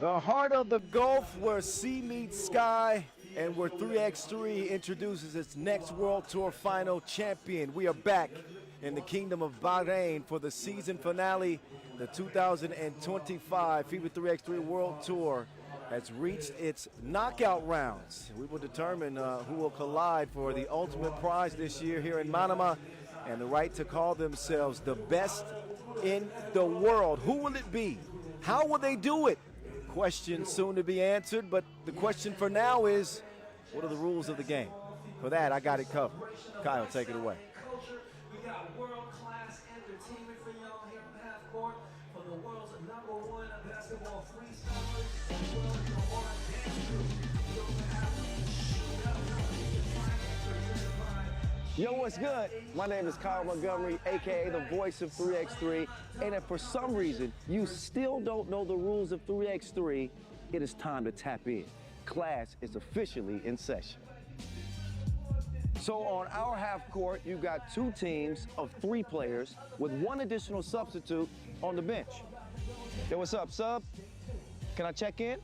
The heart of the Gulf where sea meets sky and where 3x3 introduces its next World Tour final champion. We are back in the Kingdom of Bahrain for the season finale. The 2025 FIBA 3x3 World Tour has reached its knockout rounds. We will determine who will collide for the ultimate prize this year here in Manama and the right to call themselves the best in the world. Who will it be? How will they do it? Question soon to be answered, but the question for now is, what are the rules of the game? For that, I got it covered. Kyle, take it away. We got world-class entertainment for y'all here on half court for the world's #1 basketball freestylers as well as the one dance crew. Yo, what's good? My name is Kyle Montgomery, aka the voice of 3x3, and if for some reason you still don't know the rules of 3x3, it is time to tap in. Class is officially in session. So on our half court, you got 2 teams of 3 players with 1 additional substitute on the bench. Yo, what's up, sub? Can I check in?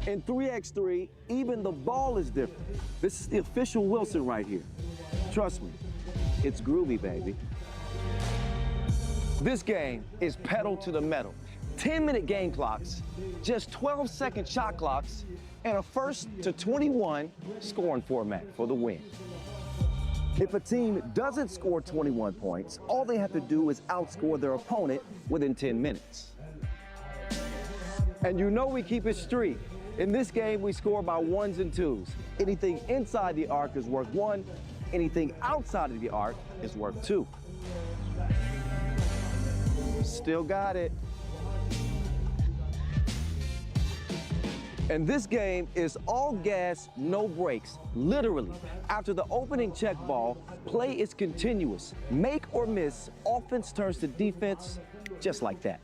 In 3x3, even the ball is different. This is the official Wilson right here. Trust me, it's groovy, baby. This game is pedal to the metal. 10-minute game clocks, just 12-second shot clocks, and a 1st to 21 scoring format for the win. If a team doesn't score 21 points, all they have to do is outscore their opponent within 10 minutes. And you know we keep it street. In this game, we score by 1s and 2s. Anything inside the arc is worth 1. Anything outside of the arc is worth 2. Still got it. And this game is all gas, no brakes. Literally, after the opening check ball, play is continuous. Make or miss, offense turns to defense, just like that.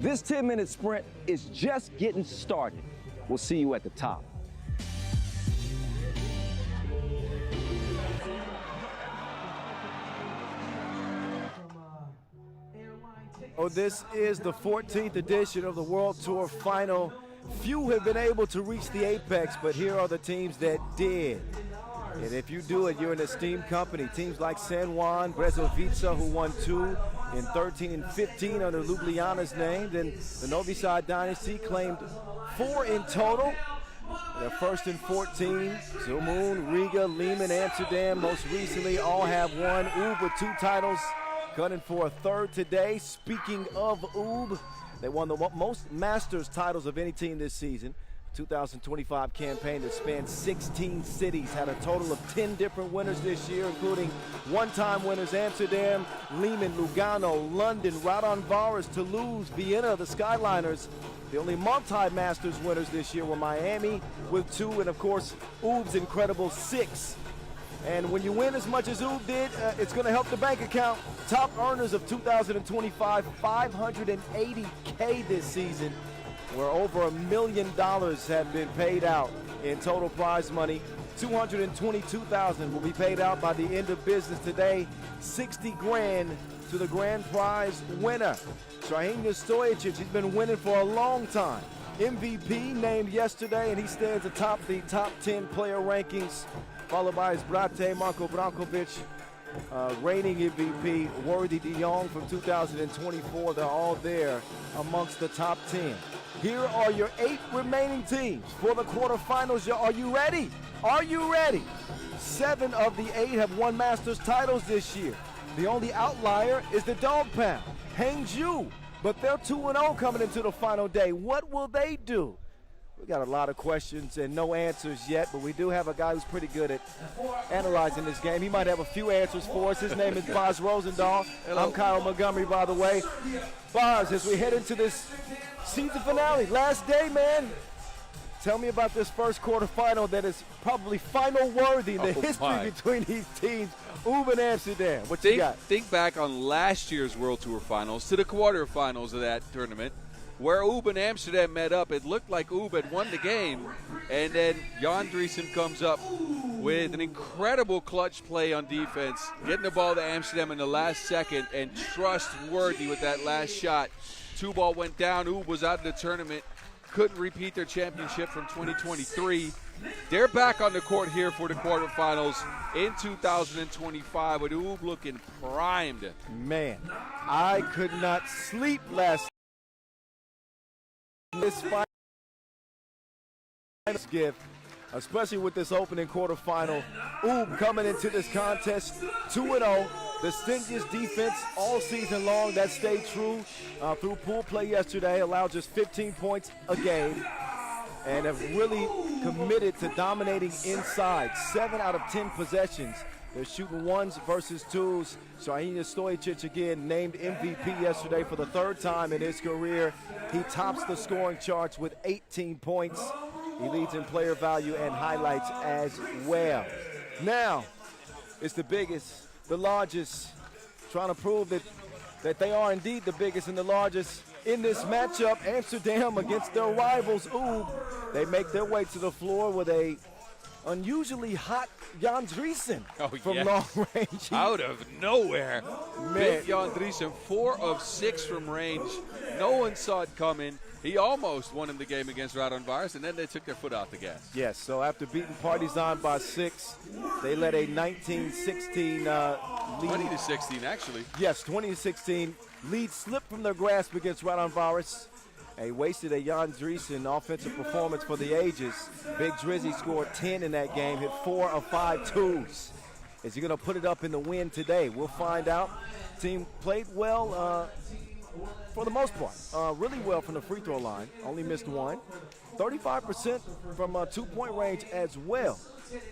This 10-minute sprint is just getting started. We'll see you at the top. Oh, this is the 14th edition of the World Tour Final. Few have been able to reach the apex, but here are the teams that did. And if you do it, you're an esteemed company. Teams like San Juan, Brezovica, who won 2 in 13 and 15 under Ljubljana's name. Then the Novi Sad Dynasty claimed 4 in total. Their first in 14. Zumun, Riga, Lehman, Amsterdam, most recently all have won. UB with 2 titles, gunning for a 3rd today. Speaking of UB, they won the most Masters titles of any team this season. 2025 campaign that spanned 16 cities, had a total of 10 different winners this year, including one-time winners Amsterdam, Lehman, Lugano, London, Raudondvaris, Toulouse, Vienna, the Skyliners. The only multi-Masters winners this year were Miami with 2, and of course, UB's incredible 6. And when you win as much as UB did, it's going to help the bank account. Top earners of 2025, $580K this season, where over $1 million have been paid out in total prize money. $222,000 will be paid out by the end of business today. 60 grand to the grand prize winner. Strahinja Stojicic, he's been winning for a long time. MVP named yesterday, and he stands atop the top 10 player rankings, followed by his brate Marko Brankovic, reigning MVP, Worthy de Jong from 2024. They're all there amongst the top 10. Here are your 8 remaining teams for the quarterfinals. Are you ready? Are you ready? 7 of the 8 have won Masters titles this year. The only outlier is the Dog Pound, Hangzhou. But they're 2-0 coming into the final day. What will they do? We got a lot of questions and no answers yet, but we do have a guy who's pretty good at analyzing this game. He might have a few answers for us. His name is Boz Rosendahl. I'm Kyle Montgomery, by the way. Boz, as we head into this season finale, last day, man. Tell me about this first quarterfinal that is probably final worthy in the history between these teams, UB and Amsterdam. What you got? Think back on last year's World Tour Finals to the quarterfinals of that tournament, where UB and Amsterdam met up. It looked like UB had won the game, and then Jan Driesen comes up with an incredible clutch play on defense, getting the ball to Amsterdam in the last second, and trustworthy with that last shot. 2-ball went down. Oob was out of the tournament. Couldn't repeat their championship from 2023. They're back on the court here for the quarterfinals in 2025 with Oob looking primed. Man, I could not sleep last night. This final gift, especially with this opening quarterfinal. Oob coming into this contest 2-0. The stingiest defense all season long. That stayed true through pool play yesterday. Allowed just 15 points a game. And have really committed to dominating inside. 7 out of 10 possessions. They're shooting 1s versus 2s. Shahina Stojic again named MVP yesterday for the 3rd time in his career. He tops the scoring charts with 18 points. He leads in player value and highlights as well. Now, it's the biggest, the largest, trying to prove that they are indeed the biggest and the largest in this matchup. Amsterdam against their rivals, Oob. They make their way to the floor with a unusually hot Jan Driesen from long range. Out of nowhere. Big Jan Driesen, 4 of 6 from range. No one saw it coming. He almost won in the game against Raudondvaris, and then they took their foot off the gas. Yes, so after beating Partizan by 6, they led a 19-16 lead. 20-16, actually. Yes, 20-16 lead slipped from their grasp against Raudondvaris. They wasted a Jan Driesen offensive performance for the ages. Big Drizzy scored 10 in that game, hit 4 of 5 twos. Is he going to put it up in the win today? We'll find out. Team played well for the most part. Really well from the free throw line. Only missed 1. 35% from 2-point range as well.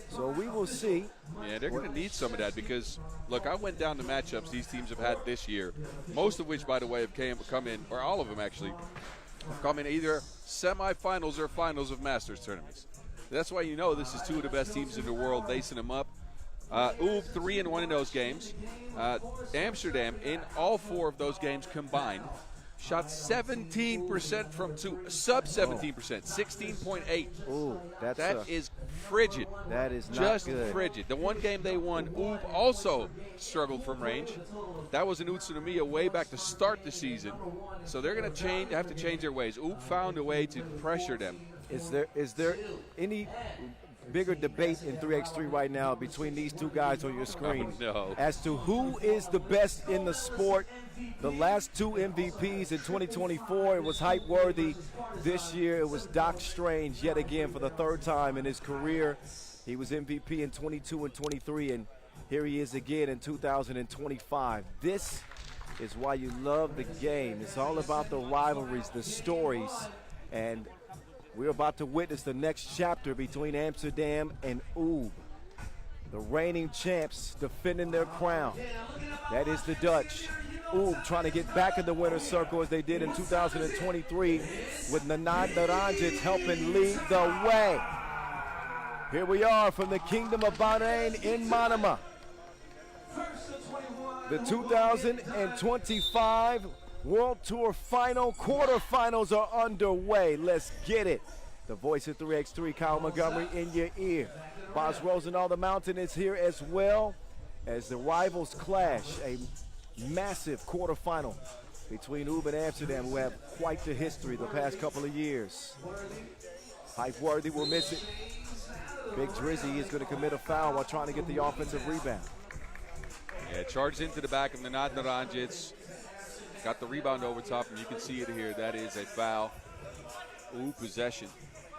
So we will see. Yeah, they're going to need some of that because, look, I went down the matchups these teams have had this year, most of which, by the way, have come in, or all of them actually, have come in either semifinals or finals of Masters tournaments. That's why you know this is 2 of the best teams in the world lacing them up. Oob 3-1 in those games. Amsterdam in all 4 of those games combined shot 17% from 2, sub 17%, 16.8. Ooh, that is frigid. That is not just good. frigid. The one game they won, Oob also struggled from range. That was an Utsunomiya way back to start the season. So they're going to have to change their ways. Oob found a way to pressure them. Is there any bigger debate in 3x3 right now between these 2 guys on your screen as to who is the best in the sport? The last 2 MVPs in 2024, it was hype-worthy. This year, it was Doc Strange yet again for the 3rd time in his career. He was MVP in 22 and 23, and here he is again in 2025. This is why you love the game. It's all about the rivalries, the stories, and we're about to witness the next chapter between Amsterdam and Oob. The reigning champs defending their crown. That is the Dutch. Oob trying to get back in the winner's circle as they did in 2023 with Nanad Naranjic helping lead the way. Here we are from the Kingdom of Bahrain in Manama. The 2025 World Tour Final quarterfinals are underway. Let's get it. The voice of 3x3, Kyle Montgomery, in your ear. Boz Rosendahl, the Mountain, is here as well as the rivals clash. A massive quarterfinal between Oob and Amsterdam, who have quite the history the past couple of years. Hype-worthy will miss it. Big Drizzy is going to commit a foul while trying to get the offensive rebound. Yeah, charged into the back of Nanad Naranjic. Got the rebound over top, and you can see it here. That is a foul. Oob possession.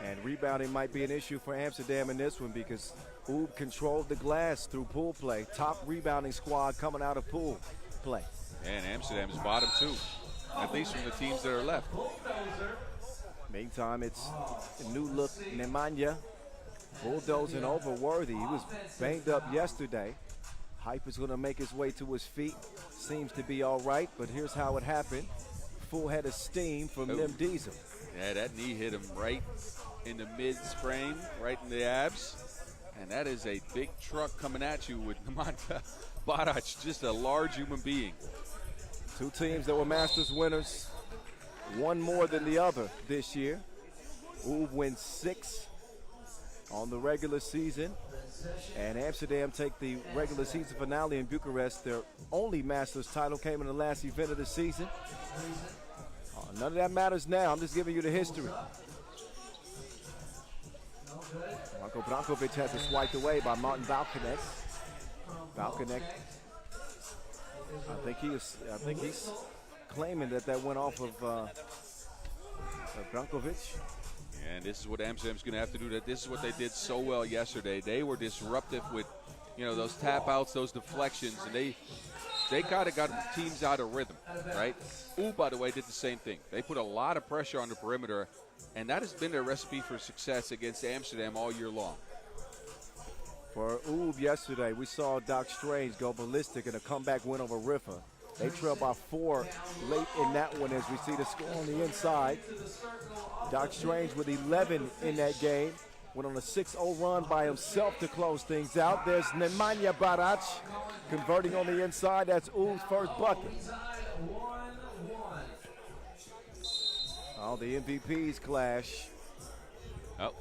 And rebounding might be an issue for Amsterdam in this one because Oob controlled the glass through pool play. Top rebounding squad coming out of pool play. And Amsterdam's bottom 2, at least from the teams that are left. Meantime, it's a new look Nemanja bulldozing over Worthy. He was banged up yesterday. Hype is going to make his way to his feet. Seems to be all right, but here's how it happened. Full head of steam from Nim Diesel. Yeah, that knee hit him right in the mid-frame, right in the abs. And that is a big truck coming at you with Nemanja Barac, just a large human being. 2 teams that were Masters winners, one more than the other this year. Oob wins 6 on the regular season. And Amsterdam take the regular season finale in Bucharest. Their only Masters title came in the last event of the season. None of that matters now. I'm just giving you the history. Marko Brankovic has it swiped away by Martin Valkanek. Valkanek, I think he's claiming that went off of Brankovic. And this is what Amsterdam's going to have to do. This is what they did so well yesterday. They were disruptive with, those tap outs, those deflections, and they kind of got teams out of rhythm, right? By the way, did the same thing. They put a lot of pressure on the perimeter, and that has been their recipe for success against Amsterdam all year long. For yesterday, we saw Doc Strange go ballistic in a comeback win over Riffa. They trail by 4 late in that one as we see the score on the inside. Doc Strange with 11 in that game. Went on a 6-0 run by himself to close things out. There's Nemanja Barac converting on the inside. That's U's first bucket. Oh, the MVPs clash. Oh,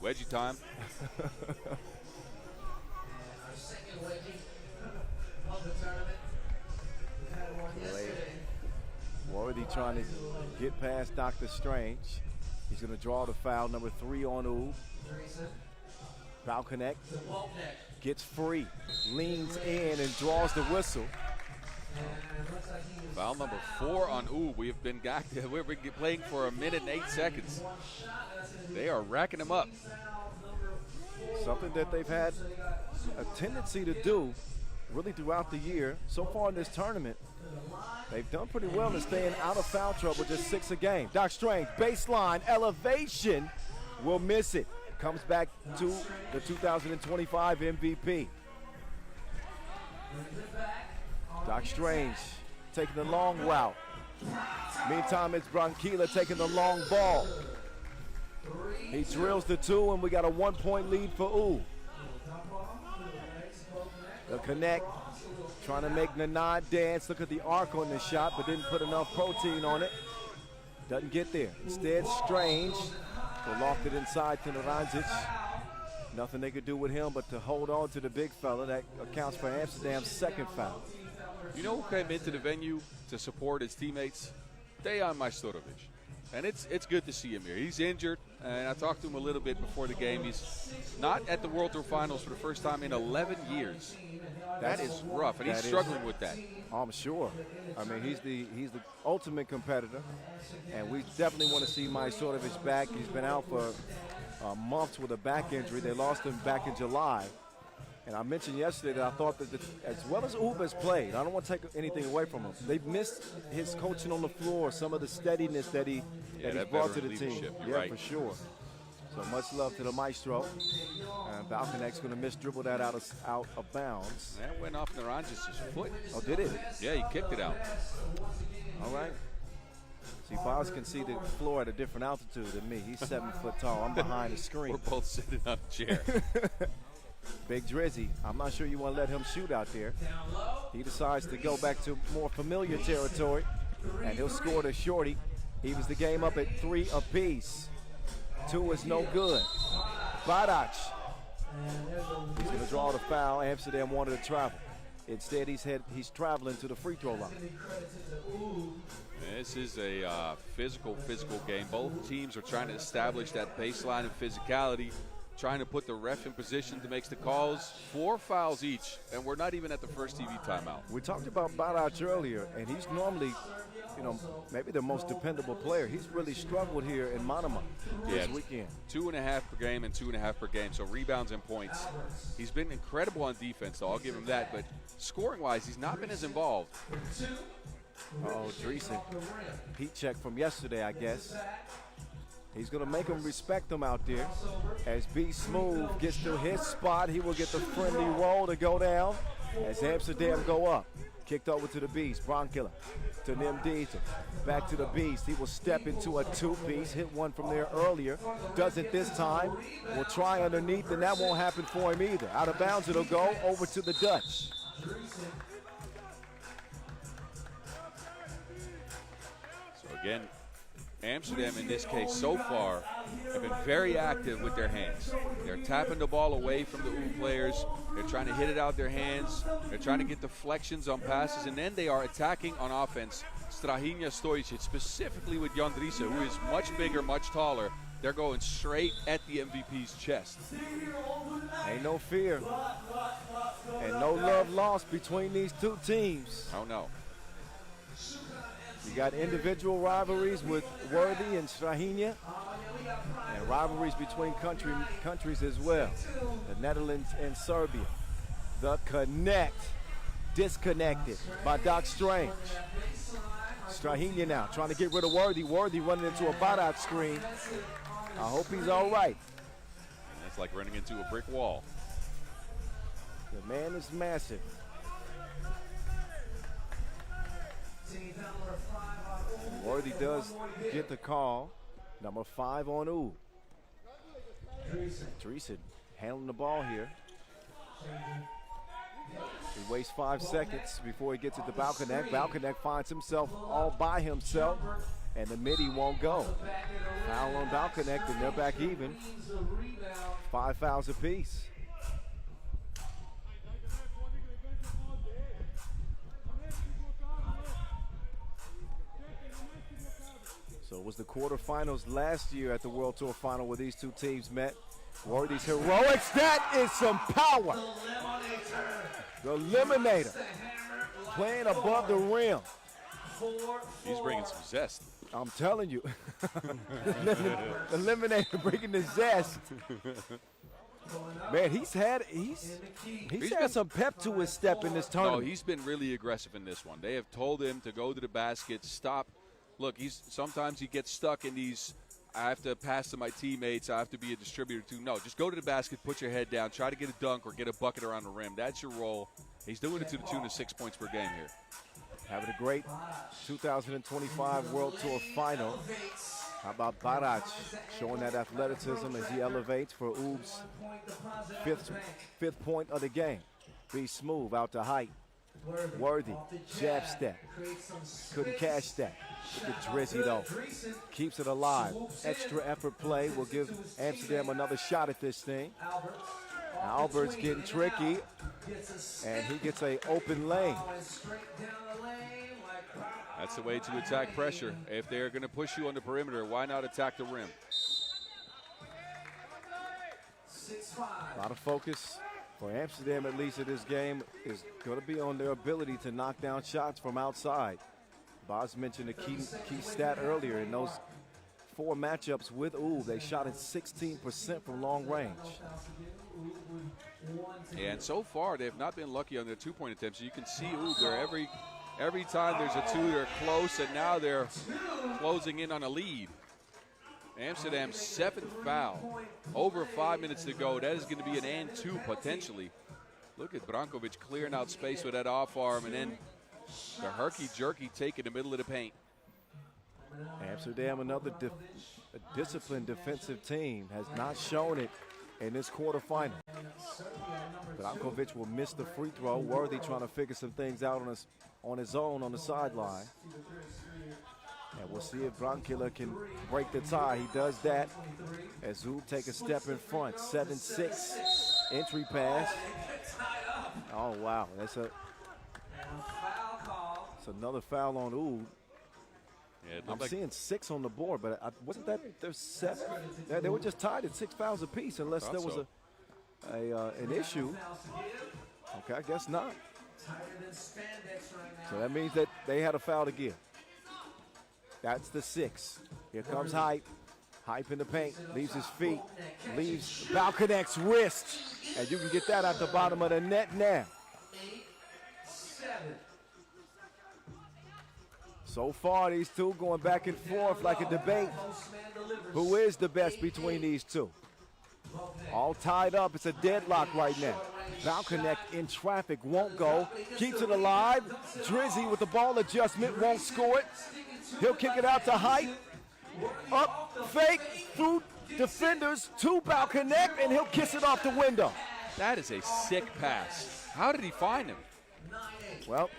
wedgie time. Worthy trying to get past Dr. Strange. He's going to draw the foul, number 3 on U. Valkanek gets free, leans in and draws the whistle. Foul number 4 on U. We've been playing for 1 minute and 8 seconds. They are racking them up. Something that they've had a tendency to do really throughout the year. So far in this tournament, they've done pretty well in staying out of foul trouble, just 6 a game. Doc Strange, baseline, elevation, will miss it. Comes back to the 2025 MVP. Doc Strange taking the long route. Meantime, it's Branquilla taking the long ball. He drills the 2, and we got a 1-point lead for U. The connect, trying to make Nanad dance. Look at the arc on the shot, but didn't put enough protein on it. Doesn't get there. Instead, Strange will loft it inside to Naranjic. Nothing they could do with him but to hold on to the big fella. That accounts for Amsterdam's second foul. You know who came into the venue to support his teammates? Dejan Majstorovic. And it's good to see him here. He's injured, and I talked to him a little bit before the game. He's not at the World Tour Finals for the first time in 11 years. That is rough, and he's struggling with that. I'm sure. I mean, he's the ultimate competitor, and we definitely want to see Majstorovic back. He's been out for months with a back injury. They lost him back in July. And I mentioned yesterday that I thought that as well as Ub has played, I don't want to take anything away from him. They've missed his coaching on the floor, some of the steadiness that he brought to the team. You're right. For sure. So much love to the maestro. And Valkanek's going to miss dribble that out of bounds. That went off Naranjic's foot. Oh, did it? Yeah, he kicked it out. All right. See, Boz can see the floor at a different altitude than me. He's 7 foot tall. I'm behind the screen. We're both sitting on a chair. Big Drizzy, I'm not sure you want to let him shoot out there. He decides to go back to more familiar territory, and he'll score to Shorty. He was the game up at 3 apiece. 2 is no good. Badac. He's going to draw the foul. Amsterdam wanted to travel. Instead, he's traveling to the free throw line. This is a physical game. Both teams are trying to establish that baseline of physicality, trying to put the ref in position to make the calls. 4 fouls each, and we're not even at the first TV timeout. We talked about Badac earlier, and he's normally, maybe the most dependable player. He's really struggled here in Manama this weekend. 2.5 per game and 2.5 per game, so rebounds and points. He's been incredible on defense, though, I'll give him that, but scoring-wise, he's not been as involved. Oh, Dreesen. Heat check from yesterday, I guess. He's going to make him respect him out there. As B Smooth gets to his spot, he will get the friendly roll to go down as Amsterdam go up. Kicked over to the Beast. Branquilla to Nimdita. Back to the Beast. He will step into a 2-piece. Hit one from there earlier. Doesn't this time. Will try underneath, and that won't happen for him either. Out of bounds it'll go over to the Dutch. So again, Amsterdam, in this case, so far, have been very active with their hands. They're tapping the ball away from the UB players. They're trying to hit it out their hands. They're trying to get deflections on passes, and then they are attacking on offense. Strahinja Stojicic, specifically with Jan Driessen, who is much bigger, much taller. They're going straight at the MVP's chest. Ain't no fear. And no love lost between these two teams. Oh, no. You got individual rivalries with Worthy and Strahinja, and rivalries between countries as well. The Netherlands and Serbia. The connect, disconnected by Doc Strange. Strahinja now trying to get rid of Worthy. Worthy running into a Barac screen. I hope he's all right. It's like running into a brick wall. The man is massive. Worthy does get the call. Number 5 on UB. Driessen handling the ball here. He wastes 5 seconds before he gets it to Balkanek. Balkanek finds himself all by himself, and the midi won't go. Foul on Balkanek, and they're back even. 5 fouls apiece. So it was the quarterfinals last year at the World Tour Final where these two teams met. Worthy's heroics. That is some power. The Eliminator playing above the rim. He's bringing some zest. I'm telling you. Eliminator bringing the zest. Man, he's had some pep to his step in this tournament. No, he's been really aggressive in this one. They have told him to go to the basket, stop. Look, sometimes he gets stuck in these, I have to pass to my teammates, I have to be a distributor too. No, just go to the basket, put your head down, try to get a dunk or get a bucket around the rim. That's your role. He's doing it to the tune of 6 points per game here. Having a great 2025 World Tour Final. How about Barac showing that athleticism as he elevates for UB's fifth point of the game. Be smooth out to height. Worthy, jab step. Couldn't catch that. Look at Drizzy though. Keeps it alive. Extra effort play will give Amsterdam another shot at this thing. Albert's getting tricky, and he gets an open lane. That's the way to attack pressure. If they're going to push you on the perimeter, why not attack the rim? A lot of focus for Amsterdam, at least, in this game, is going to be on their ability to knock down shots from outside. Boz mentioned a key stat earlier. In those 4 matchups with UB, they shot at 16% from long range. Yeah, and so far, they have not been lucky on their 2-point attempts. You can see UB there every time there's a 2, they're close, and now they're closing in on a lead. Amsterdam's 7th foul. Over 5 minutes to go. That is going to be an and 2 potentially. Look at Brankovic clearing out space with that off arm, and then the herky-jerky take in the middle of the paint. Amsterdam, another disciplined defensive team, has not shown it in this quarterfinal. Brankovic will miss the free throw. Worthy trying to figure some things out on his own on the sideline. And we'll see if Brankila can break the tie. He does that as UB take a step in front. 7-6 entry pass. Oh, wow. That's another foul on UB. Yeah, I'm seeing 6 on the board, but wasn't that there's 7? They were just tied at 6 fouls apiece unless there was an issue. Okay, I guess not. So that means that they had a foul to give. That's the 6. Here comes Hype. Hype in the paint, leaves his feet, leaves Balkanek's wrist. And you can get that at the bottom of the net now. So far, these two going back and forth like a debate. Who is the best between these two? All tied up. It's a deadlock right now. Balkanek in traffic, won't go. Keeps it alive. Drizzy with the ball adjustment, won't score it. He'll kick it out to Hype. Up, fake, through defenders to Balkanek, and he'll kiss it off the window. That is a sick pass. How did he find him? Well,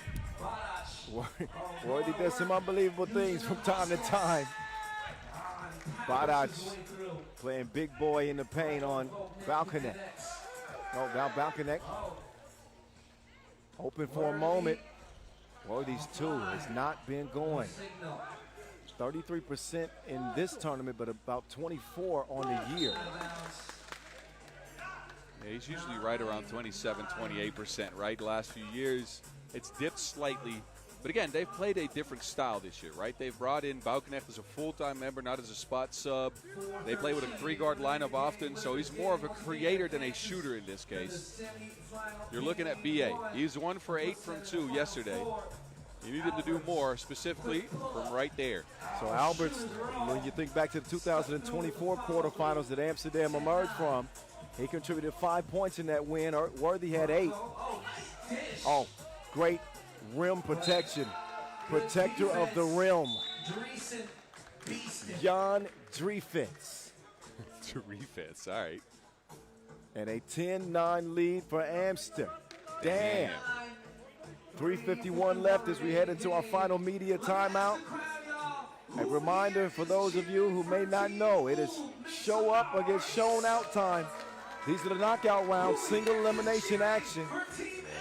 Worthy does some unbelievable things from time to time. Badac playing big boy in the paint on Balkanek. Oh, now Balkanek open for a moment. Well, these two has not been going. 33% in this tournament, but about 24 on the year. Yeah, he's usually right around 27, 28%, right? The last few years, it's dipped slightly. But again, they've played a different style this year, right? They've brought in Balkanek as a full-time member, not as a spot sub. They play with a three-guard lineup often, so he's more of a creator than a shooter in this case. You're looking at BA. He's 1 for 8 from 2 yesterday. You need him to do more, specifically from right there. So Alberts, when you think back to the 2024 quarterfinals that Amsterdam emerged from, he contributed 5 points in that win. Worthy had 8. Oh, great rim protection. Protector of the rim. Jan Drifits. Drifits, all right. And a 10-9 lead for Amsterdam. Damn. 3:51 left as we head into our final media timeout. A reminder for those of you who may not know, it is show up against shown out time. These are the knockout rounds, single elimination action,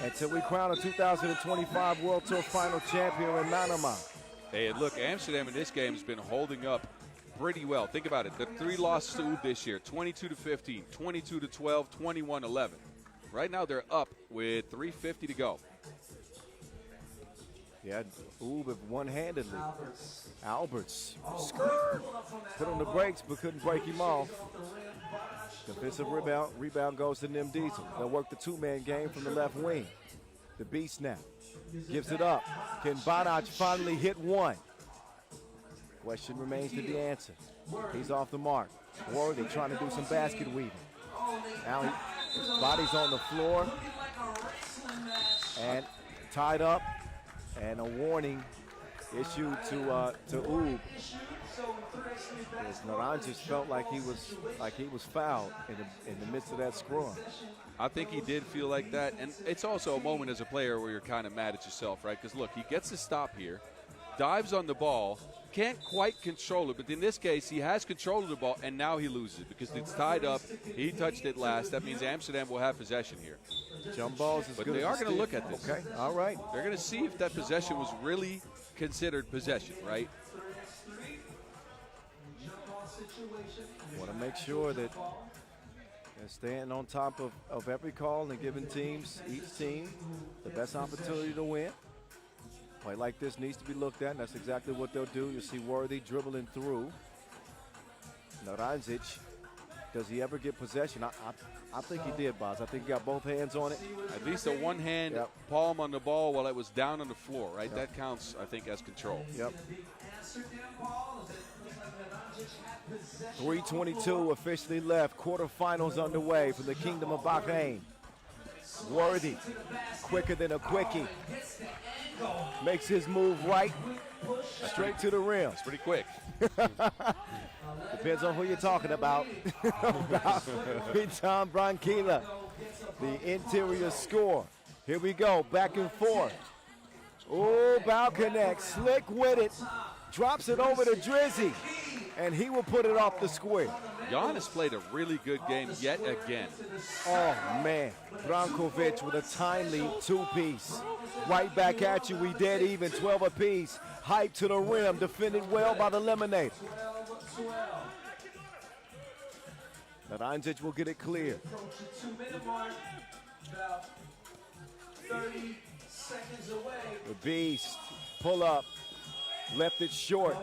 until we crown a 2025 World Tour Final champion in Manama. Hey, and look, Amsterdam in this game has been holding up pretty well. Think about it. The 3 losses to UB this year, 22-15, 22-12, 21-11. Right now they're up with 3:50 to go. Yeah, Oob one-handedly. Alberts put on the brakes but couldn't break him off. Defensive rebound goes to Nim Diesel. They'll work the two-man game from the left wing. The beast now gives it up. Can Badac finally hit one? Question remains to be answered. He's off the mark. Worthy trying to do some basket weaving. Now his body's on the floor and tied up. And a warning issued to Oob. As Naranjas felt like he was fouled in the midst of that scrum. I think he did feel like that, and it's also a moment as a player where you're kind of mad at yourself, right? Because look, he gets to stop here, dives on the ball, can't quite control it, but in this case, he has control of the ball, and now he loses it because it's tied up. He touched it last. That means Amsterdam will have possession here. Jump balls is but good. They are going to look at this. Okay, all right. They're going to see if that possession was really considered possession, right? Want to make sure that they're staying on top of every call and giving each team, the best opportunity to win. Play like this needs to be looked at, and that's exactly what they'll do. You'll see Worthy dribbling through. Naranjic, does he ever get possession? I think he did, Boz. I think he got both hands on it. At least a one-hand palm on the ball while it was down on the floor, right? That counts, I think, as control. Yep. 3:22 officially left. Quarterfinals underway for the Kingdom of Bahrain. Worthy, quicker than a quickie. Makes his move right, straight to the rim. It's pretty quick. Depends on who you're talking about. Tom Branquilla, the interior score. Here we go, back and forth. Oh, Balkanek, slick with it. Drops it over to Drizzy, and he will put it off the square. Jan has played a really good game yet again. Oh, man. Brankovic with a timely two-piece. Right back at you. We dead even, 12 apiece. Hype to the rim, defended well by the Lemonade. Naranjic will get it clear. 2-minute mark, about 30 seconds away. The beast, pull up, left it short.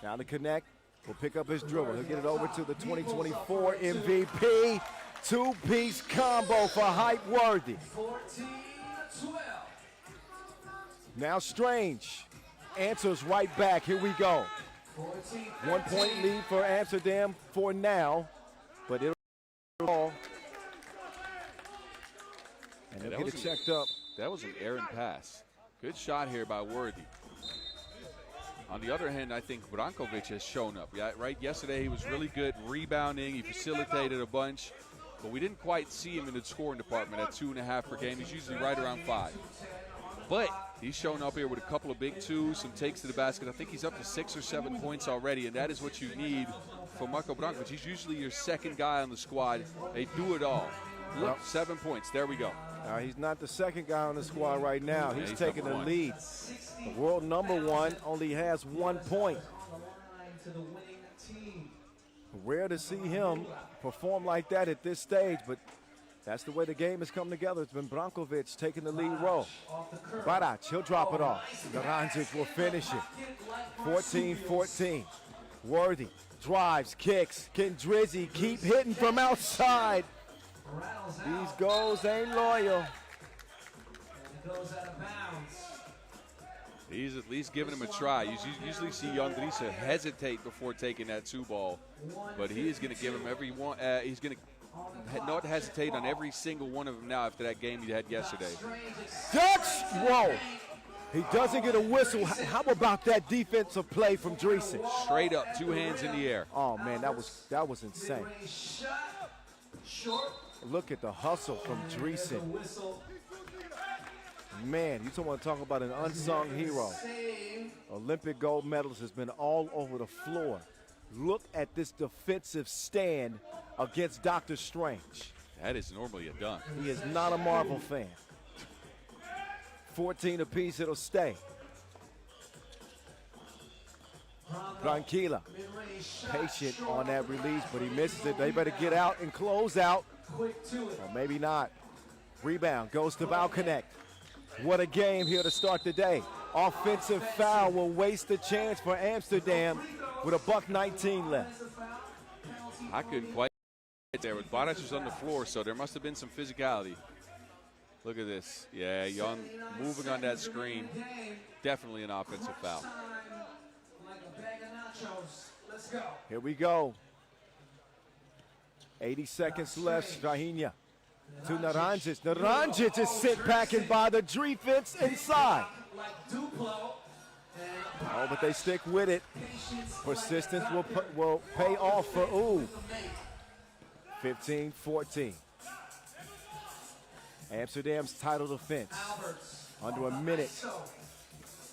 Now to connect, will pick up his dribble. He'll get it over to the 2024 MVP. Two-piece combo for Hype Worthy. 14-12. Now Strange answers right back. Here we go. 1-point lead for Amsterdam for now, but it'll all. And they'll get it checked up. That was an errant pass. Good shot here by Worthy. On the other hand, I think Brankovic has shown up. Yeah, right. Yesterday he was really good rebounding. He facilitated a bunch, but we didn't quite see him in the scoring department at 2.5 per game. He's usually right around 5. But He's shown up here with a couple of big twos, some takes to the basket. I think he's up to 6 or 7 points already, and that is what you need for Marco Brankovic. He's usually your second guy on the squad. They do it all. Look, 7 points. There we go. He's not the second guy on the squad right now. He's taking the lead. The world #1 only has 1 point. Rare to see him perform like that at this stage, but that's the way the game has come together. It's been Brankovic taking the lead role. Barac, he'll drop it off. Naranjic will finish it. 14-14. Worthy drives, kicks. Can Drizzy keep hitting from outside? These goals ain't loyal. He's at least giving him a try. You usually see young Drissa hesitate before taking that 2 ball, but he is going to give him every one. He's going to not hesitate on every single one of them now after that game he had yesterday. Dutch roll. He doesn't get a whistle. How about that defensive play from Drissa? Straight up, 2 hands in the air. Oh man, that was insane. Look at the hustle from Drissa. Man, you want to talk about an unsung hero. Olympic gold medalist has been all over the floor. Look at this defensive stand against Dr. Strange. That is normally a dunk. He is not a Marvel fan. 14 apiece, it'll stay. Branquilla, patient on that release, but he misses it. They better get out and close out. Or maybe not. Rebound goes to Valconnect. What a game here to start the day. Offensive foul will waste the chance for Amsterdam with a $1:19 left. I couldn't quite get there, but Barac was on the floor, so there must have been some physicality. Look at this. Yeah, Young moving on that screen. Definitely an offensive foul. Here we go. 80 seconds left. Strahinja to Naranjic. Naranjic is sent packing by the defense inside. Oh, but they stick with it. Persistence will pay off for Ooh. 15-14. Amsterdam's title defense under a minute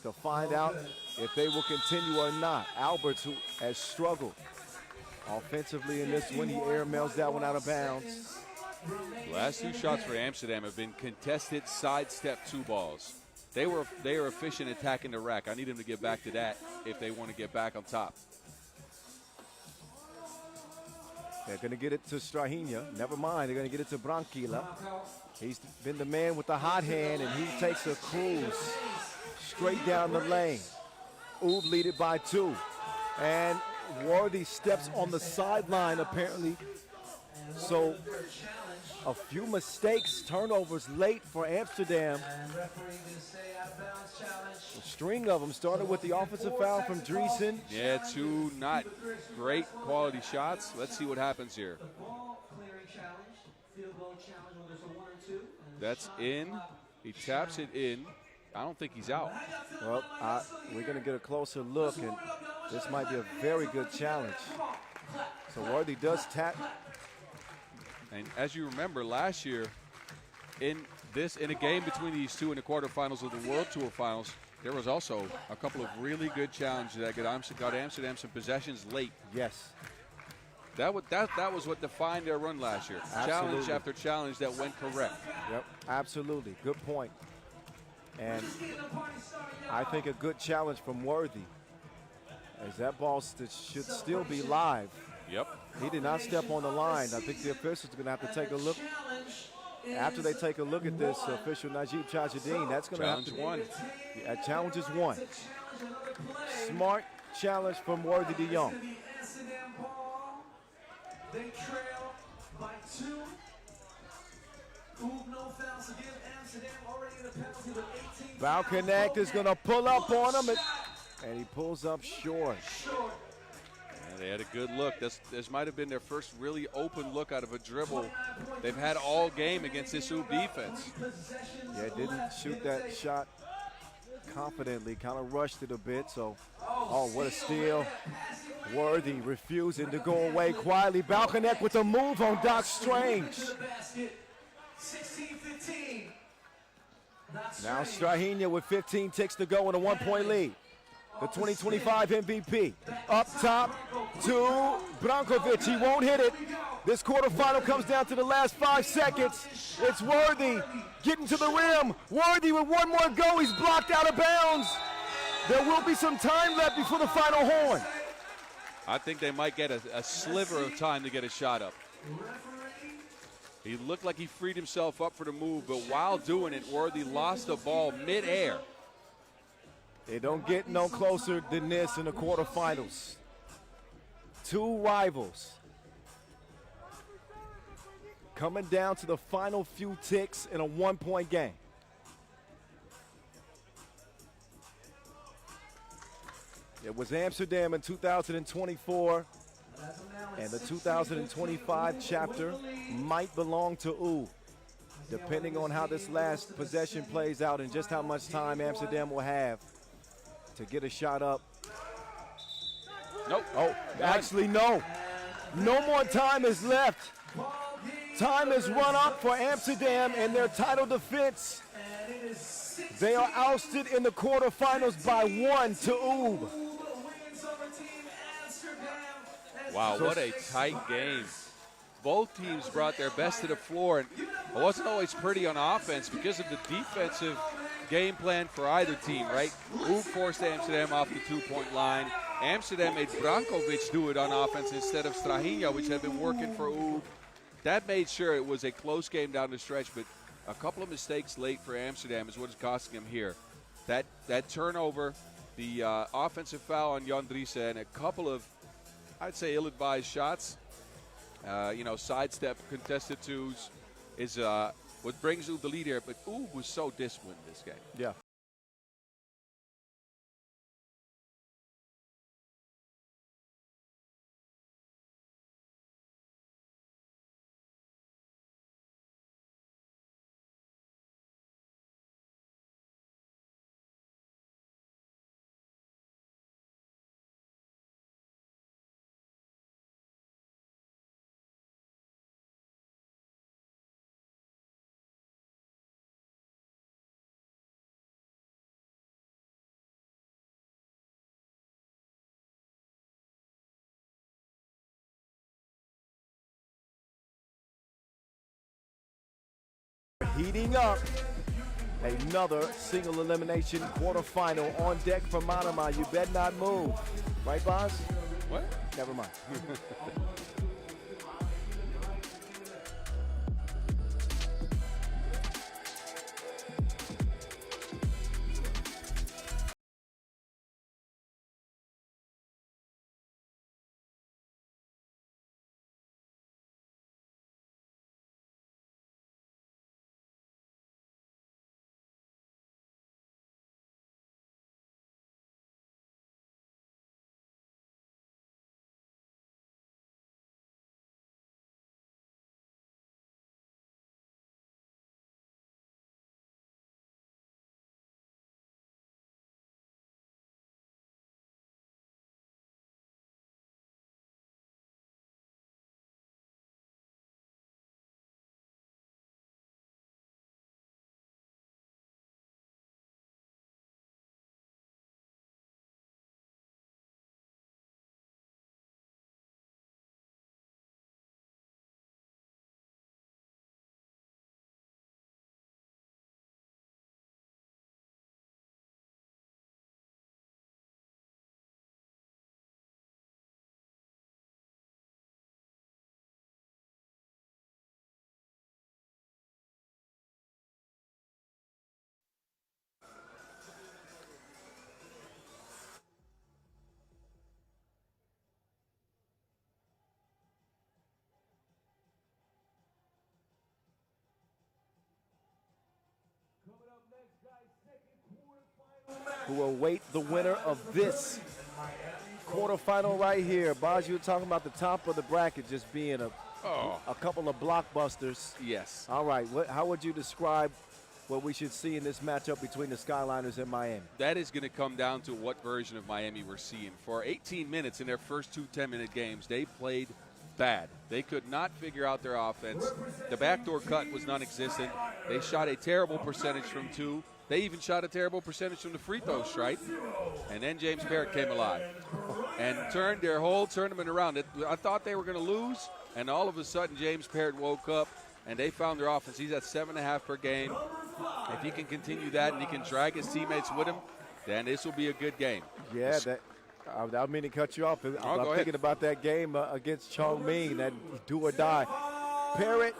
to find out if they will continue or not. Alberts, who has struggled offensively in this one, he airmails that one out of bounds. The last 2 shots for Amsterdam have been contested sidestep 2 balls. They are efficient attacking the rack. I need them to get back to that if they want to get back on top. They're going to get it to Strahinja. Never mind, they're going to get it to Branquilla. He's been the man with the hot hand, and he takes a cruise straight down the lane. Oob lead it by 2. And Worthy steps on the sideline, apparently. So a few mistakes, turnovers late for Amsterdam. A string of them started with the offensive foul from Driessen. Yeah, 2 not great quality shots. Let's see what happens here. That's in. He taps it in. I don't think he's out. Well, we're going to get a closer look, and this might be a very good challenge. So Worthy does tap. And as you remember, last year, in a game between these 2 in the quarterfinals of the World Tour Finals, there was also a couple of really good challenges that got Amsterdam some possessions late. Yes. That was what defined their run last year. Absolutely. Challenge after challenge that went correct. Yep, absolutely. Good point. And I think a good challenge from Worthy, as that ball should still be live. Yep. He did not step on the line. I think the officials are going to have to take a look. After they take a look at this, official Najib Chajadine, that's going to have to. Challenge 1. Yeah, challenge is 1. Smart challenge from Worthy de Jong. They trail by 2. No fouls to give. Amsterdam already in the penalty with 18. Valconnect is going to pull up on him, and he pulls up short. Yeah, they had a good look. This might have been their first really open look out of a dribble they've had all game against this Oob defense. Yeah, didn't shoot that shot confidently, kind of rushed it a bit. So, oh, what a steal. Worthy refusing to go away quietly. Valconnect with a move on Doc Strange. 16-15. Now Strahinja with 15 ticks to go in a 1-point lead. The 2025 MVP. Up top to Brankovic. He won't hit it. This quarterfinal comes down to the last 5 seconds. It's Worthy getting to the rim. Worthy with one more go. He's blocked out of bounds. There will be some time left before the final horn. I think they might get a sliver of time to get a shot up. He looked like he freed himself up for the move, but while doing it, Worthy lost the ball midair. They don't get no closer than this in the quarterfinals. Two rivals coming down to the final few ticks in a 1-point game. It was Amsterdam in 2024, and the 2025 chapter might belong to U, depending on how this last possession plays out and just how much time Amsterdam will have to get a shot up. Nope. Oh, actually, no. No more time is left. Time is run up for Amsterdam and their title defense. They are ousted in the quarterfinals by 1 to Oob. Wow, what a tight game. Both teams brought their best to the floor, and it wasn't always pretty on offense because of the defensive game plan for either team, right? Oob forced Amsterdam off the 2-point line. Amsterdam made Brankovic do it on offense instead of Strahinja, which had been working for Oob. That made sure it was a close game down the stretch, but a couple of mistakes late for Amsterdam is what is costing them here. That turnover, the offensive foul on Jan Driessen, and a couple of, I'd say, ill-advised shots. Sidestep, contested twos is what brings Oob the lead here. But Oob was so disciplined this game. Yeah. Heating up. Another single elimination quarterfinal on deck for Manama. You better not move. Right, Boz? What? Never mind. Who will await the winner of this quarterfinal right here. Boz, you were talking about the top of the bracket just being a couple of blockbusters. Yes. All right, how would you describe what we should see in this matchup between the Skyliners and Miami? That is going to come down to what version of Miami we're seeing. For 18 minutes in their first two 10-minute games, they played bad. They could not figure out their offense. The backdoor cut was non-existent. They shot a terrible percentage from 2. They even shot a terrible percentage from the free throw stripe. And then James Parrott came alive and turned their whole tournament around. I thought they were going to lose, and all of a sudden James Parrott woke up, and they found their offense. He's at 7.5 per game. If he can continue that and he can drag his teammates with him, then this will be a good game. Yeah, I don't mean to cut you off. I'm thinking about that game against Chongming, that do or die. Parrott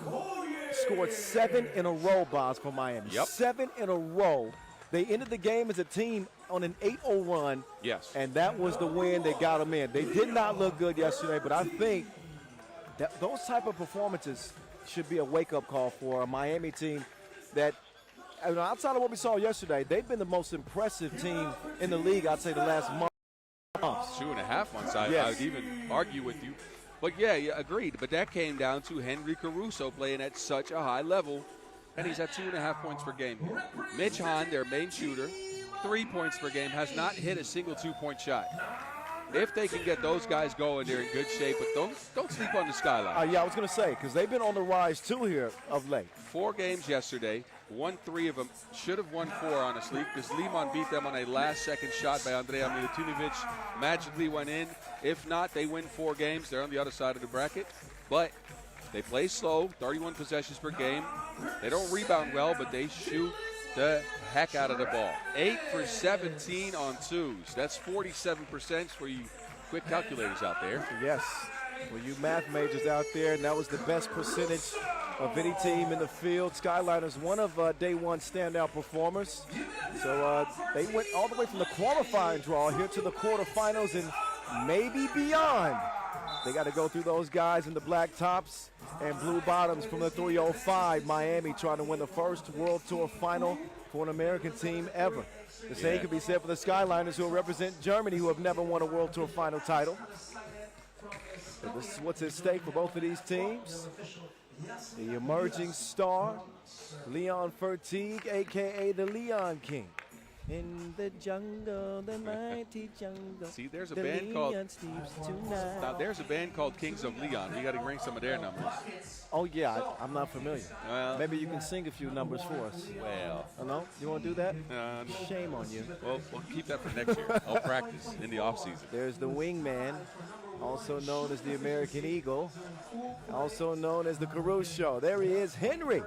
scored 7 in a row, Bonds, for Miami. Yep. 7 in a row. They ended the game as a team on an 8-0 run. Yes. And that was the win that got them in. They did not look good yesterday, but I think that those type of performances should be a wake-up call for a Miami team that, outside of what we saw yesterday, they've been the most impressive team in the league, I'd say, the last month. 2.5 months, I would even argue with you. But, yeah, agreed. But that came down to Henry Caruso playing at such a high level, and he's at 2.5 points per game. Mitch Hahn, their main shooter, 3 points per game, has not hit a single 2-point shot. If they can get those guys going, they're in good shape. But don't sleep on the Skyliners. Yeah, I was going to say, because they've been on the rise, too, here of late. 4 games yesterday. Won 3 of them. Should have won 4, honestly, because Liman beat them on a last-second shot by Andrea Milutinovic. Magically went in. If not, they win 4 games. They're on the other side of the bracket. But they play slow, 31 possessions per game. They don't rebound well, but they shoot the heck out of the ball. 8 for 17 on 2s. That's 47% for you quick calculators out there. Yes. Well, you math majors out there, and that was the best percentage of any team in the field. Skyliners, one of day one standout performers. So they went all the way from the qualifying draw here to the quarterfinals and maybe beyond. They got to go through those guys in the black tops and blue bottoms from the 305. Miami trying to win the first World Tour final for an American team ever. The same can be said for the Skyliners, who represent Germany, who have never won a World Tour final title. So this is what's at stake for both of these teams. The emerging star, Leon Fertig, a.k.a. the Leon King. In the jungle, the mighty jungle. See, there's a band called. Now, there's a band called Kings of Leon. You got to bring some of their numbers. Oh yeah, I'm not familiar. Well, maybe you can sing a few numbers for us. Well, oh, no, you want to do that? Shame on you. Well, we'll keep that for next year. I'll practice in the off season. There's the wingman, also known as the American Eagle, also known as the Caruso. There he is, Henry.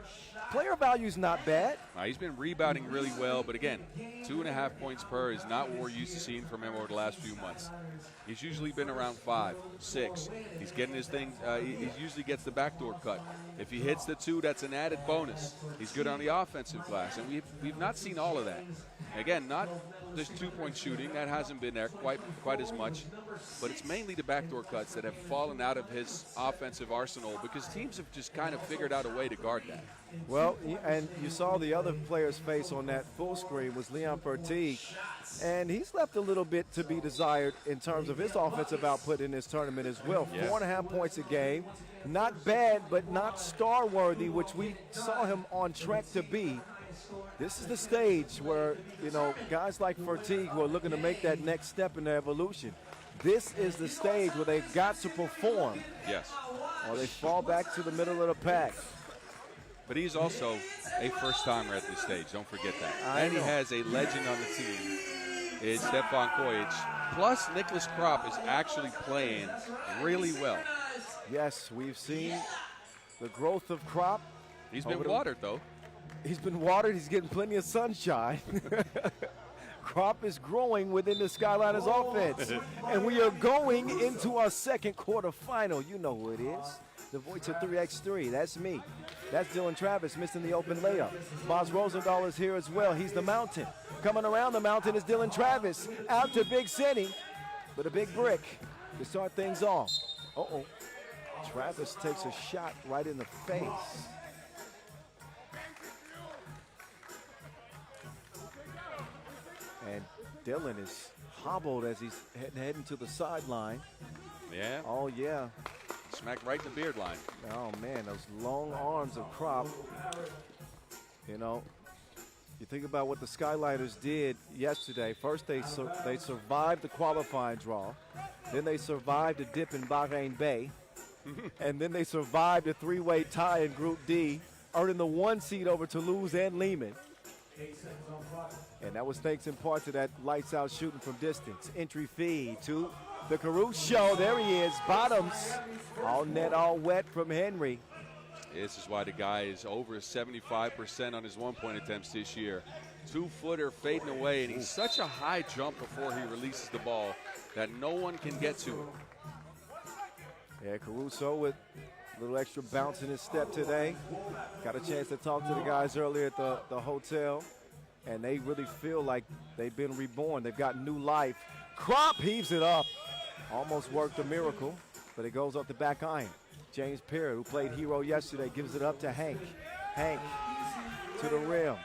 Player value's not bad. He's been rebounding really well, but again, 2.5 points per is not what we're used to seeing from him over the last few months. He's usually been around 5, 6. He's getting his thing. He usually gets the backdoor cut. If he hits the 2, that's an added bonus. He's good on the offensive glass, and we've not seen all of that. Again, not just 2-point shooting. That hasn't been there quite as much. But it's mainly the backdoor cuts that have fallen out of his offensive arsenal because teams have just kind of figured out a way to guard that. Well, and you saw the other player's face on that full screen was Leon Fertig, and he's left a little bit to be desired in terms of his offensive output in this tournament as well. Yeah. 4.5 points a game. Not bad, but not star-worthy, which we saw him on track to be. This is the stage where, guys like Fertig who are looking to make that next step in their evolution. This is the stage where they've got to perform. Yes. Or they fall back to the middle of the pack. But he's also a first-timer at this stage. Don't forget that. He has a legend on the team. It's Stefan Kojic. Plus, Nicholas Kropp is actually playing really well. Yes, we've seen the growth of Kropp. He's been watered, though. He's been watered. He's getting plenty of sunshine. Kropp is growing within the Skyliners offense. And we are going into our second quarterfinal. You know who it is. The voice of 3x3. That's me. That's Dylan Travis missing the open layup. Boz Rosendahl is here as well. He's the mountain. Coming around the mountain is Dylan Travis. Out to Big City with a big brick to start things off. Uh-oh. Travis takes a shot right in the face. And Dylan is hobbled as he's heading to the sideline. Yeah. Oh, yeah. Smacked right in the beard line. Oh, man, those long arms of Kropp. You think about what the Skyliners did yesterday. First, they survived the qualifying draw. Then they survived a dip in Bahrain Bay. and then they survived a three-way tie in Group D, earning the 1 seed over Toulouse and Lehman. And that was thanks in part to that lights-out shooting from distance. Entry feed to the Caruso. There he is, bottoms. All net, all wet from Henry. This is why the guy is over 75% on his one-point attempts this year. 2-footer fading away, and he's such a high jump before he releases the ball that no one can get to him. Yeah, Caruso with a little extra bounce in his step today. Got a chance to talk to the guys earlier at the hotel, and they really feel like they've been reborn. They've got new life. Crop heaves it up. Almost worked a miracle, but it goes off the back iron. James Perry, who played hero yesterday, gives it up to Hank. Hank to the rim.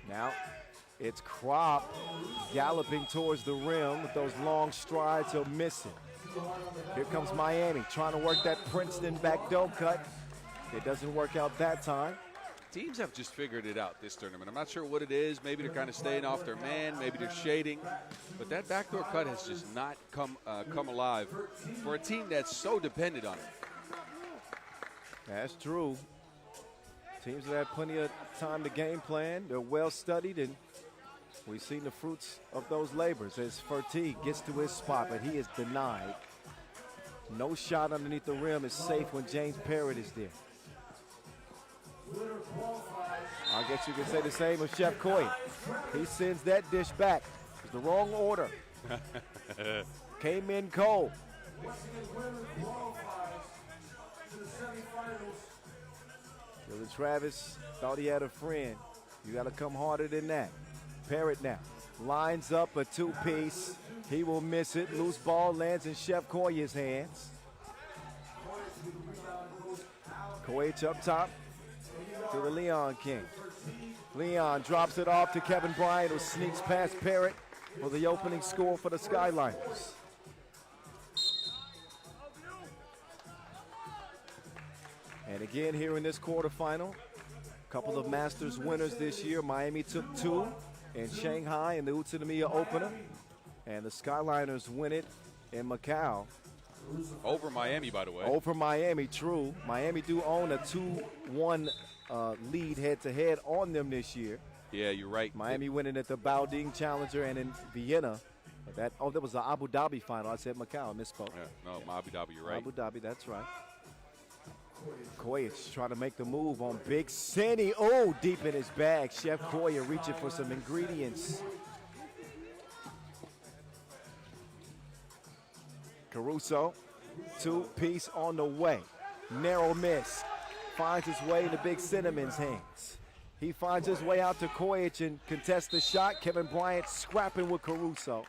Now it's Crop galloping towards the rim with those long strides. He'll miss it. Here comes Miami trying to work that Princeton back door cut. It doesn't work out that time. Teams have just figured it out this tournament. I'm not sure what it is. Maybe they're kind of staying off their man. Maybe they're shading. But that backdoor cut has just not come alive for a team that's so dependent on it. That's true. Teams that have plenty of time to game plan. They're well studied, and we've seen the fruits of those labors as Fertig gets to his spot, but he is denied. No shot underneath the rim is safe when James Parrott is there. I guess you could say the same of Chef Coy. He sends that dish back. It's the wrong order. Came in cold. Billy Travis thought he had a friend. You got to come harder than that. Parrott now lines up a two-piece. He will miss it. Loose ball lands in Chef Koya's hands. Koich up top to the Leon King. Leon drops it off to Kevin Bryant, who sneaks past Parrott for the opening score for the Skyliners. And again here in this quarterfinal, a couple of Masters winners this year. Miami took 2 in Shanghai in the Utsunomiya opener, and the Skyliners win it in Macau. Over Miami, by the way. Over Miami, true. Miami do own a 2-1 lead head-to-head on them this year. Yeah, you're right. Miami winning at the Baoding Challenger and in Vienna. That was the Abu Dhabi final. I said Macau, I misspoke. Yeah, no, Abu Dhabi, you're right. Abu Dhabi, that's right. Koyich trying to make the move on Big Cindy. Oh, deep in his bag. Chef Koya reaching for some ingredients. Caruso, two-piece on the way. Narrow miss. Finds his way into Big Cinnamon's hands. He finds his way out to Koyich and contests the shot. Kevin Bryant scrapping with Caruso.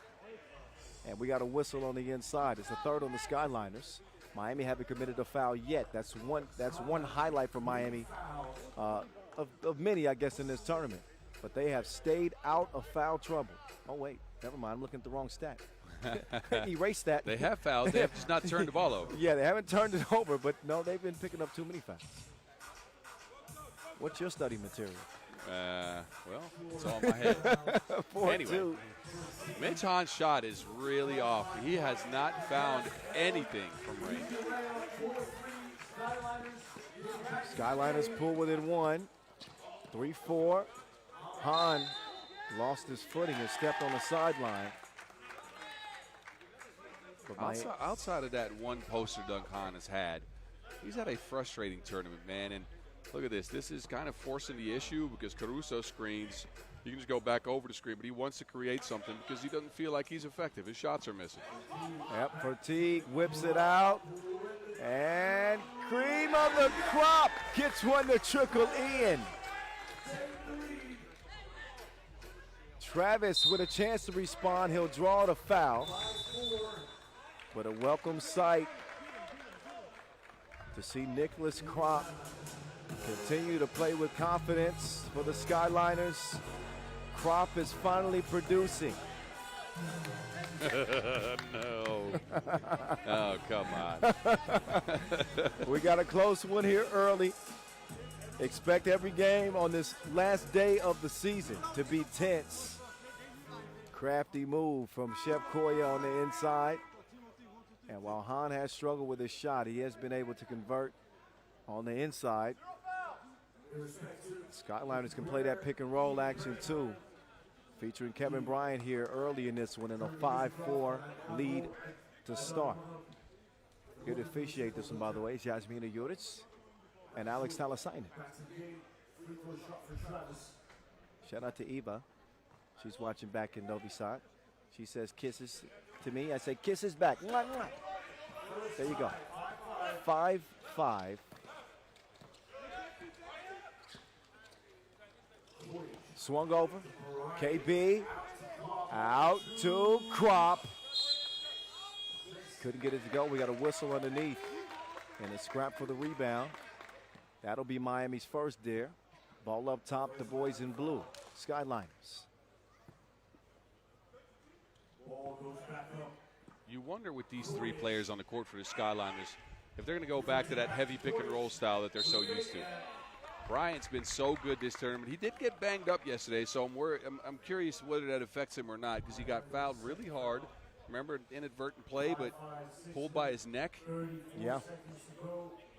And we got a whistle on the inside. It's the third on the Skyliners. Miami haven't committed a foul yet. That's one highlight for Miami of many, I guess, in this tournament. But they have stayed out of foul trouble. Oh, wait, never mind. I'm looking at the wrong stat. Erase that. They have fouled. They have just not turned the ball over. Yeah, they haven't turned it over, but no, they've been picking up too many fouls. What's your study material? Well, it's all in my head. Anyway, Mitch Hahn's shot is really off. He has not found anything from range. Skyliners pull within 1. 3-4. Hahn lost his footing and stepped on the sideline. Outside of that one poster dunk Hahn has had, he's had a frustrating tournament, man. And look at this. This is kind of forcing the issue because Caruso screens. You can just go back over the screen, but he wants to create something because he doesn't feel like he's effective. His shots are missing. Yep, Fertig whips it out. And cream of the crop gets one to trickle in. Travis with a chance to respond. He'll draw the foul. But a welcome sight to see Nicholas Crop continue to play with confidence for the Skyliners. Crop is finally producing. No. Oh, come on. We got a close one here early. Expect every game on this last day of the season to be tense. Crafty move from Chef Koya on the inside. And while Han has struggled with his shot, he has been able to convert on the inside. Skyliners can play that pick and roll action too. Featuring Kevin Bryant here early in this one in a 5-4 lead to start. Here to officiate this one, by the way, is Yasmina Juric and Alex Talasainen. Shout out to Eva. She's watching back in Novi Sad. She says kisses to me. I say kisses back. Mwah, mwah. There you go. 5-5. Swung over. KB out to Crop. Couldn't get it to go. We got a whistle underneath. And a scrap for the rebound. That'll be Miami's first there. Ball up top, the boys in blue. Skyliners. You wonder with these three players on the court for the Skyliners if they're going to go back to that heavy pick and roll style that they're so used to. Bryant's been so good this tournament. He did get banged up yesterday, so I'm curious whether that affects him or not, because he got fouled really hard. Remember, inadvertent play, but pulled by his neck. Yeah.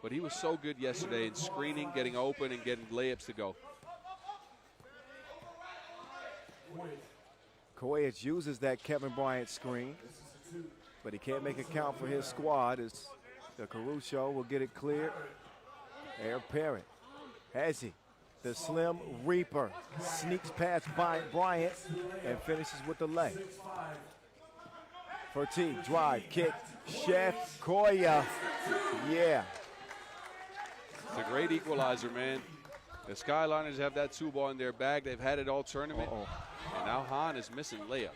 But he was so good yesterday in screening, getting open, and getting layups to go. Koyach uses that Kevin Bryant screen, but he can't make it count for his squad as the Caruso will get it cleared. Air Parrott. Has he? The Slim Reaper sneaks past Bryant and finishes with the lay. Fertig, drive, kick, Chef Koya. Yeah. It's a great equalizer, man. The Skyliners have that two ball in their bag. They've had it all tournament. And now Han is missing layups.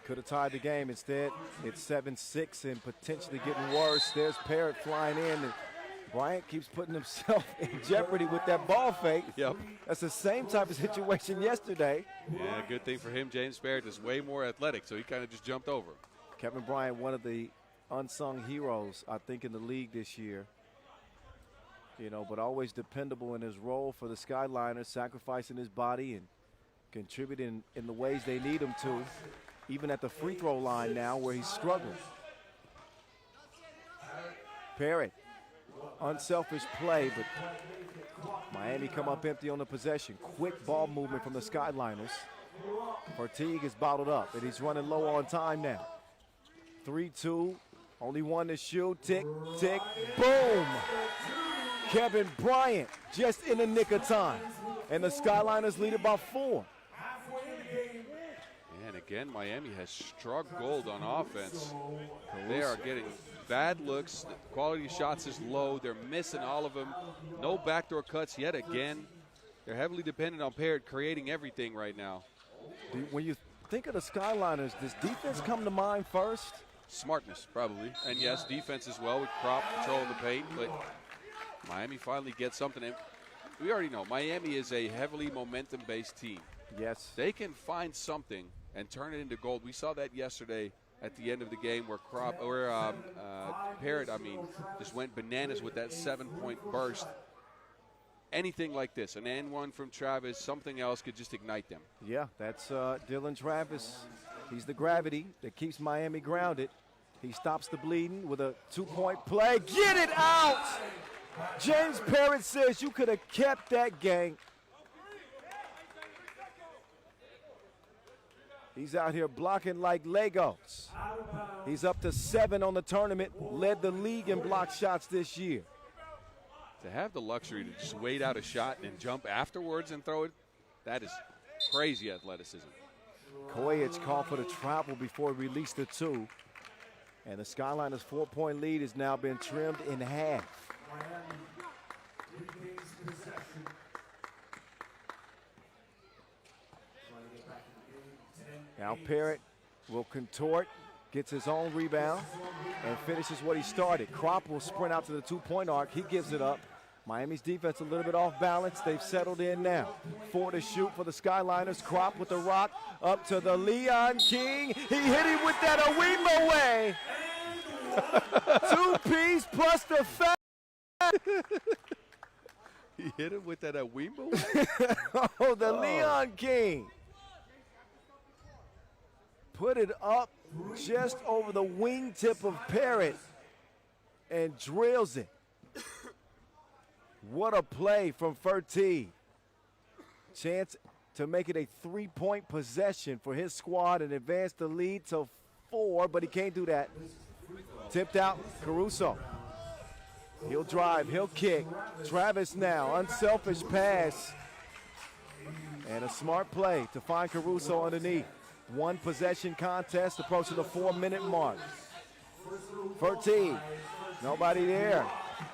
Could have tied the game. Instead, it's 7-6 and potentially getting worse. There's Parrott flying in. And Bryant keeps putting himself in jeopardy with that ball fake. Yep. That's the same type of situation yesterday. Yeah, good thing for him. James Parrott is way more athletic, so he kind of just jumped over. Kevin Bryant, one of the unsung heroes, I think, in the league this year. You know, but always dependable in his role for the Skyliners, sacrificing his body and contributing in the ways they need him to, even at the free throw line now where he's struggling. Parrott, unselfish play, but Miami come up empty on the possession. Quick ball movement from the Skyliners. Fertig is bottled up, and he's running low on time now. 3-2, only one to shoot. Tick, tick, boom! Kevin Bryant just in the nick of time. And the Skyliners lead it by 4. And again, Miami has struggled on offense. They are getting bad looks. The quality of shots is low. They're missing all of them. No backdoor cuts yet again. They're heavily dependent on Parrott creating everything right now. When you think of the Skyliners, does defense come to mind first? Smartness, probably. And yes, defense as well with Crop controlling the paint. But Miami finally gets something. And we already know Miami is a heavily momentum-based team. Yes. They can find something and turn it into gold. We saw that yesterday at the end of the game where Parrott, just went bananas with that 7-point burst. Anything like this, an N1 from Travis, something else could just ignite them. Yeah, that's Dylan Travis. He's the gravity that keeps Miami grounded. He stops the bleeding with a 2-point play. Get it out! James Parrott says you could have kept that gang. He's out here blocking like Legos. He's up to 7 on the tournament, led the league in block shots this year. To have the luxury to just wait out a shot and jump afterwards and throw it, that is crazy athleticism. Koyach called for the travel before he released the 2. And the Skyliners' 4-point lead has now been trimmed in half. Now Parrott will contort, gets his own rebound, and finishes what he started. Crop will sprint out to the 2-point arc. He gives it up. Miami's defense a little bit off balance. They've settled in now. 4 to shoot for the Skyliners. Crop with the rock up to the Leon King. He hit him with that Awima way. 2-piece plus the He hit him with that at Wimbo. Oh, the Leon King. Put it up just over the wingtip of Parrott and drills it. What a play from Fertig. Chance to make it a 3-point possession for his squad and advance the lead to 4, but he can't do that. Tipped out, Caruso. He'll drive, he'll kick. Travis now, unselfish pass. And a smart play to find Caruso underneath. One possession contest approaching the 4-minute mark. Fertig, nobody there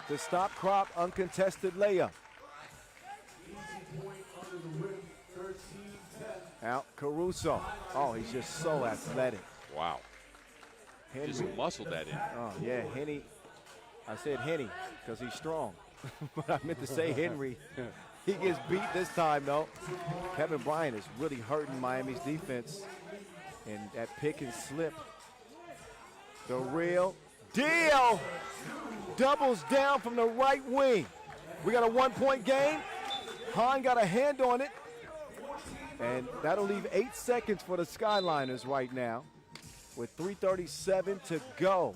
to stop Crop, uncontested layup. Out Caruso. Oh, he's just so athletic. Wow. Henry. Just muscled that in. Oh, yeah, Henny. I said Henny because he's strong. But I meant to say Henry. He gets beat this time, though. Kevin Bryant is really hurting Miami's defense. And that pick and slip. The real deal. Doubles down from the right wing. We got a 1-point game. Hahn got a hand on it. And that'll leave 8 seconds for the Skyliners right now with 3:37 to go.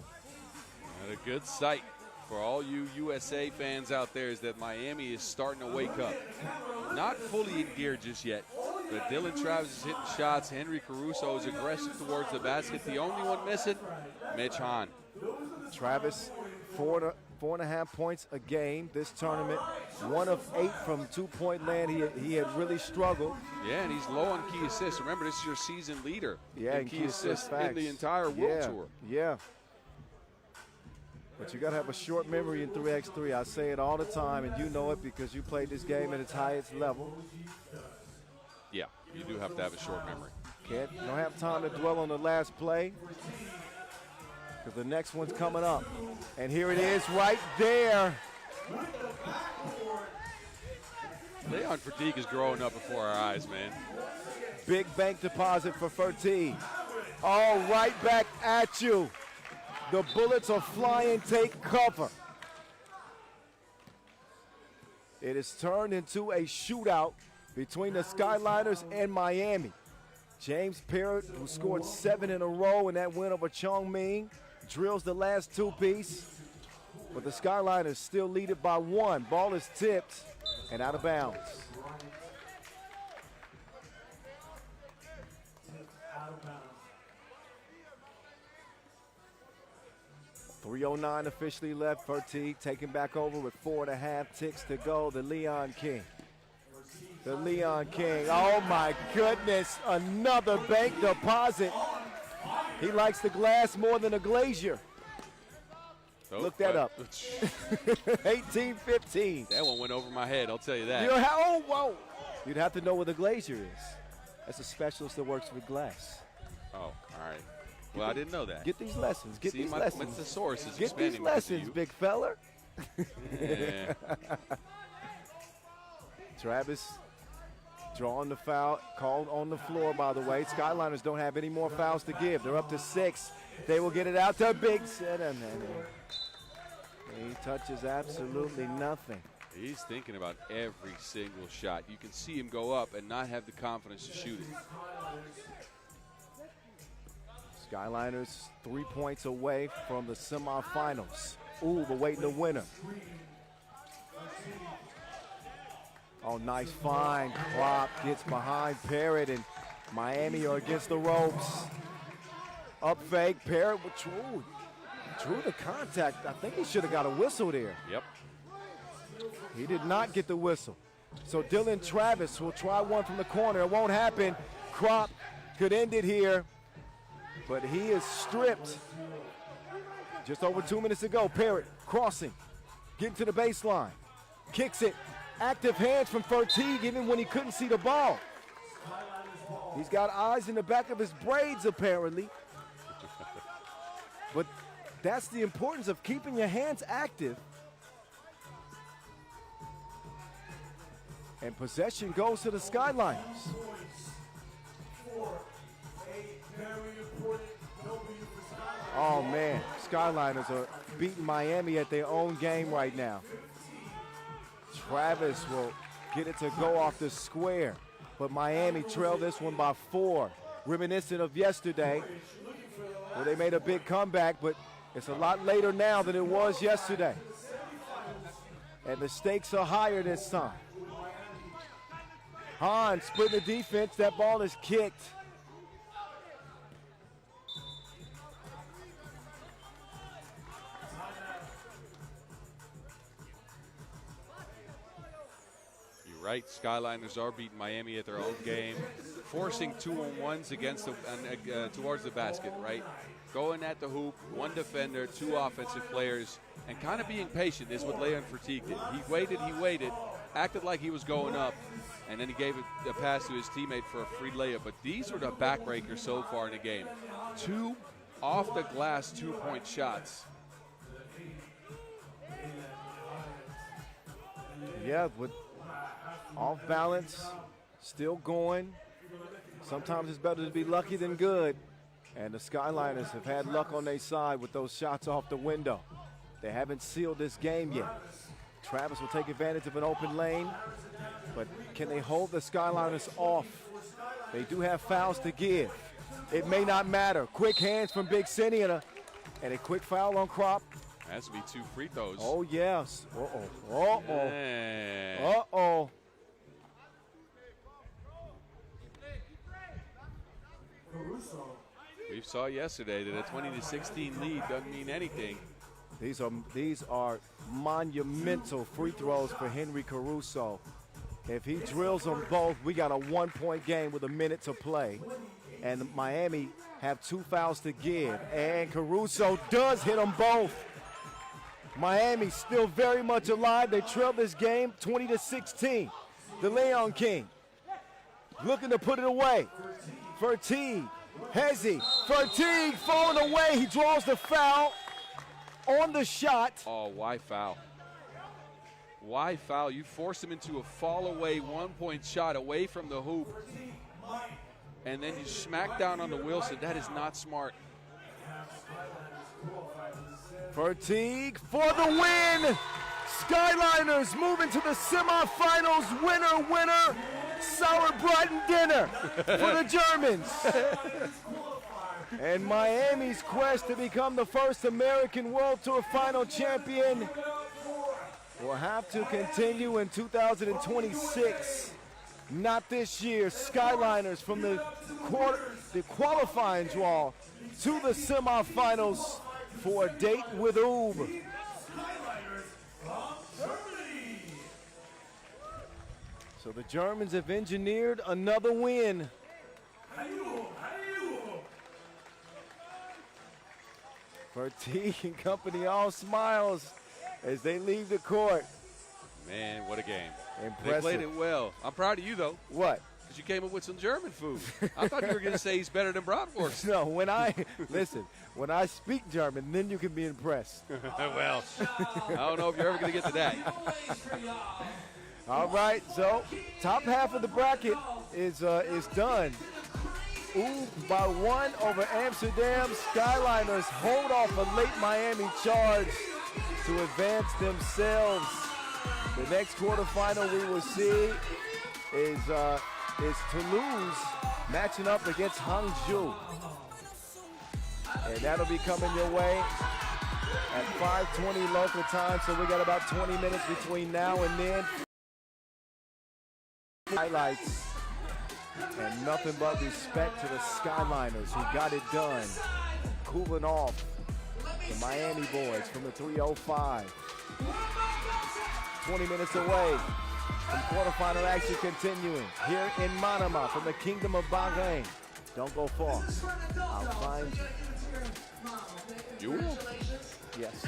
And a good sight for all you USA fans out there is that Miami is starting to wake up. Not fully in gear just yet, but Dylan Travis is hitting shots. Henry Caruso is aggressive towards the basket. The only one missing, Mitch Hahn. Travis, 4.5 points a game this tournament. 1 of 8 from 2-point land. He had really struggled. Yeah, and he's low on key assists. Remember, this is your season leader Yeah, in key assists in the facts. entire World Tour. Yeah. But you got to have a short memory in 3x3. I say it all the time, and you know it because you played this game at its highest level. Yeah, you do have to have a short memory. Don't have time to dwell on the last play because the next one's coming up. And here it is right there. Leon Fertig is growing up before our eyes, man. Big bank deposit for Fertig. Oh, right back at you. The bullets are flying, take cover. It is turned into a shootout between the Skyliners and Miami. James Parrott, who scored 7 in a row in that win over Chongming, drills the last 2-piece. But the Skyliners still lead it by 1. Ball is tipped and out of bounds. .309 officially left. Fertig taking back over with 4.5 ticks to go. The Leon King. The Leon King. Oh my goodness. Another bank deposit. He likes the glass more than a glazier. Oh, Look that up. 18-15. That one went over my head, I'll tell you that. Oh, whoa. You'd have to know what the glazier is. That's a specialist that works with glass. Oh, all right. Well, I didn't know that. Get these lessons. Get See, these my lessons. thesaurus is Get expanding these because of lessons, you. big fella. Yeah. Travis drawing the foul, called on the floor, by the way. Skyliners don't have any more fouls to give. They're up to 6. They will get it out to Big Center. He touches absolutely nothing. He's thinking about every single shot. You can see him go up and not have the confidence to shoot it. Skyliners 3 points away from the semifinals. Ooh, but waiting the winner. Oh, nice find. Crop gets behind Parrott, and Miami are against the ropes. Up fake, Parrott with drew the contact. I think he should have got a whistle there. Yep. He did not get the whistle. So Dylan Travis will try one from the corner. It won't happen. Crop could end it here, but he is stripped. Just over 2 minutes to go. Parrott crossing, getting to the baseline, kicks it. Active hands from Fertig even when he couldn't see the ball. He's got eyes in the back of his braids apparently. But that's the importance of keeping your hands active. And possession goes to the Skyliners. Oh man, Skyliners are beating Miami at their own game right now. Travis will get it to go off the square, but Miami trailed this one by 4. Reminiscent of yesterday, where they made a big comeback, but it's a lot later now than it was yesterday. And the stakes are higher this time. Hans splitting the defense, that ball is kicked. Right, Skyliners are beating Miami at their own game, forcing 2-on-1s against towards the basket. Right, going at the hoop, 1 defender, 2 offensive players, and kind of being patient is what Leon Fertigue did. He waited, acted like he was going up, and then he gave a pass to his teammate for a free layup. But these were the backbreakers so far in the game. 2 off the glass 2-point shots. Yeah, with off balance, still going. Sometimes it's better to be lucky than good. And the Skyliners have had luck on their side with those shots off the window. They haven't sealed this game yet. Travis will take advantage of an open lane, but can they hold the Skyliners off? They do have fouls to give. It may not matter. Quick hands from Big Cindy and a quick foul on Crop. Has to be 2 free throws. Oh, yes. Uh-oh. Uh-oh. Man. Uh-oh. We saw yesterday that a 20-16 lead doesn't mean anything. These are monumental free throws for Henry Caruso. If he drills them both, we got a 1-point game with a minute to play. And Miami have 2 fouls to give. And Caruso does hit them both. Miami still very much alive. They trail this game 20-16. The Leon King looking to put it away. Fertigue, Hezzy, Fertigue falling away. He draws the foul on the shot. Oh, why foul? Why foul? You force him into a fall away 1-point shot away from the hoop. And then you smack down on the Wilson. That is not smart. Fertigue for the win. Skyliners moving to the semifinals. Winner. Sauerbraten dinner for the Germans. And Miami's quest to become the first American World Tour Final champion will have to continue in 2026. Not this year. Skyliners from the qualifying draw to the semifinals for a date with Oob. So the Germans have engineered another win. Fertigue and company all smiles as they leave the court. Man, what a game. Impressive. They played it well. I'm proud of you, though. What? Because you came up with some German food. I thought you were going to say he's better than Bratwurst. No, when I speak German, then you can be impressed. Well, I don't know if you're ever going to get to that. All right, so top half of the bracket is done. Ooh, by 1 over Amsterdam. Skyliners hold off a late Miami charge to advance themselves. The next quarterfinal we will see is Toulouse matching up against Hangzhou. And that'll be coming your way at 5:20 local time, so we got about 20 minutes between now and then. Highlights, and nothing but respect to the Skyliners who got it done. Cooling off the Miami boys from the 305. 20 minutes away from quarterfinal action continuing here in Manama from the Kingdom of Bahrain. Don't go far. I'll find you. You will? Yes.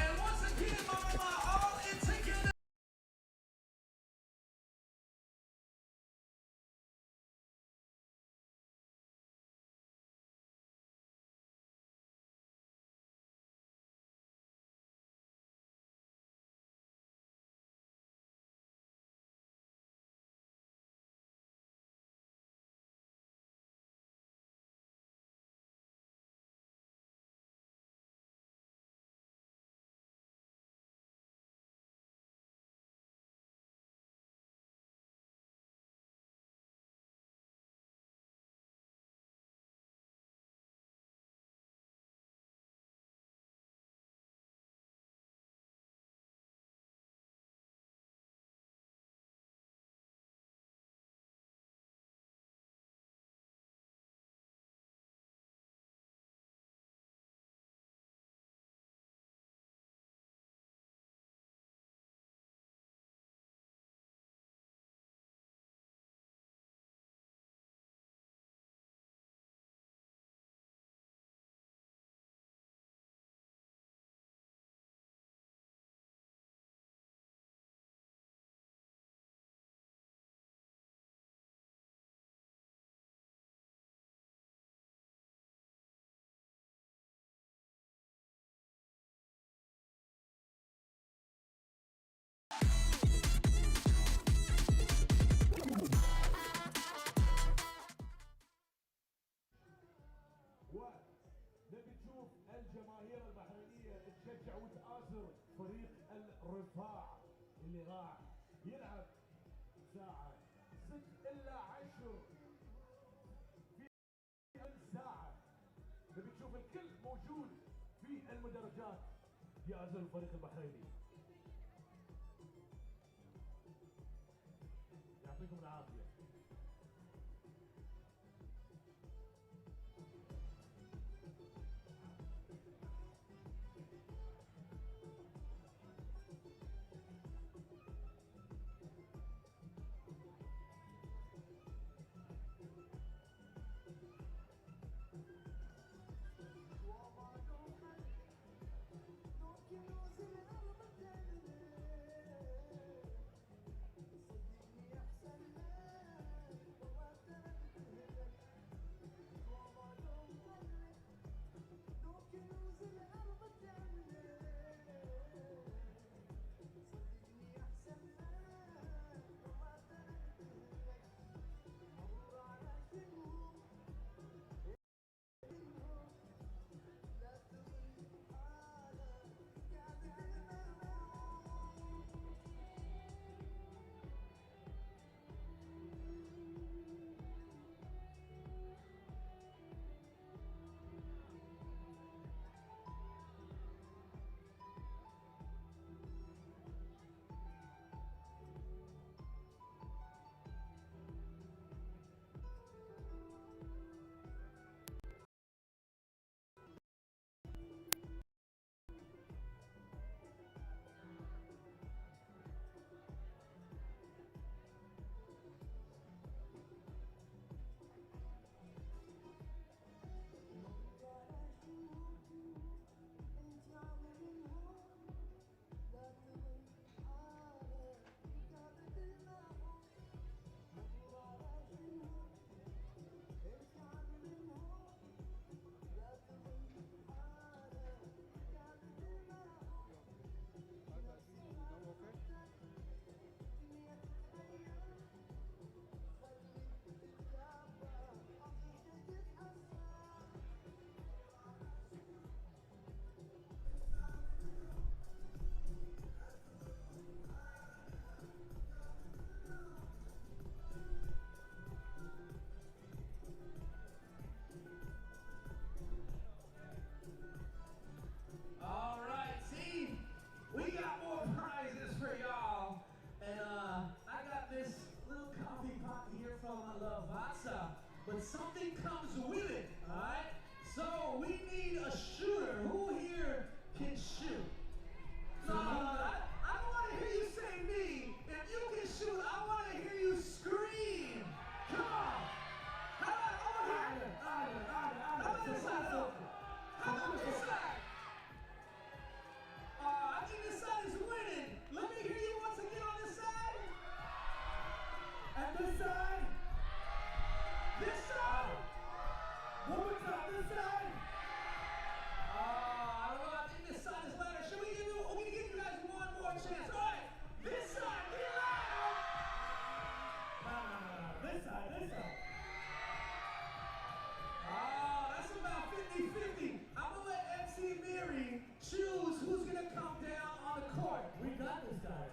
رجع وتآزر فريق الرفاع اللي راح يلعب ساعة 6 إلا 10 في الساعة. نبي نشوف الكل موجود في المدرجات. يعزل الفريق البحريني. يعطيكم العافية. But something comes with it, all right? So we need a shooter. Who here can shoot? No, I don't want to hear you say me. If you can shoot, I want to hear you scream. Come on. How about over here? How about this side? How about this side? I think this side is winning. Let me hear you once again on this side. And this side. This side! One more time, this side! I don't know, I think this side is louder. Should we give you guys one more chance? All right, this side, get it loud! No, this side. That's about 50-50. I'm gonna let MC Miri choose who's gonna come down on the court. We got this guy.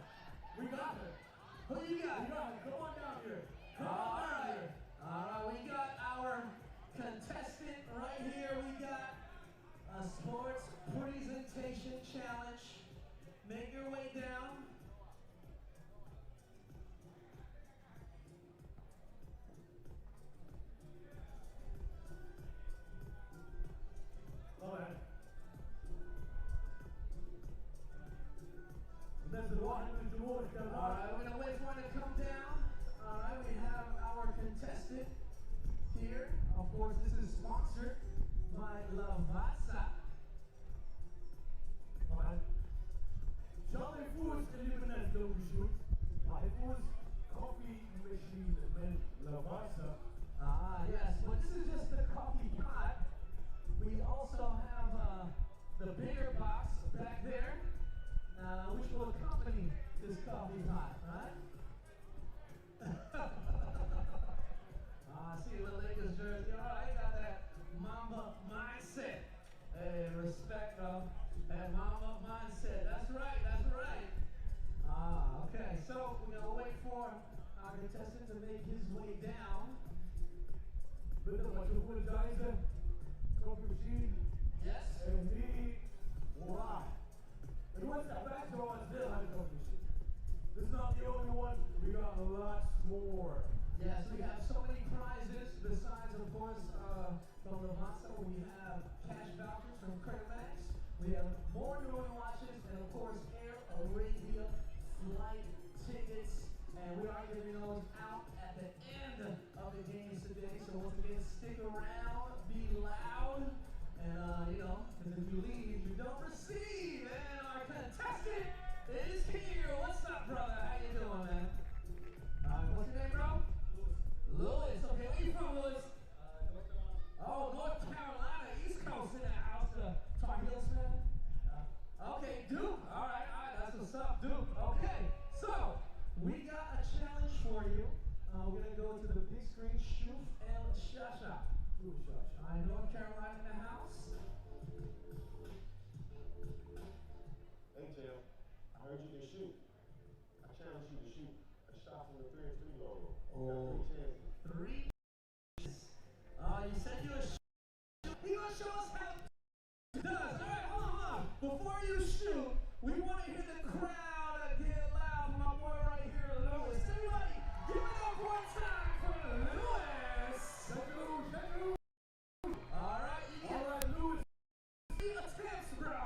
We got her. Who you got? We got her. Come on down here. Come on down here. All right, we got our contestant right here. We got a sports presentation challenge. Make your way down. All right. All right, we're gonna wait for him to come down. All right, we have our contestant here. Of course, this is sponsored by Lavazza. All right. Shall they force eliminate those shoot? I force coffee machine and Lavazza. Yes, but this is just the coffee pot. We also have the bigger box back there, which will accompany this coffee pot, right? I see a little Lakers jersey. All right, got that Mamba mindset. Hey, respect, bro. That Mamba mindset. Okay, so we're gonna wait for our contestant to make his way down. Bitte mal zur guten Seite. Coffee machine. Yes. And me. Wow. And once that back door, I still have a coffee machine. This is not the only one. We got lots more. Yes, we have so many prizes. Besides, of course, from the Masa, we have cash vouchers from Credit Max. We have more Northern watches, and of course, Air Arabia flight tickets. And we are giving those out at the end of the games today. So once again, stick around, be loud, and you know, because if you leave, you don't receive. And our contestant is here. What's up, brother? How you doing, man? What's your name, bro? Louis. Okay, where you from, Louis? Oh, North Carolina, East Coast in the house. Tar Heels fan? Okay, Duke. All right, that's what's up, Duke. Okay, so we got a challenge for you. We're gonna go to the big screen. Shuf El Shasha. North Carolina in the house. Hey, Tim. I heard you can shoot. I challenge you to shoot a shot from the 3x3 logo. Oh. Three chances. 3. You said you were you gonna show us how it does. All right, hold on. Before you shoot, we want to hear the crowd get loud for my boy right here, Louis. Everybody, give it up one time for Louis. All right, you get Louis. 3 attempts, bro.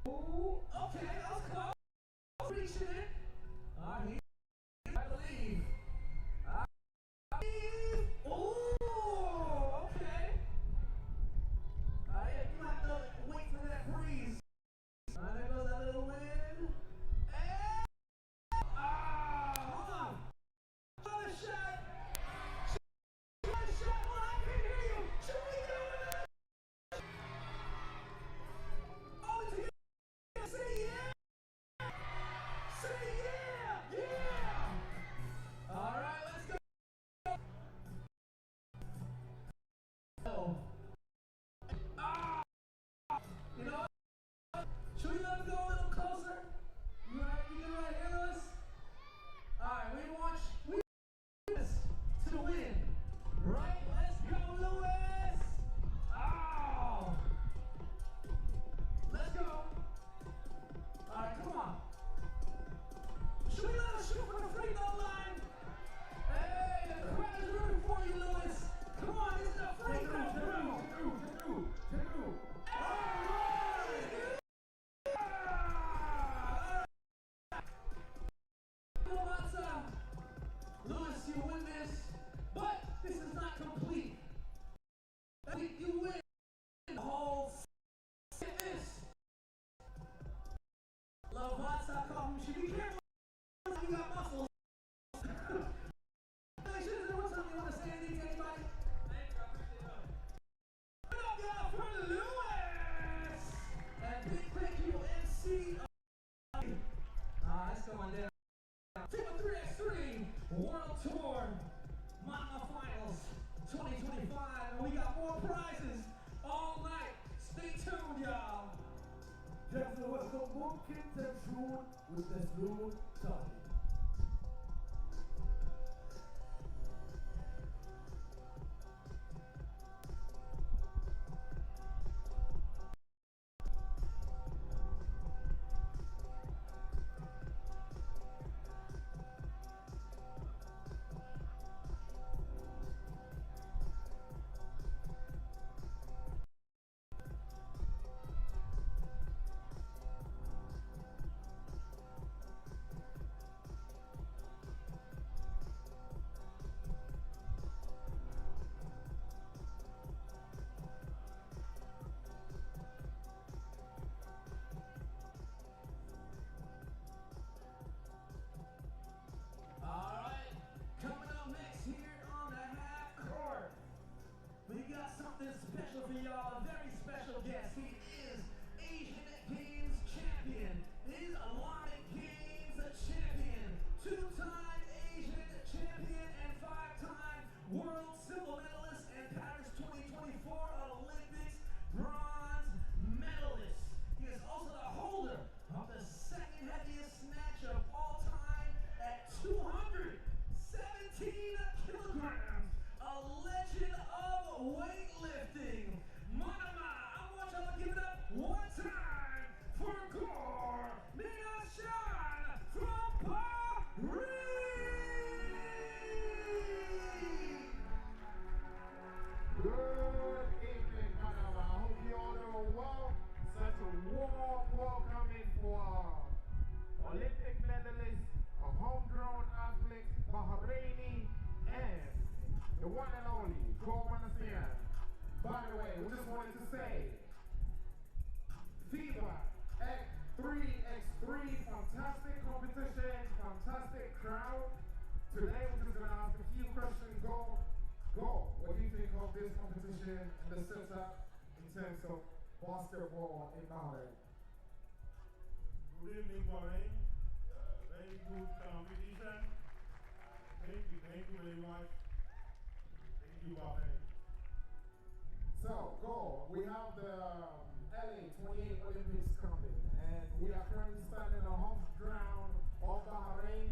Ooh, okay, that was close. Reaching it. I believe. Ooh, okay. You have to wait for that breeze. There goes that little wind. And, hold on. Another shot. Another shot. Hold on, I can't hear you. Should we do it? Oh, it's a say yeah. Say yeah. Yeah. All right, let's go. You know what? Should we let him go a little closer? You can right hear us? Alright, we this to win. Right? Let's go, Louis! Oh! Let's go. Alright, come on. Should we let him shoot from the free throw line? Hey, the crowd is rooting for you, Louis. Come on, this is a free throw, bro. Louis, you win this, but this is not complete. You win the whole this. Lavazza coffee. Should be careful. You got muscles. Hey, should there was something you want to say anything to anybody? Put up y'all for Louis! And big thank you, MC. That's going down. Team of 3x3 World Tour Manama Finals 2025. And we got more prizes all night. Stay tuned, y'all. Jetzt was so mumkin zum Schuh und das Blut Tag. one and only, Cole Manasian. By the way, we just wanted to say, FIBA X3X3, fantastic competition, fantastic crowd. Today we're just going to ask a few questions. Go. What do you think of this competition and the setup in terms of basketball in Bahrain? Good evening, Bahrain. Very good competition. Thank you very much. Thank you, Bahrain. So, we have the LA 28 Olympics coming, and we are currently standing on home ground of Bahrain.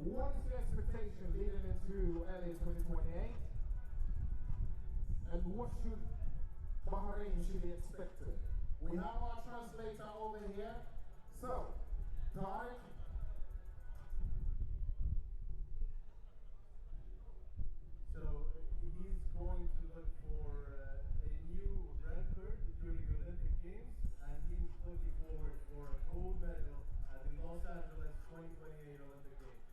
What is your expectation leading into LA 2028? And what should Bahrain be expected? We have our translator over here. So, Tariq. So he's going to look for a new record during the Olympic Games, and he's looking forward for a gold medal at the Los Angeles 2028 Olympic Games.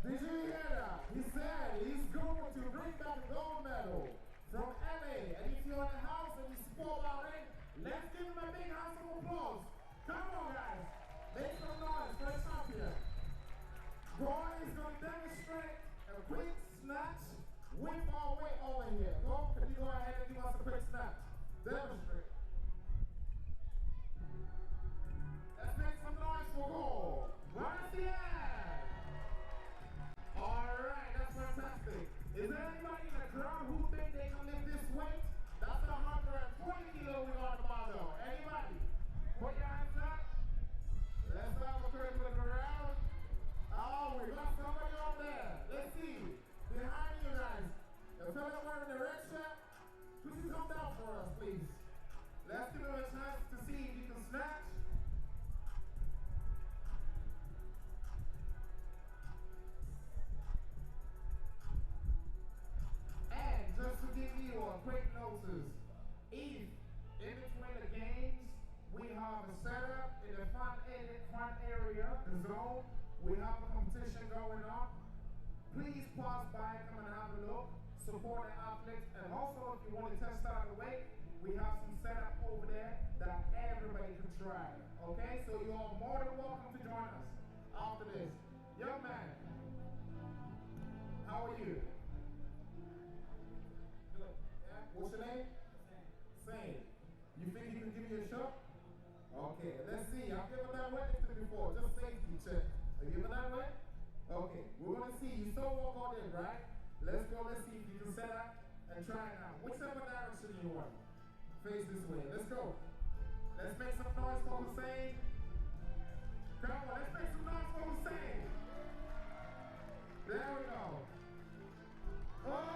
Did you hear that? He said he's going to bring back a gold medal from LA. And if you're in the house and you support Bahrain, let's give him a big house of applause. Come on, guys. Make some noise for the champion. Boy is going to demonstrate a quick snatch with our weight over here. Can you go ahead and give us a quick snatch? Demonstrate. Let's make some noise for goal. Gracias. All right, that's fantastic. Is there anybody in the crowd who think they can lift this weight? That's 120 kilo we got about though. Anybody? Put your hands up. Let's have a quick look around. Oh, we got somebody up there. Let's see. Behind you guys. The fellow wearing the red shirt. Could you come down for us, please? Let's give him a chance to see if he can snatch. And just to give you a quick notice, if in between the games we have a setup in the front area, the zone, we have a competition going on, please pass by, come and have a look, support the athletes, and also if you want to test out the weight, we have some setup over there that everybody can try. Okay, so you are more than welcome to join us after this. Young man, how are you? What's your name? Same. You think you can give me a shot? Okay, let's see. I've given that weight before. Just safety check. Are you giving that weight? Okay, we're going to see. You still walk on in, right? Let's go. Let's see if you can set up and try it out. Whichever direction you want. Face this way. Let's go. Let's make some noise for Hussein. Come on, let's make some noise for Hussein. There we go. Oh!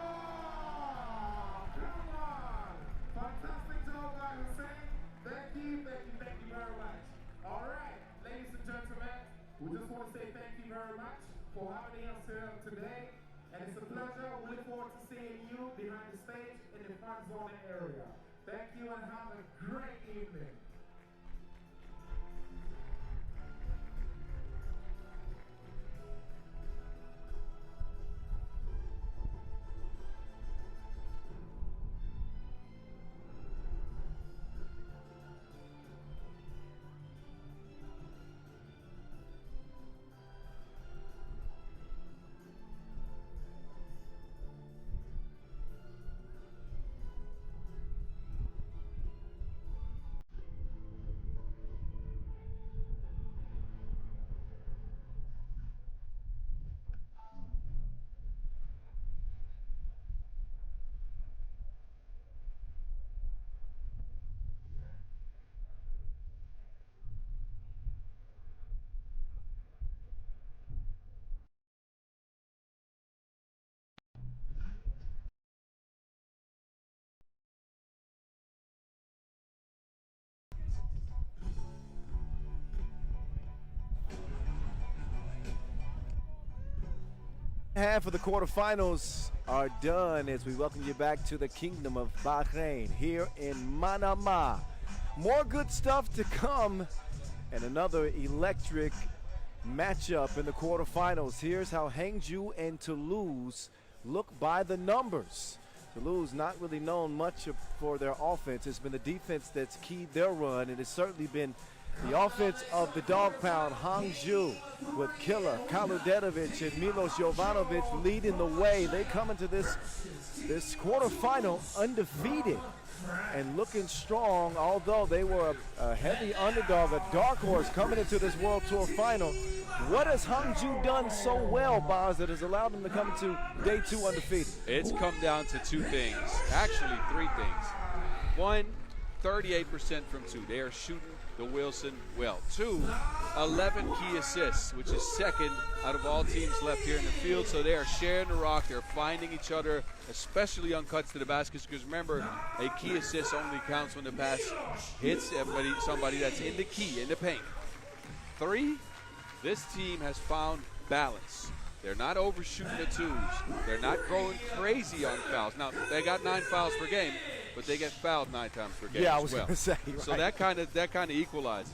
Fantastic job, guys. Hussein. Thank you very much. All right, ladies and gentlemen, we just want to say thank you very much for having us here today. And it's a pleasure. We look forward to seeing you behind the stage in the front zone area. Thank you and have a great evening. Half of the quarterfinals are done as we welcome you back to the Kingdom of Bahrain here in Manama. More good stuff to come and another electric matchup in the quarterfinals. Here's how Hangzhou and Toulouse look by the numbers. Toulouse not really known much for their offense. It's been the defense that's keyed their run, and it's certainly been the offense of the dog pound, Hangzhou, with Killer, Kaludetovic, and Milos Jovanovic leading the way. They come into this quarterfinal undefeated and looking strong, although they were a heavy underdog, a dark horse coming into this World Tour final. What has Hangzhou done so well, Boz, that has allowed them to come to day 2 undefeated? It's come down to 2 things, actually 3 things. 1, 38% from 2. They are shooting the Wilson well. 2, 11 key assists, which is second out of all teams left here in the field. So they are sharing the rock. They're finding each other, especially on cuts to the baskets, because remember, a key assist only counts when the pass hits somebody that's in the key, in the paint. 3, this team has found balance. They're not overshooting the 2s. They're not going crazy on fouls. Now, they got 9 fouls per game, but they get fouled 9 times per game. Yeah, I was going to say. Right. So that kind of equalizes.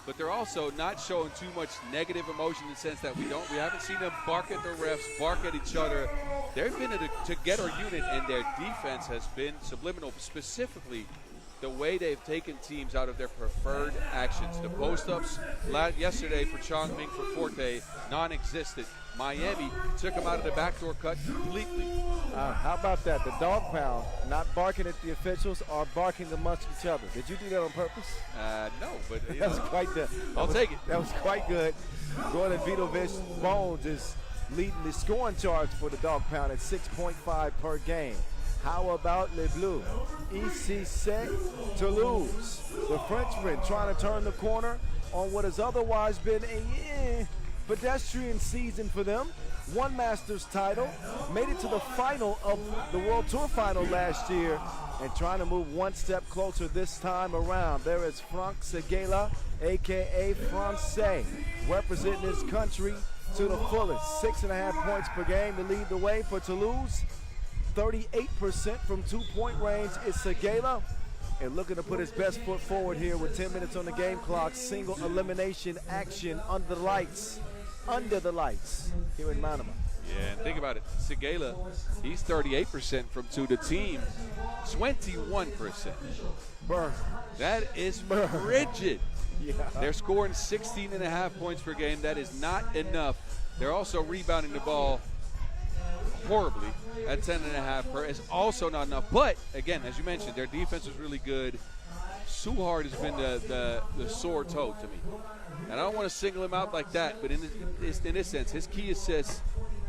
But they're also not showing too much negative emotion in the sense that we haven't seen them bark at the refs, bark at each other. They've been a together unit, and their defense has been subliminal. Specifically, the way they've taken teams out of their preferred actions. The post-ups yesterday for Chongming for Forte, non-existent. Miami took them out of the backdoor cut completely. How about that? The dog pound not barking at the officials or barking amongst each other. Did you do that on purpose? No, but that was quite good. I'll take it. That was quite good. Gordon Vidovic Bones is leading the scoring charge for the dog pound at 6.5 per game. How about Les Bleus? Ici c'est Toulouse. The Frenchman trying to turn the corner on what has otherwise been a pedestrian season for them. Won Masters title, made it to the final of the World Tour final last year, and trying to move one step closer this time around. There is Franck Seguela, a.k.a. Francais, representing his country to the fullest. 6.5 points per game to lead the way for Toulouse. 38% from 2-point range is Seguela, and looking to put his best foot forward here with 10 minutes on the game clock. Single elimination action under the lights here in Manama. Yeah, and think about it. Seguela, he's 38% from 2. The team, 21%. Burr. That is rigid. Yeah. They're scoring 16.5 points per game. That is not enough. They're also rebounding the ball horribly at 10.5 per. It's also not enough. But, again, as you mentioned, their defense is really good. Suhard has been the sore toe to me. And I don't want to single him out like that, but in this sense, his key assists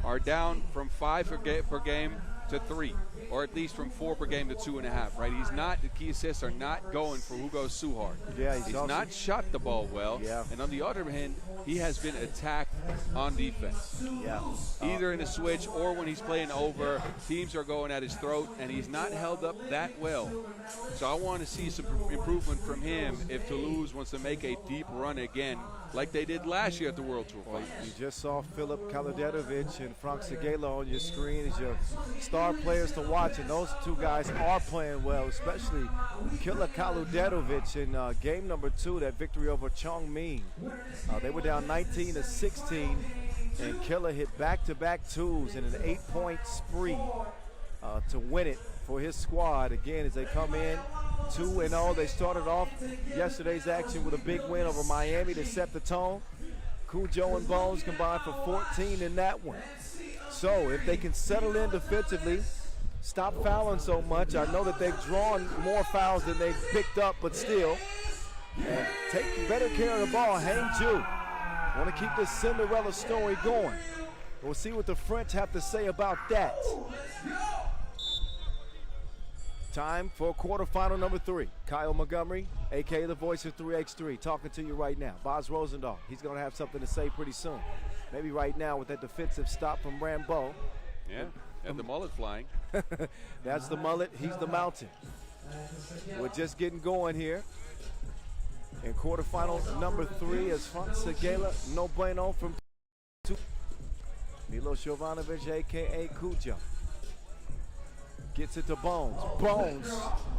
are down from 5 per game to 3, or at least from 4 per game to 2.5, right? The key assists are not going for Hugo Suhard. Yeah, he's not shot the ball well. Yeah. And on the other hand, he has been attacked on defense. Yeah. Either in a switch or when he's playing over, teams are going at his throat, and he's not held up that well. So I want to see some improvement from him if Toulouse wants to make a deep run again, like they did last year at the World Tour Finals. You just saw Filip Kaludetovic and Franck Seguela on your screen as your star players to watch, and those two guys are playing well, especially Killer Kaludetovic in game number 2, that victory over Chongming. They were down 19-16, and Killer hit back-to-back 2s in an 8-point spree to win it for his squad. Again, as they come in 2-0, they started off yesterday's action with a big win over Miami to set the tone. Cujo and Bones combined for 14 in that one. So if they can settle in defensively, stop fouling so much. I know that they've drawn more fouls than they've picked up, but still, and take better care of the ball. Hangzhou want to keep this Cinderella story going. We'll see what the French have to say about that. Time for quarterfinal number 3. Kyle Montgomery, a.k.a. the voice of 3x3, talking to you right now. Boz Rosendahl, he's going to have something to say pretty soon. Maybe right now with that defensive stop from Rambo. Yeah, and the mullet flying. That's the mullet, he's the mountain. We're just getting going here. In quarterfinal number 3 is Franck Seguela, no bueno from 2. Milos Jovanovic, a.k.a. Cujo. Gets it to Bones. Bones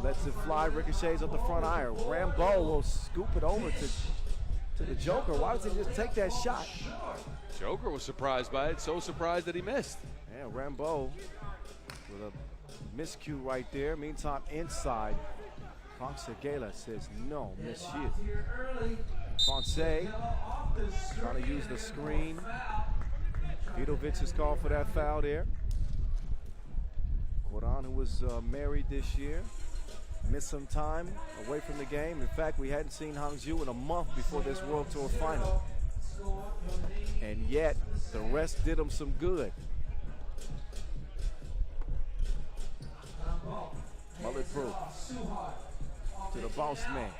lets it fly, ricochets off the front iron. Rambo will scoop it over to the Joker. Why doesn't he just take that shot? Joker was surprised by it, so surprised that he missed. Yeah, Rambo with a miscue right there. Meantime, inside, Skyliners says no, monsieur. Francais trying to use the screen. Vidovic is called for that foul there. Koran, who was married this year, missed some time away from the game. In fact, we hadn't seen Hangzhou in a month before this World Tour final. And yet, the rest did him some good. Bulletproof to the boss man.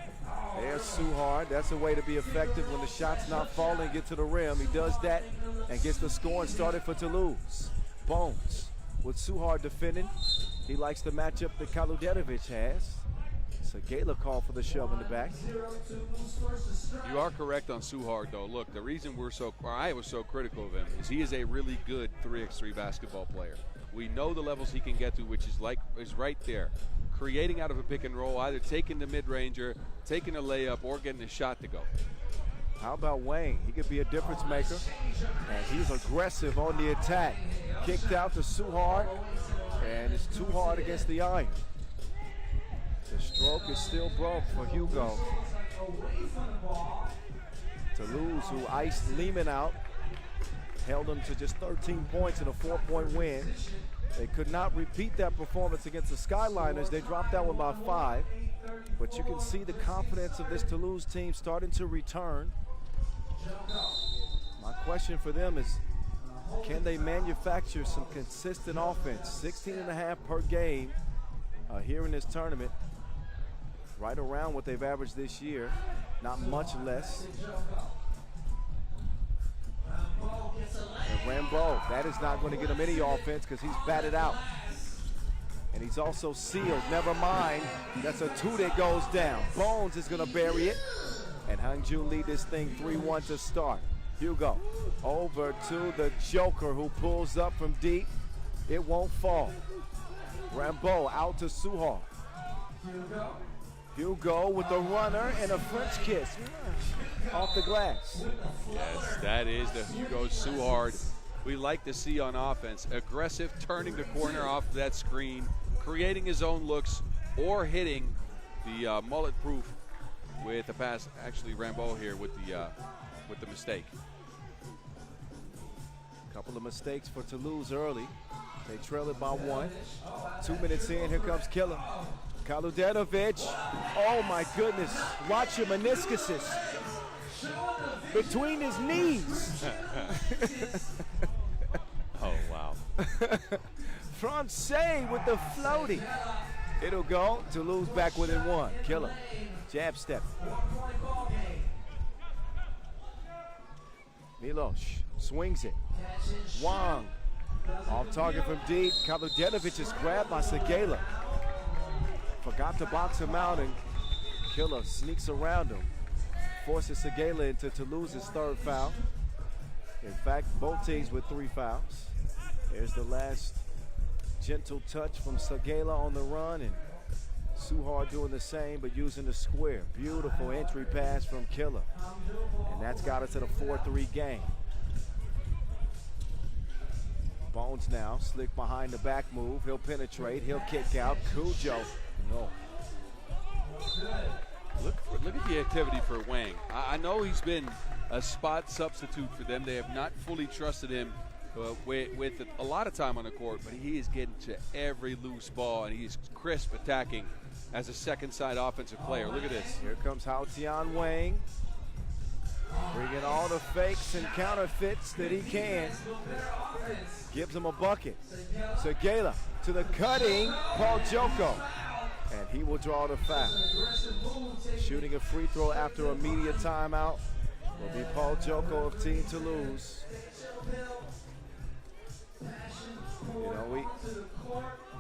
There's Suhard. That's a way to be effective when the shot's not falling, get to the rim. He does that and gets the scoring started for Toulouse. Bones with Suhard defending. He likes the matchup that Kaludenovic has. Gala call for the shove in the back. You are correct on Suhard, though. Look, the reason I was so critical of him is he is a really good 3x3 basketball player. We know the levels he can get to, which is right there. Creating out of a pick and roll, either taking the mid-ranger, taking a layup, or getting a shot to go. How about Wayne? He could be a difference maker. And he's aggressive on the attack. Kicked out to Suhard, and it's too hard against the iron. The stroke is still broke for Hugo. Toulouse, who iced Lehman out, held him to just 13 points in a 4-point win. They could not repeat that performance against the Skyliners. They dropped that one by 5. But you can see the confidence of this Toulouse team starting to return. My question for them is, can they manufacture some consistent offense? 16.5 per game here in this tournament. Right around what they've averaged this year, not much less. And Rambo, that is not going to get him any offense because he's batted out. And he's also sealed. Never mind, that's a 2 that goes down. Bones is going to bury it. And Hangzhou lead this thing 3-1 to start. Hugo over to the Joker, who pulls up from deep. It won't fall. Rambo out to Suhard. Hugo with the runner and a French kiss off the glass. Yes, that is the Hugo Suhard we like to see on offense. Aggressive, turning the corner off that screen, creating his own looks, or hitting the mullet proof with the pass. Actually, Rambo here with the mistake. Couple of mistakes for Toulouse early. They trail it by 1. 2 minutes in, here comes Killer. Kaludenovic, oh my goodness, watch your meniscuses between his knees. Oh, wow. Francais with the floaty. It'll go, Toulouse back within 1. Killer, jab step. Milos swings it. Wang, off target from deep. Kaludenovic is grabbed by Segala. Forgot to box him out, and Killer sneaks around him. Forces Segala into Toulouse's 3rd foul. In fact, both teams with 3 fouls. There's the last gentle touch from Segala on the run, and Suhard doing the same, but using the square. Beautiful entry pass from Killer. And that's got us to the 4-3 game. Bones now, slick behind the back move. He'll penetrate, he'll kick out. Cujo. No. Look at the activity for Wang. I know he's been a spot substitute for them. They have not fully trusted him with a lot of time on the court, but he is getting to every loose ball, and he's crisp attacking as a second side offensive player. Look at this. Here comes Hao Tian Wang, bringing all the fakes and counterfeits that he can. Gives him a bucket. Segala to the cutting, Paul Joko. And he will draw the foul. Shooting a free throw after a media timeout will be Paul Joko of Team Toulouse. You know,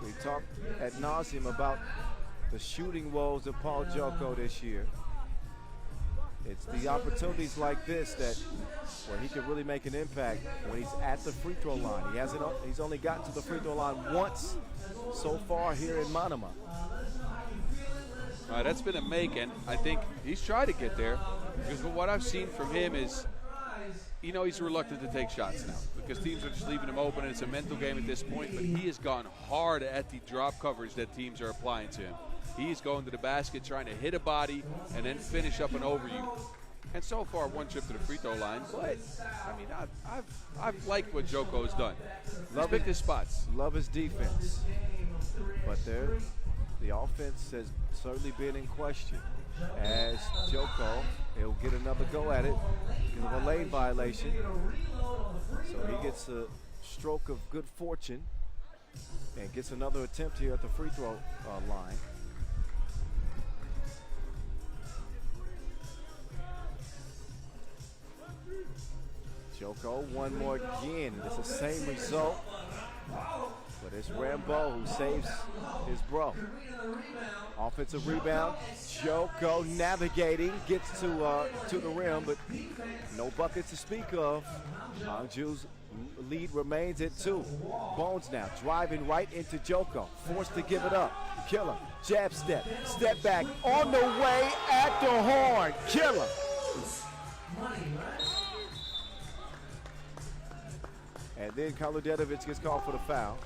we talked ad nauseum about the shooting woes of Paul Joko this year. It's the opportunities like this where he can really make an impact when he's at the free throw line. He's only gotten to the free throw line once so far here in Manama. That's been a make, and I think he's tried to get there, because what I've seen from him is you know, he's reluctant to take shots now because teams are just leaving him open, and it's a mental game at this point. But he has gone hard at the drop coverage that teams are applying to him. He's going to the basket, trying to hit a body, and then finish up an over you. And so far, one trip to the free throw line. But I mean, I've liked what Joko has done. He's picked his spots. Love his defense, but the offense has certainly been in question. As Joko, he'll get another go at it because of a lane violation. So he gets a stroke of good fortune and gets another attempt here at the free throw line. Joko, one more again. It's the same result, but it's Rambo who saves his bro. Offensive rebound. Joko navigating, gets to the rim, but no buckets to speak of. Hangzhou's lead remains at 2. Bones now driving right into Joko, forced to give it up. Killer, jab step, step back, on the way at the horn. Killer. And then Raudondvaris gets called for the foul.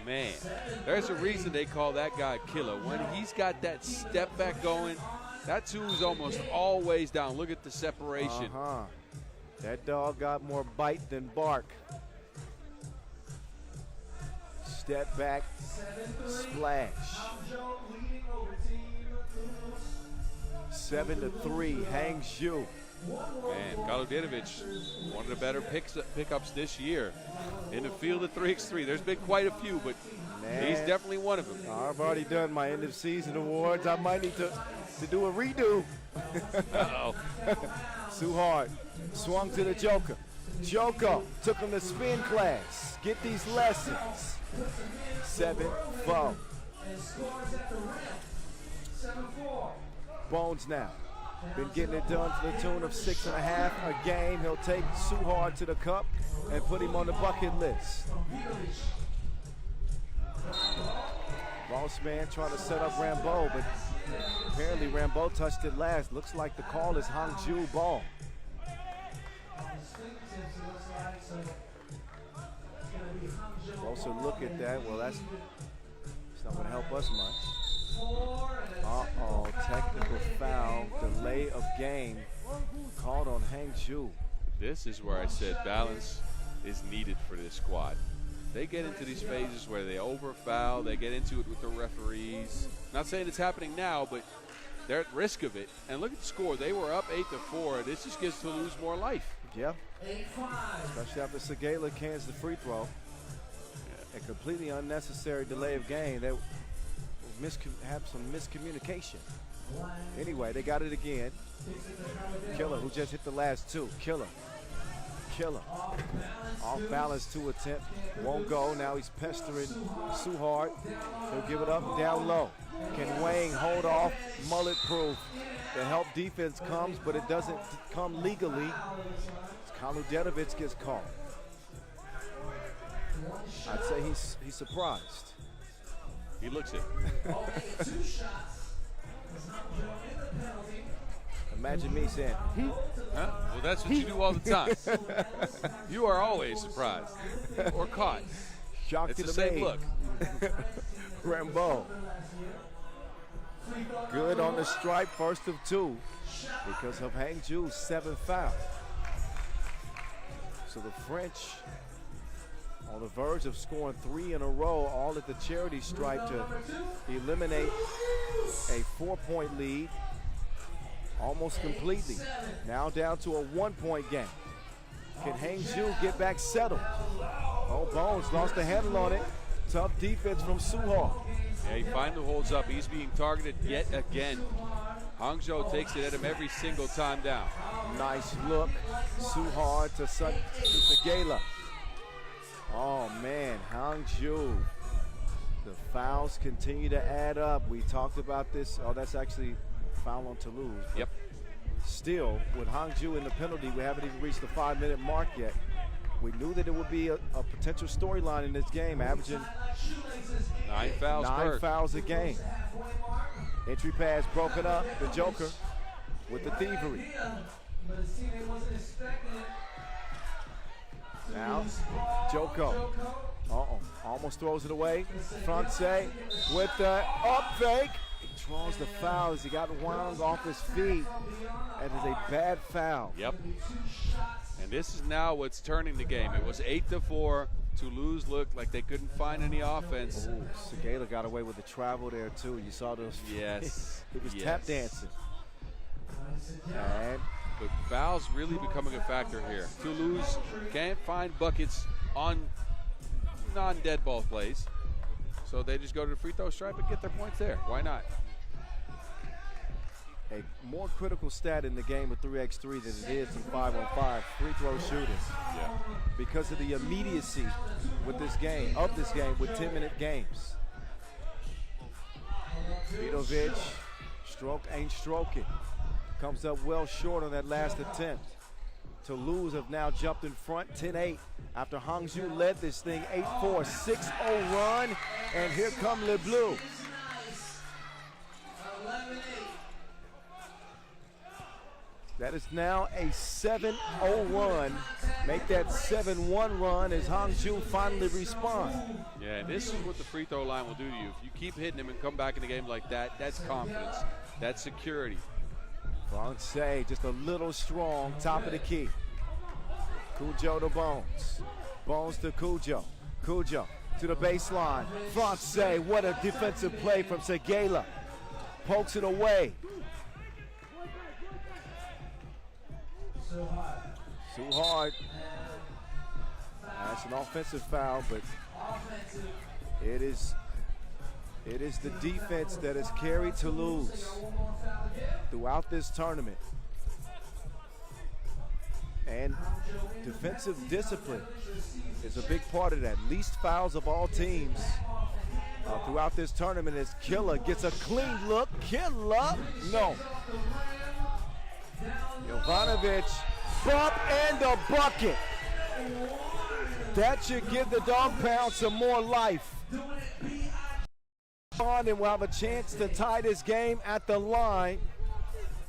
Man, there's a reason they call that guy killer. When he's got that step back going, that 2 is almost always down. Look at the separation. That dog got more bite than bark. Step back, splash. 7-3, Hangzhou. Man, Raudondvaris, one of the better pickups this year in the field of 3x3. There's been quite a few, but he's definitely one of them. I've already done my end of season awards. I might need to do a redo. Uh-oh. Too hard. Swung to the Joker. Joko took him to spin class. Get these lessons. 7-4. Bones now. Been getting it done to the tune of 6.5 a game. He'll take Suhard to the cup and put him on the bucket list. Boss man trying to set up Rambo, but apparently Rambo touched it last. Looks like the call is Hangzhou ball. Closer look at that. Well, it's not going to help us much. Uh-oh, technical foul, delay of game called on Hangzhou. This is where I said balance is needed for this squad. They get into these phases where they over-foul, they get into it with the referees. Not saying it's happening now, but they're at risk of it. And look at the score. They were up 8-4. This just gives Toulouse more life. Yeah, especially after Segala cans the free throw. A completely unnecessary delay of game. They have some miscommunication. Anyway, they got it again. Killer, who just hit the last 2. Killer. Off balance 2 attempt. Won't go. Now he's pestering Suhard. He'll give it up down low. Can Wang hold off? Mullet proof. The help defense comes, but it doesn't come legally. Raudondvaris gets called. I'd say he's surprised. He looks it. Imagine me saying, Huh? Well, that's what you do all the time. You are always surprised or caught. Shocked It's to the the same maid. look. Rambo. Good on the stripe, first of 2 because of Hangzhou's 7th foul. So the French on the verge of scoring 3 in a row, all at the charity stripe to eliminate a 4-point lead almost completely. Now down to a 1-point game. Can Hangzhou get back settled? Oh, Bones lost the handle on it. Tough defense from Suhard. Yeah, he finally holds up. He's being targeted yet again. Hangzhou takes it at him every single time down. Nice look. Suhard to Segala. Oh, man, Hangzhou. The fouls continue to add up. We talked about this. Oh, that's actually foul on Toulouse. Yep. Still, with Hangzhou in the penalty, we haven't even reached the 5-minute mark yet. We knew that it would be a potential storyline in this game, averaging 9 fouls. 9 fouls a game. Entry pass broken up. The Joker with the thievery. Now, Joko. Almost throws it away. Francais with the up fake. He draws the foul as he got Wang off his feet. That is a bad foul. Yep. And this is now what's turning the game. It was 8-4. Toulouse looked like they couldn't find any offense. Segala got away with the travel there too. You saw those. Yes. He was tap dancing. But fouls really becoming a factor here. Toulouse can't find buckets on non-dead ball plays. So they just go to the free throw stripe and get their points there. Why not? A more critical stat in the game with 3x3 than it is in 5-on-5 free throw shooting. Yeah. Because of the immediacy with this game, with 10-minute games. Vidovic, ain't stroking. Comes up well short on that last attempt. Toulouse have now jumped in front 10-8 after Hangzhou led this thing 8-4, 6-0 run, and here come Les Bleus. That is now a 7-0 run. Make that 7-1 run as Hangzhou finally respond. Yeah, and this is what the free throw line will do to you. If you keep hitting them and come back in the game like that, that's confidence. That's security. Francais just a little strong, top of the key. Cujo to Bones. Bones to Cujo. Cujo to the baseline. Francais, what a defensive play from Segala. Pokes it away. Too hard. That's an offensive foul, but it is the defense that has carried Toulouse throughout this tournament. And defensive discipline is a big part of that. Least fouls of all teams throughout this tournament as Killer gets a clean look. Killer, no. Jovanovic, bump and the bucket. That should give the Dog Pound some more life. And we'll have a chance to tie this game at the line.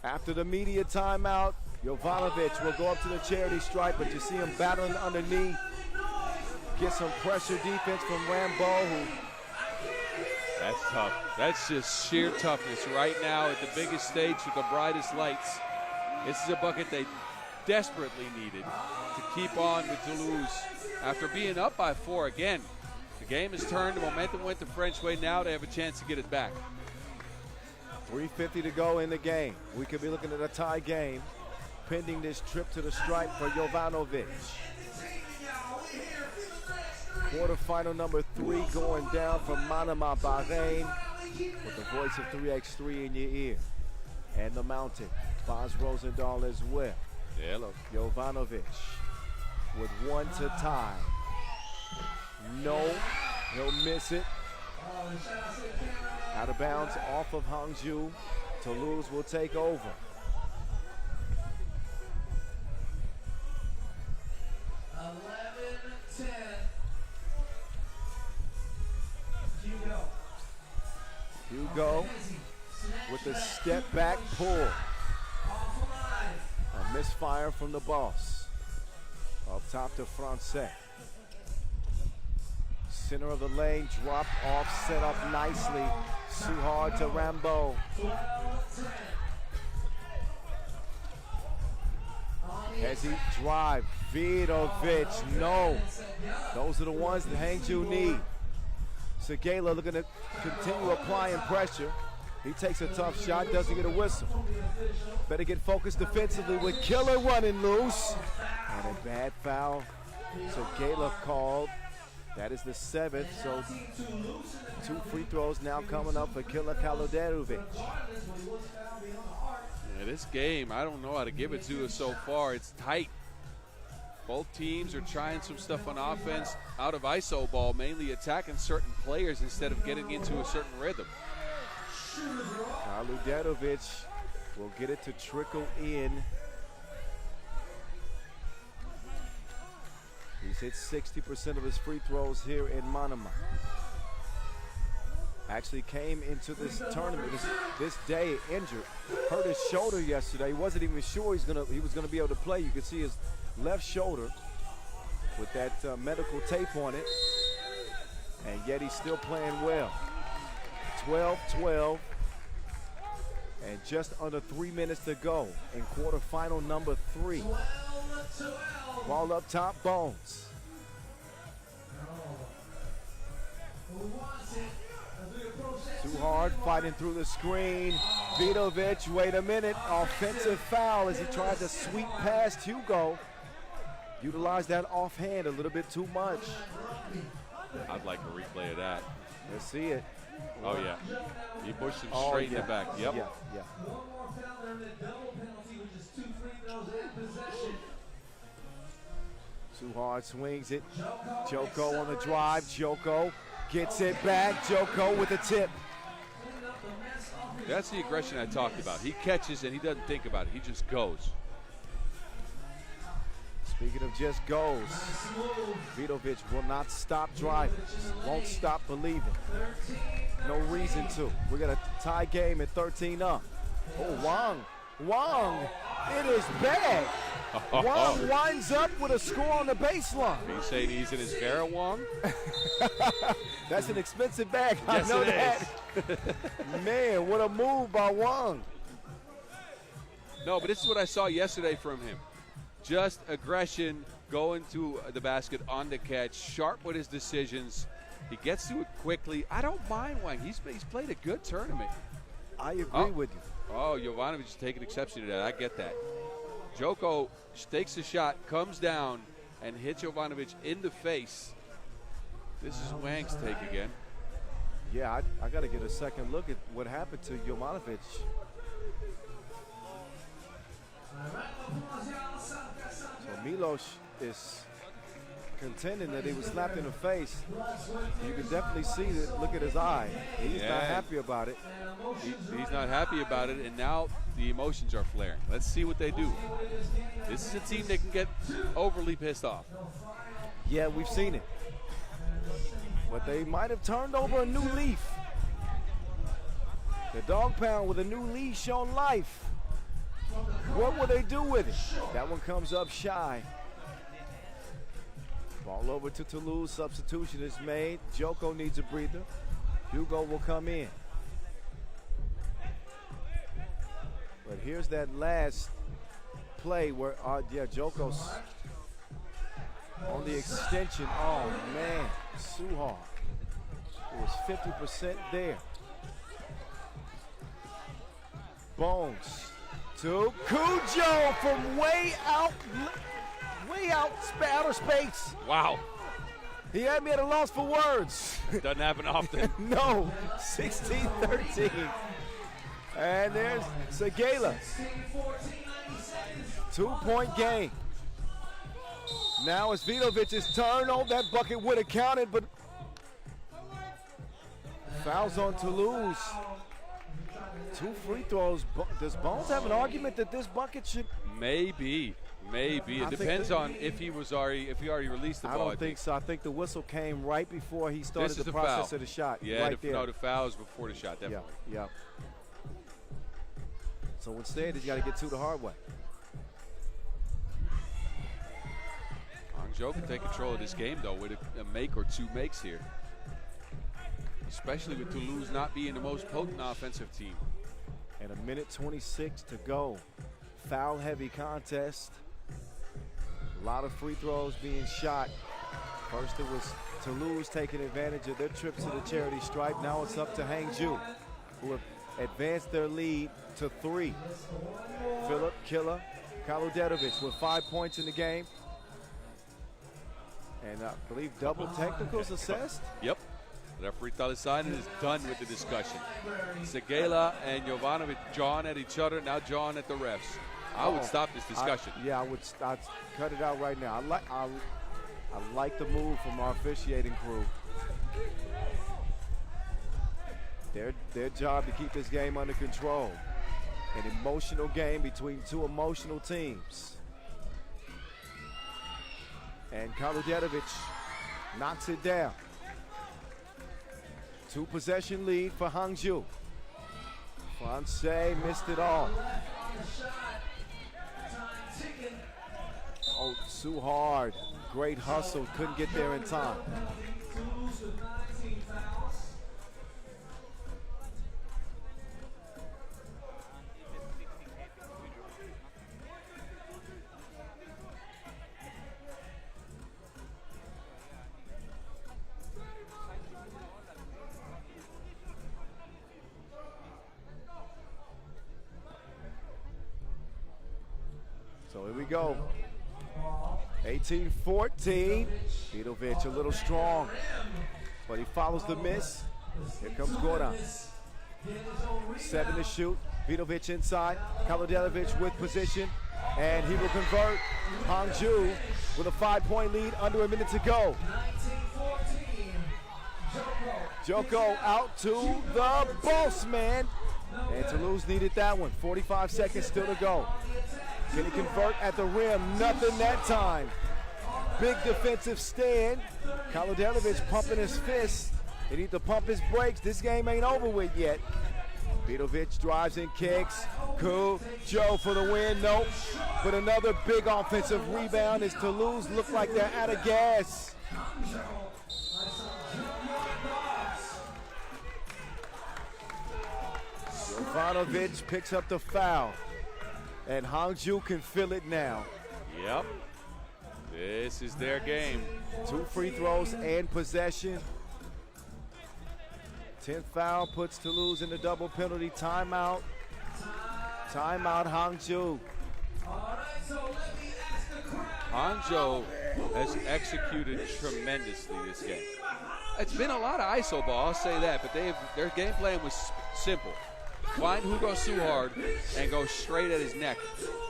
After the media timeout, Jovanovic will go up to the charity stripe, but you see him battling underneath. Get some pressure defense from Rambo, who That's tough. That's just sheer toughness right now at the biggest stage with the brightest lights. This is a bucket they desperately needed to keep on with Toulouse after being up by 4 again. The game has turned. The momentum went the French way. Now they have a chance to get it back. 3:50 to go in the game. We could be looking at a tie game pending this trip to the stripe for Jovanovic. Quarterfinal number 3 going down from Manama, Bahrain, with the voice of 3x3 in your ear. And the mountain, Baz Rosendahl as well. Hello. Jovanovic with 1 to tie. No, he'll miss it. Out of bounds off of Hangzhou. Toulouse will take over. Hugo with the step back pull. A misfire from the boss. Up top to Francais. Center of the lane, drop off, set up nicely. Suhard to Rambo. Hezi drive, Vidovic, no. Those are the ones that Hangzhou need. Segala looking to continue applying pressure. He takes a tough shot, doesn't get a whistle. Better get focused defensively with Killer running loose. And a bad foul. Segala called. That is the 7th, so 2 free throws now coming up for Killer Kaloderovic. Yeah, this game, I don't know how to give it to us so far. It's tight. Both teams are trying some stuff on offense out of iso ball, mainly attacking certain players instead of getting into a certain rhythm. Kaloderovic will get it to trickle in. He's hit 60% of his free throws here in Manama. Actually came into this tournament this day injured. Hurt his shoulder yesterday. He wasn't even sure he was gonna be able to play. You could see his left shoulder. with that medical tape on it, and yet he's still playing well. 12-12, and just under 3 minutes to go in quarterfinal number 3. Ball up top, Bones. Too hard, fighting through the screen. Vidovic, wait a minute, offensive foul as he tried to sweep past Hugo. Utilized that offhand a little bit too much. I'd like a replay of that. Let's see it. Oh, yeah. He pushed him straight in the back. Yep. Yeah. One more foul and a double penalty, which is 2 free throws in possession. Too hard, swings it. Joko on the drive. Joko gets it back. Joko with a tip. That's the aggression I talked about. He catches and he doesn't think about it. He just goes. Speaking of just goes, Vidovic will not stop driving, won't stop believing. No reason to. We're going to tie game at 13 up. Oh, Wang, it is bad. Wang winds up with a score on the baseline. Are you saying he's in his Vera Wong? That's an expensive bag, Yes, I know it that. Man, what a move by Wang. No, but this is what I saw yesterday from him. Just aggression, going to the basket on the catch, sharp with his decisions. He gets to it quickly. I don't mind Wang. He's played a good tournament. I agree with you. Oh, Jovanovic is taking exception to that. I get that. Joko takes a shot, comes down, and hits Jovanovic in the face. This is Wang's take again. Yeah, I got to get a second look at what happened to Jovanovic. So Milos is contending that he was slapped in the face. You can definitely see that. Look at his eye. He's not happy about it. He's not happy about it, and now the emotions are flaring. Let's see what they do. This is a team that can get overly pissed off. Yeah, we've seen it. But they might have turned over a new leaf. The Dog Pound with a new leash on life. What will they do with it? That one comes up shy. Ball over to Toulouse. Substitution is made. Joko needs a breather. Hugo will come in. But here's that last play where, Joko's on the extension. Oh, man, Suhar. It was 50% there. Bones to Cujo from way out outer space. Wow. He had me at a loss for words. Doesn't happen often. No, 16-13. And there's Segala. 2-point game. Now it's Vidovic's turn. Oh, that bucket would have counted, but fouls on Toulouse. 2 free throws. Does Bones have an argument that this bucket should? Maybe. It depends on if he already released the ball. I don't think so. I think the whistle came right before he started the process of the shot. Yeah, right there. No, the foul is before the shot, definitely. Yeah. So instead, he's got to get to the hard way. Hangzhou can take control of this game, though, with a make or 2 makes here. Especially with Toulouse not being the most potent offensive team. And a minute 26 to go. Foul-heavy contest. A lot of free throws being shot. First it was Toulouse taking advantage of their trip to the charity stripe. Now it's up to Hangzhou, who have advanced their lead to 3. Philip Killer Kaludetovic with 5 points in the game. And I believe double technicals assessed. Yep. Referee Talisainen is done with the discussion. Segala and Jovanovic jawing at each other, now jawing at the refs. I would stop this discussion. I'd cut it out right now. I like the move from our officiating crew. Their job to keep this game under control. An emotional game between 2 emotional teams. And Kaludetovic knocks it down. 2-possession lead for Hangzhou. Francais missed it all. Oh, Suhard, great hustle, couldn't get there in time. Toulouse with 19 fouls. So here we go. 18-14. Vidovic a little strong, but he follows the miss. Here comes Goran. 7 to shoot. Vidovic inside. Kalodjevic with position, and he will convert. Hangzhou with a 5-point lead, under a minute to go. 19-14. Joko out to the boss man. And Toulouse needed that one. 45 seconds still to go. Can he convert at the rim? Nothing that time. Big defensive stand. Kalodjevic pumping his fist. He needs to pump his brakes. This game ain't over with yet. Vidovic drives and kicks. Cool. Joe for the win. Nope. But another big offensive rebound as Toulouse look like they're out of gas. Jovanovic picks up the foul. And Hangzhou can feel it now. Yep. This is their game. 2 free throws and possession. 10th foul puts Toulouse in the double penalty. Timeout. Timeout, Hangzhou. Hangzhou has executed tremendously this game. It's been a lot of ISO ball, I'll say that, but their game plan was simple. Find Hugo Suhard and go straight at his neck.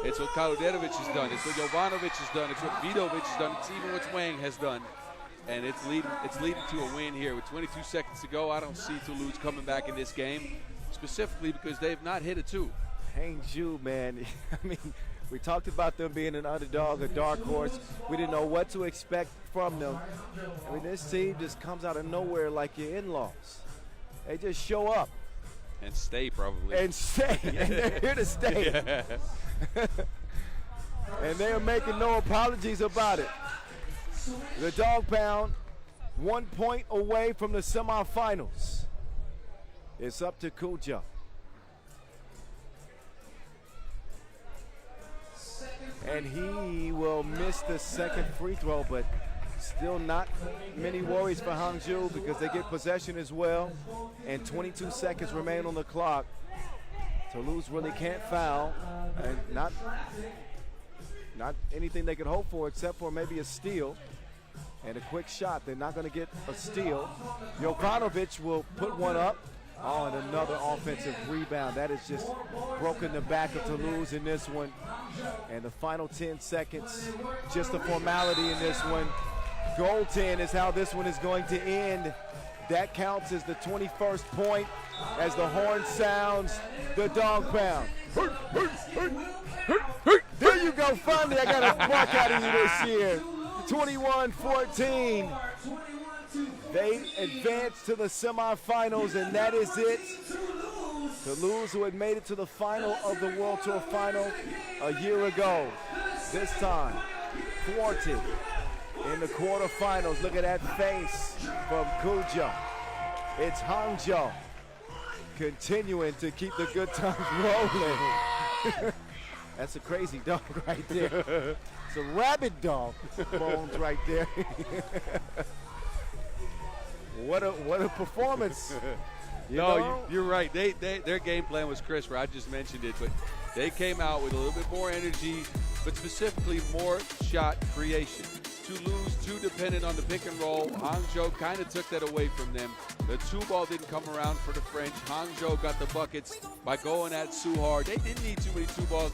It's what Kalodjevic has done. It's what Jovanovic has done. It's what Vidovic has done. It's even what Wang has done. And it's leading to a win here. With 22 seconds to go, I don't see Toulouse coming back in this game, specifically because they've not hit a 2. Hangzhou, man. I mean, we talked about them being an underdog, a dark horse. We didn't know what to expect from them. I mean, this team just comes out of nowhere like your in-laws. They just show up. And stay, probably. And stay. And they're here to stay. Yeah. And they are making no apologies about it. The Dog Pound, 1 point away from the semifinals. It's up to Kuja. And he will miss the second free throw, but still not many worries for Hangzhou because they get possession as well. And 22 seconds remain on the clock. Toulouse really can't foul, and not anything they could hope for except for maybe a steal and a quick shot. They're not going to get a steal. Jovanovic will put one up. Oh, and another offensive rebound. That has just broken the back of Toulouse in this one. And the final 10 seconds, just a formality in this one. Goal 10 is how this one is going to end. That counts as the 21st point as the horn sounds. The Dog Pound. There you go, finally I got a buck out of you this year. 21-14. They advance to the semifinals, and that is it. Toulouse, who had made it to the final of the World Tour final a year ago, this time thwarted in the quarterfinals. Look at that face from Kuja. It's Hangzhou continuing to keep the good times rolling. That's a crazy dog right there. It's a rabid dog. Bones right there. What a performance. You're right. Their game plan was crisper. I just mentioned it, but they came out with a little bit more energy, but specifically more shot creation. Toulouse too dependent on the pick and roll. Hangzhou kind of took that away from them. The 2-ball didn't come around for the French. Hangzhou got the buckets by going at Suhard. They didn't need too many 2-balls.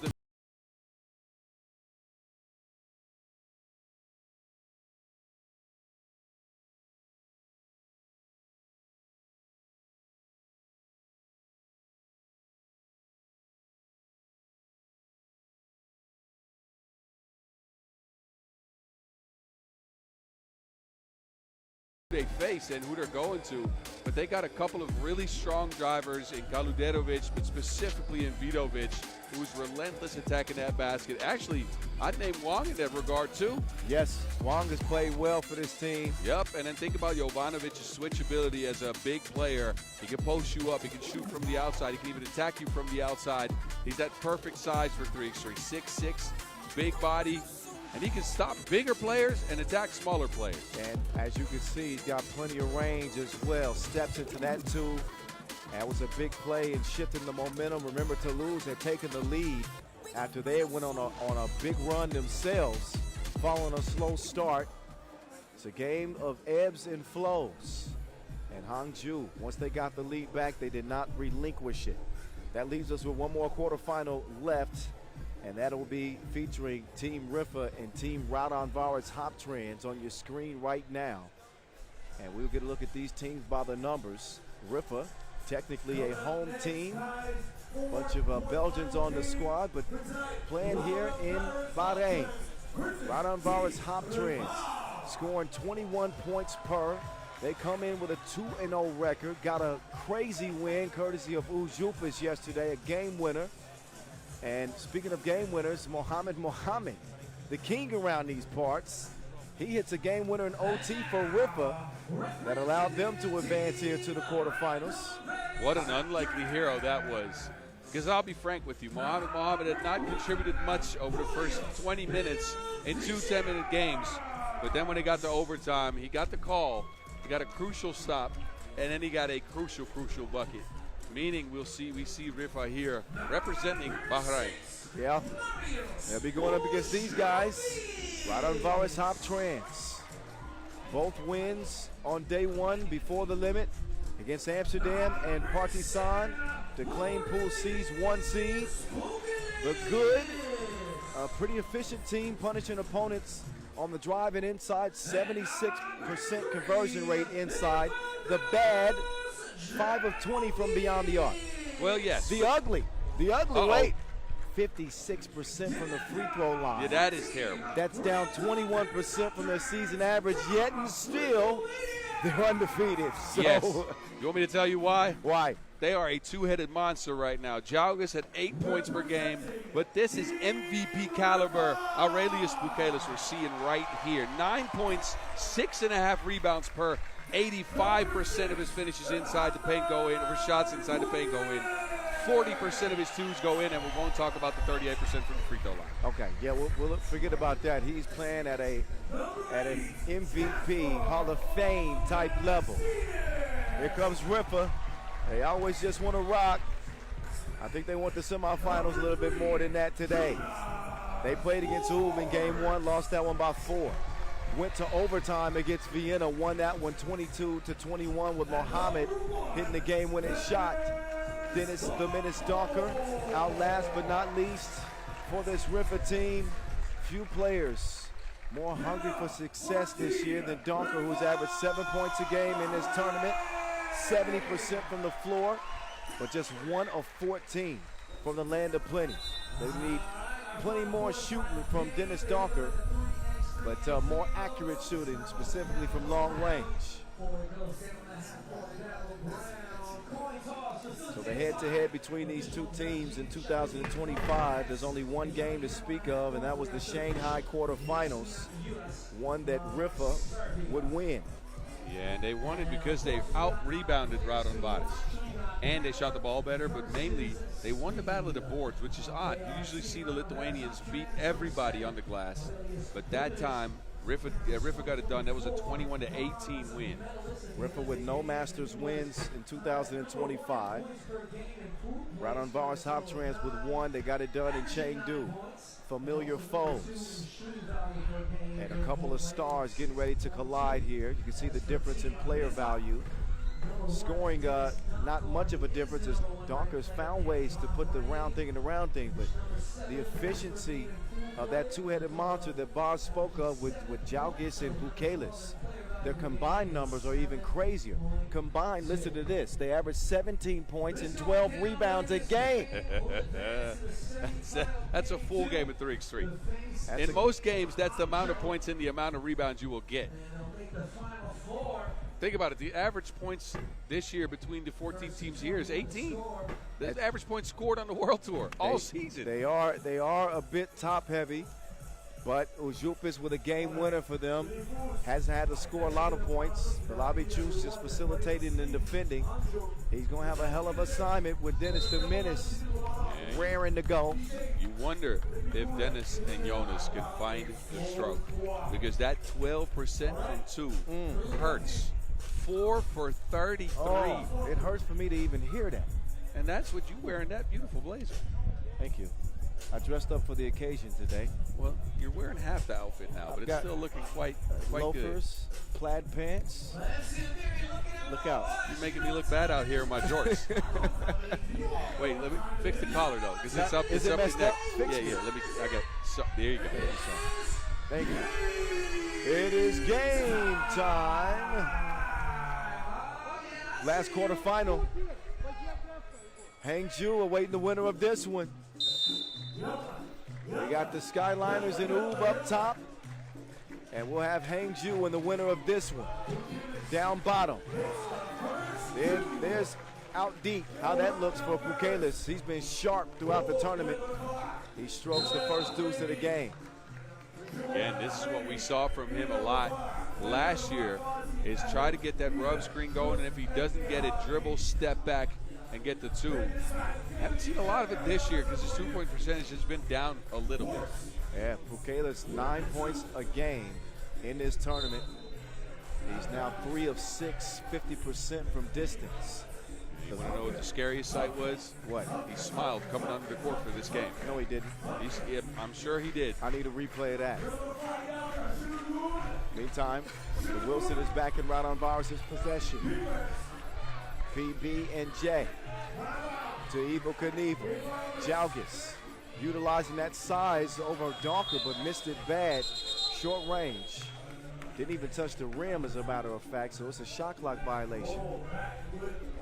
They face and who they're going to, but they got a couple of really strong drivers in Kalodjevic, but specifically in Vidovic, who's relentless attacking that basket. Actually, I'd name Wong in that regard too. Yes, Wong has played well for this team. Yep, and then think about Jovanovic's switchability as a big player. He can post you up, he can shoot from the outside, he can even attack you from the outside. He's that perfect size for 3x3, 6'6", big body, and he can stop bigger players and attack smaller players. And as you can see, he's got plenty of range as well. Steps into that too. That was a big play in shifting the momentum. Remember, Toulouse had taken the lead after they went on a big run themselves, following a slow start. It's a game of ebbs and flows. And Hangzhou, once they got the lead back, they did not relinquish it. That leaves us with one more quarterfinal left, and that will be featuring Team Riffa and Team Raudondvaris Hoptrans on your screen right now. And we'll get a look at these teams by the numbers. Riffa, technically a home team. Bunch of Belgians on the squad, but playing here in Bahrain. Raudondvaris Hoptrans scoring 21 points per. They come in with a 2-0 record. Got a crazy win courtesy of Ujupis yesterday, a game winner. And speaking of game winners, Mohamed, the king around these parts, he hits a game winner in OT for Riffa that allowed them to advance here to the quarterfinals. What an unlikely hero that was. Because I'll be frank with you, Mohamed had not contributed much over the first 20 minutes in 2 10-minute games. But then when it got to overtime, he got the call, he got a crucial stop, and then he got a crucial bucket. Meaning we see Riffa here representing Bahrain. Yeah, they'll be going up against these guys. Raudondvaris Hoptrans. Both wins on day one before the limit against Amsterdam and Partizan to claim Pool C's 1 seed. The good, a pretty efficient team punishing opponents on the drive and inside, 76% conversion rate inside. The bad, 5 of 20 from beyond the arc. Well, yes. The ugly rate, 56% from the free throw line. Yeah, that is terrible. That's down 21% from their season average, yet and still they're undefeated. So, yes. You want me to tell you why? Why? They are a two-headed monster right now. Jalgis at 8 points per game, but this is MVP caliber Aurelius Bukelis we're seeing right here. 9 points, 6.5 rebounds per. 85% of his finishes inside the paint go in, or shots inside the paint go in. 40% of his twos go in, and we won't talk about the 38% from the free throw line. Okay, yeah, we'll forget about that. He's playing at an MVP, Hall of Fame type level. Here comes Riffa. They always just want to rock. I think they want the semifinals a little bit more than that today. They played against Ulm in game 1, lost that one by 4. Went to overtime against Vienna, won that one 22-21 with Mohamed hitting the game-winning shot. Dennis the Menace Donker out last but not least for this Riffa team. Few players more hungry for success this year than Donker, who's averaged 7 points a game in this tournament, 70% from the floor, but just 1 of 14 from the land of plenty. They need plenty more shooting from Dennis Donker, but more accurate shooting, specifically from long range. So the head-to-head between these two teams in 2025, there's only one game to speak of, and that was the Shanghai quarterfinals, one that Riffa would win. Yeah, and they won it because they out-rebounded Raudondvaris. And they shot the ball better, but mainly they won the battle of the boards, which is odd. You usually see the Lithuanians beat everybody on the glass, but that time Riffa got it done. That was a 21-18 win. Riffa with no Masters wins in 2025. Raudondvaris Hoptrans with 1. They got it done in Chengdu. Familiar foes. And a couple of stars getting ready to collide here. You can see the difference in player value. Scoring, not much of a difference as Donker's found ways to put the round thing in the round thing, but the efficiency of that two-headed monster that Boz spoke of with Jalgis and Bukelis. Their combined numbers are even crazier. Combined, listen to this, they average 17 points and 12 rebounds a game. That's a full game of 3x3. In most games, that's the amount of points and the amount of rebounds you will get. Think about it. The average points this year between the 14 teams here is 18. The average points scored on the World Tour all season. They are a bit top heavy, but Ujupis with a game winner for them. Hasn't had to score a lot of points. Belabichus just facilitating and defending. He's going to have a hell of an assignment with Dennis the Menace raring to go. You wonder if Dennis and Jonas can find the stroke, because that 12% from two hurts. 4 for 33. Oh, it hurts for me to even hear that. And that's what you wear in that beautiful blazer. Thank you. I dressed up for the occasion today. Well, you're wearing half the outfit now, but it's still looking quite loafers, good. Plaid pants. Look out. You're making me look bad out here in my jorts. Wait, let me fix the collar, though, because it's up. Is it messed up? Fix it. Let me. There you go. Thank you. It is game time. Last quarterfinal. Hangzhou awaiting the winner of this one. We got the Skyliners and Ub up top. And we'll have Hangzhou and the winner of this one down bottom. There's out deep how that looks for Pukelis. He's been sharp throughout the tournament. He strokes the first deuce of the game. Again, this is what we saw from him a lot last year, is try to get that rub screen going, and if he doesn't get it, dribble, step back, and get the two. Haven't seen a lot of it this year because his 2-point percentage has been down a little bit. Yeah, Pukelis 9 points a game in this tournament. He's now 3 of 6, 50% from distance. You want to know what the scariest sight was? What? He smiled coming onto the court for this game. No, he didn't. I'm sure he did. I need a replay of that. Meantime, the Wilson is back in Raudondvaris' possession. PB and J to Evel Knievel. Jalgis utilizing that size over Donker, but missed it bad. Short range. Didn't even touch the rim, as a matter of fact, so it's a shot clock violation.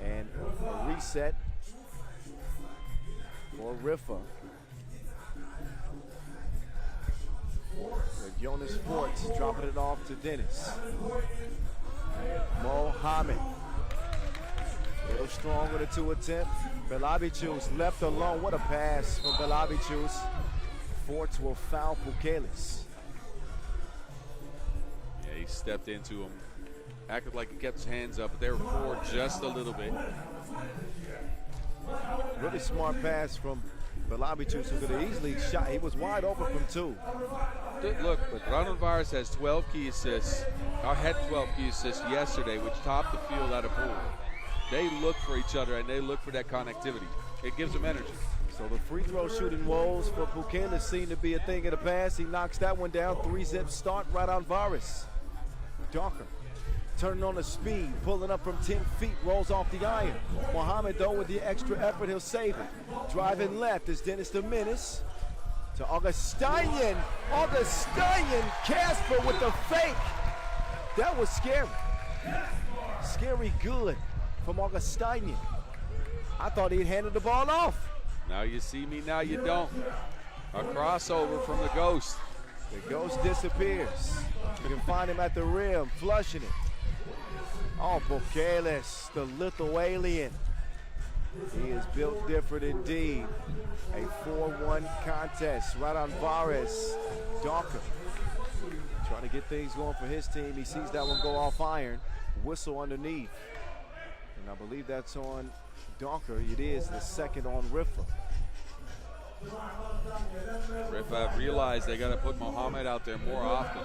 And a reset for Riffa. With Jonas Forts dropping it off to Dennis. Mohammed. A little stronger, the two attempt. Belabichus left alone. What a pass from Belabichus. Forts will foul Pukelis. Yeah, he stepped into him. Acted like he kept his hands up, but they were forward just a little bit. Really smart pass from Belabichus, who could have easily shot. He was wide open from two. Look, but Raudondvaris has 12 key assists, or had 12 key assists yesterday, which topped the field out of pool. They look for each other, and they look for that connectivity. It gives them energy. So the free throw shooting woes for Pukelis seem to be a thing of the past. He knocks that one down. 3-zip start right on Varis. Donker turning on the speed, pulling up from 10 feet, rolls off the iron. Mohammed, though, with the extra effort, he'll save it. Driving left is Dennis the Menace to Augustinian. Augustinian, Casper with the fake. That was scary. Scary good from Augustinian. I thought he'd handed the ball off. Now you see me, now you don't. A crossover from the Ghost. The Ghost disappears. You can find him at the rim, flushing it. Oh, Pukelis, the Lithuanian. He is built different indeed. A 4-1 contest right on Vares. Donker trying to get things going for his team. He sees that one go off iron. Whistle underneath. And I believe that's on Donker. It is the second on Riffa. Riffa realized they got to put Mohammed out there more often.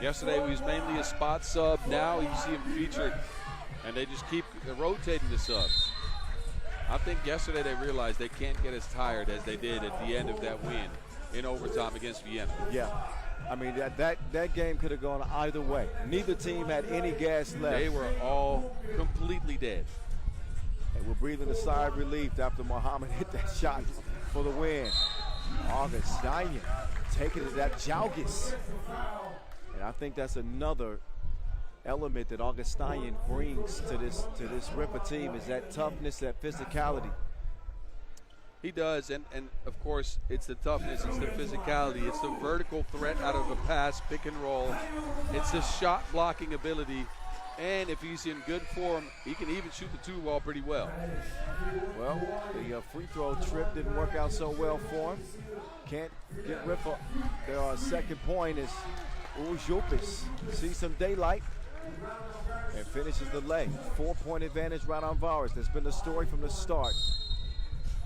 Yesterday he was mainly a spot sub. Now you see him featured, and they just keep rotating the subs. I think yesterday they realized they can't get as tired as they did at the end of that win in overtime against Vienna. Yeah. I mean, that game could have gone either way. Neither team had any gas left. They were all completely dead. And we're breathing a sigh of relief after Mohammed hit that shot for the win. Augustinian taking it at Jalgis. And I think that's another element that Augustinian brings to this Riffa team, is that toughness, that physicality. He does, and of course, it's the toughness, it's the physicality, it's the vertical threat out of the pass, pick and roll. It's the shot blocking ability And if he's in good form, he can even shoot the 2-ball pretty well. Well, the free throw trip didn't work out so well for him. Can't get Riffa. Their second point is Ujupis. Sees some daylight and finishes the leg. 4-point advantage, Raudondvaris. That's been the story from the start.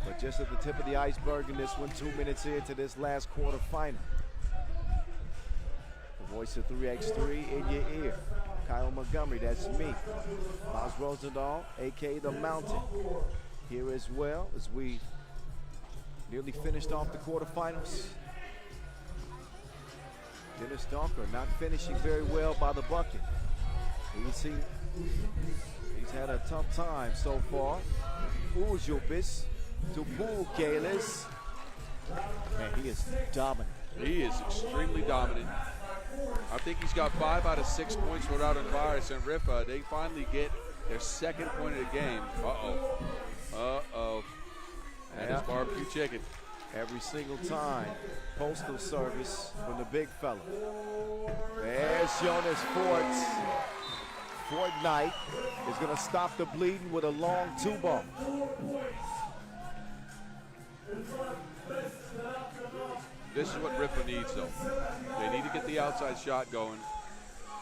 But just at the tip of the iceberg in this one, 2 minutes into this last quarter final. The voice of 3x3 in your ear. Kyle Montgomery, that's me. Miles Rosendahl, a.k.a. The Mountain, here as well as we nearly finished off the quarterfinals. Dennis Donker not finishing very well by the bucket. You can see he's had a tough time so far. Ujupis to Bukelis. Man, he is dominant. He is extremely dominant. I think he's got 5 out of 6 points for Raudondvaris and Riffa. They finally get their second point of the game. And it's barbecue chicken. Every single time, postal service from the big fella. There's Jonas Forts. Fortnite is going to stop the bleeding with a long 2-ball. This is what Riffa needs, though. They need to get the outside shot going,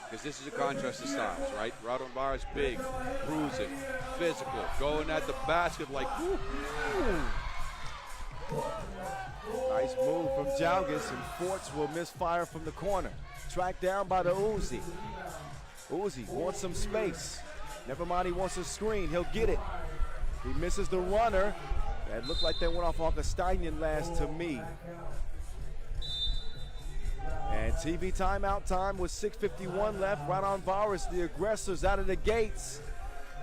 because this is a contrast of styles, right? Raudondvaris big, bruising, physical, going at the basket like, whoo. Nice move from Jalgis, and Forts will misfire from the corner. Tracked down by the Uzi. Uzi wants some space. Never mind, he wants a screen. He'll get it. He misses the runner. That looked like they went off Augustinian last to me. And TV timeout time with 6:51 left. Raudondvaris, the aggressors, out of the gates.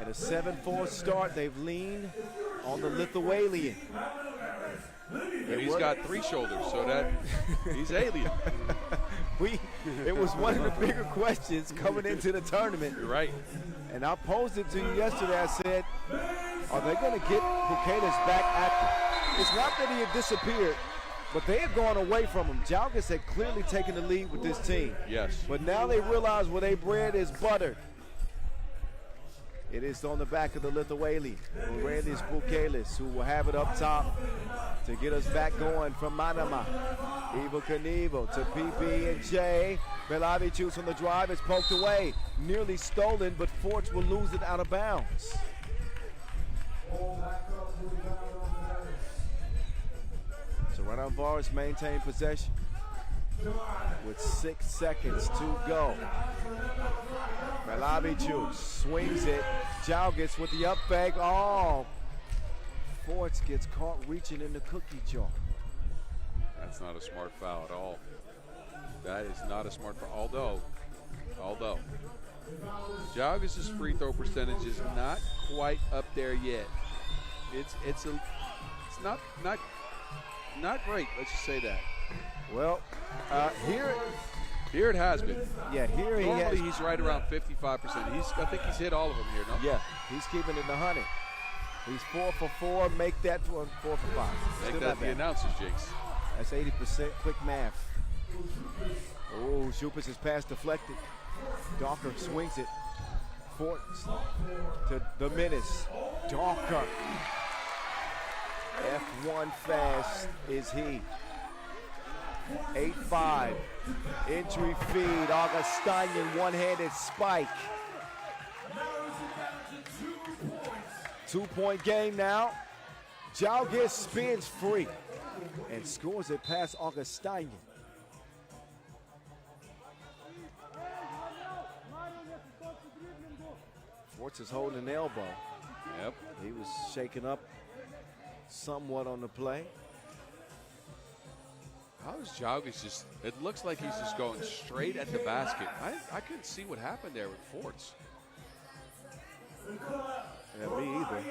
At a 7-4 start, they've leaned on the Lithuanian. And he's got 3 shoulders, so that he's alien. It was one of the bigger questions coming into the tournament. You're right. And I posed it to you yesterday. I said, are they going to get Bukelis back active? It's not that he had disappeared, but they had gone away from him. Jalgis had clearly taken the lead with this team. Yes. But now they realize where they bread is buttered. It is on the back of the Lithuanian, Randy's Bukelis, who will have it up top to get us back going from Manama. Evo Knievel to PB and J. Belavichus on the drive is poked away. Nearly stolen, but Forts will lose it out of bounds. So Raudondvaris maintain possession with 6 seconds to go. Belavichus swings it. Jalgis with the up fake. Oh, Forts gets caught reaching in the cookie jar. That's not a smart foul at all. That is not a smart foul. Although Jalgis' free throw percentage is not quite up there yet. It's not great. Let's just say that. Well, here it has been. Yeah, here normally he's right around 55%. I think he's hit all of them here. No? Yeah, he's keeping it in the 100. He's 4 for 4. Make that 4 for 5. Make that the announcer's jinx. That's 80%. Quick math. Oh, Shupis' pass deflected. Docker swings it. Forts to the menace. Docker. F1 fast is he. 8-5. Entry feed. Augustinian one-handed spike. 2-point game now. Jalgis spins free and scores it past Augustinian. Forts is holding an elbow. Yep. He was shaken up somewhat on the play. How is Jalgis just, it looks like he's just going straight at the basket. I couldn't see what happened there with Forts. Yeah, me either.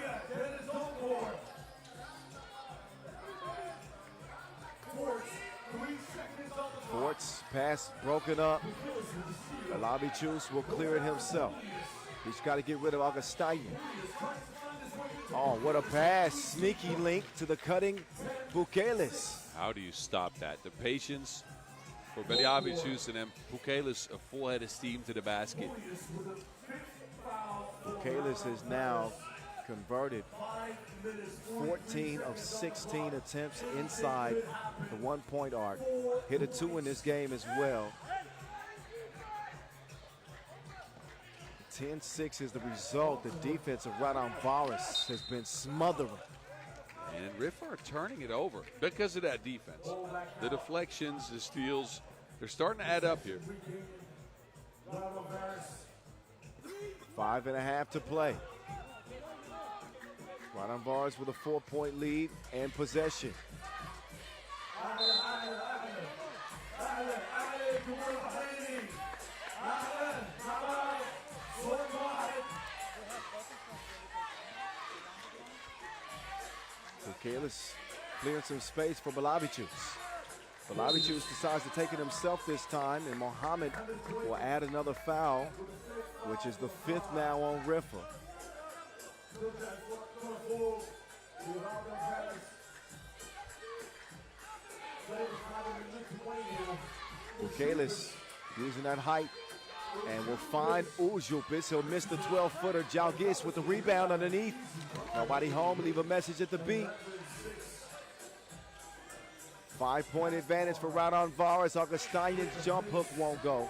Forts pass broken up. Belavichus will clear it himself. He's got to get rid of Augustinian. Oh, what a pass. Sneaky link to the cutting Bukelis. How do you stop that? The patience for Belavichus and then Bukelis, a full head of steam to the basket. Bukalis has now converted 14 of 16 attempts inside the 1-point arc. Hit a 2 in this game as well. 10-6 is the result. The defense of Raudondvaris has been smothering. And Riffa are turning it over because of that defense. The deflections, the steals, they're starting to add up here. 5.5 to play. Raudondvaris with a 4-point lead and possession. Bukalis clearing some space for Balabicius. Balabicius decides to take it himself this time, and Mohammed will add another foul, which is the 5th now on Riffa. Bukalis using that height and will find Ujupis. He'll miss the 12-footer. Jalgis with the rebound underneath. Nobody home. Leave a message at the beat. 5-point advantage for Raudondvaris. Augustinian's jump hook won't go.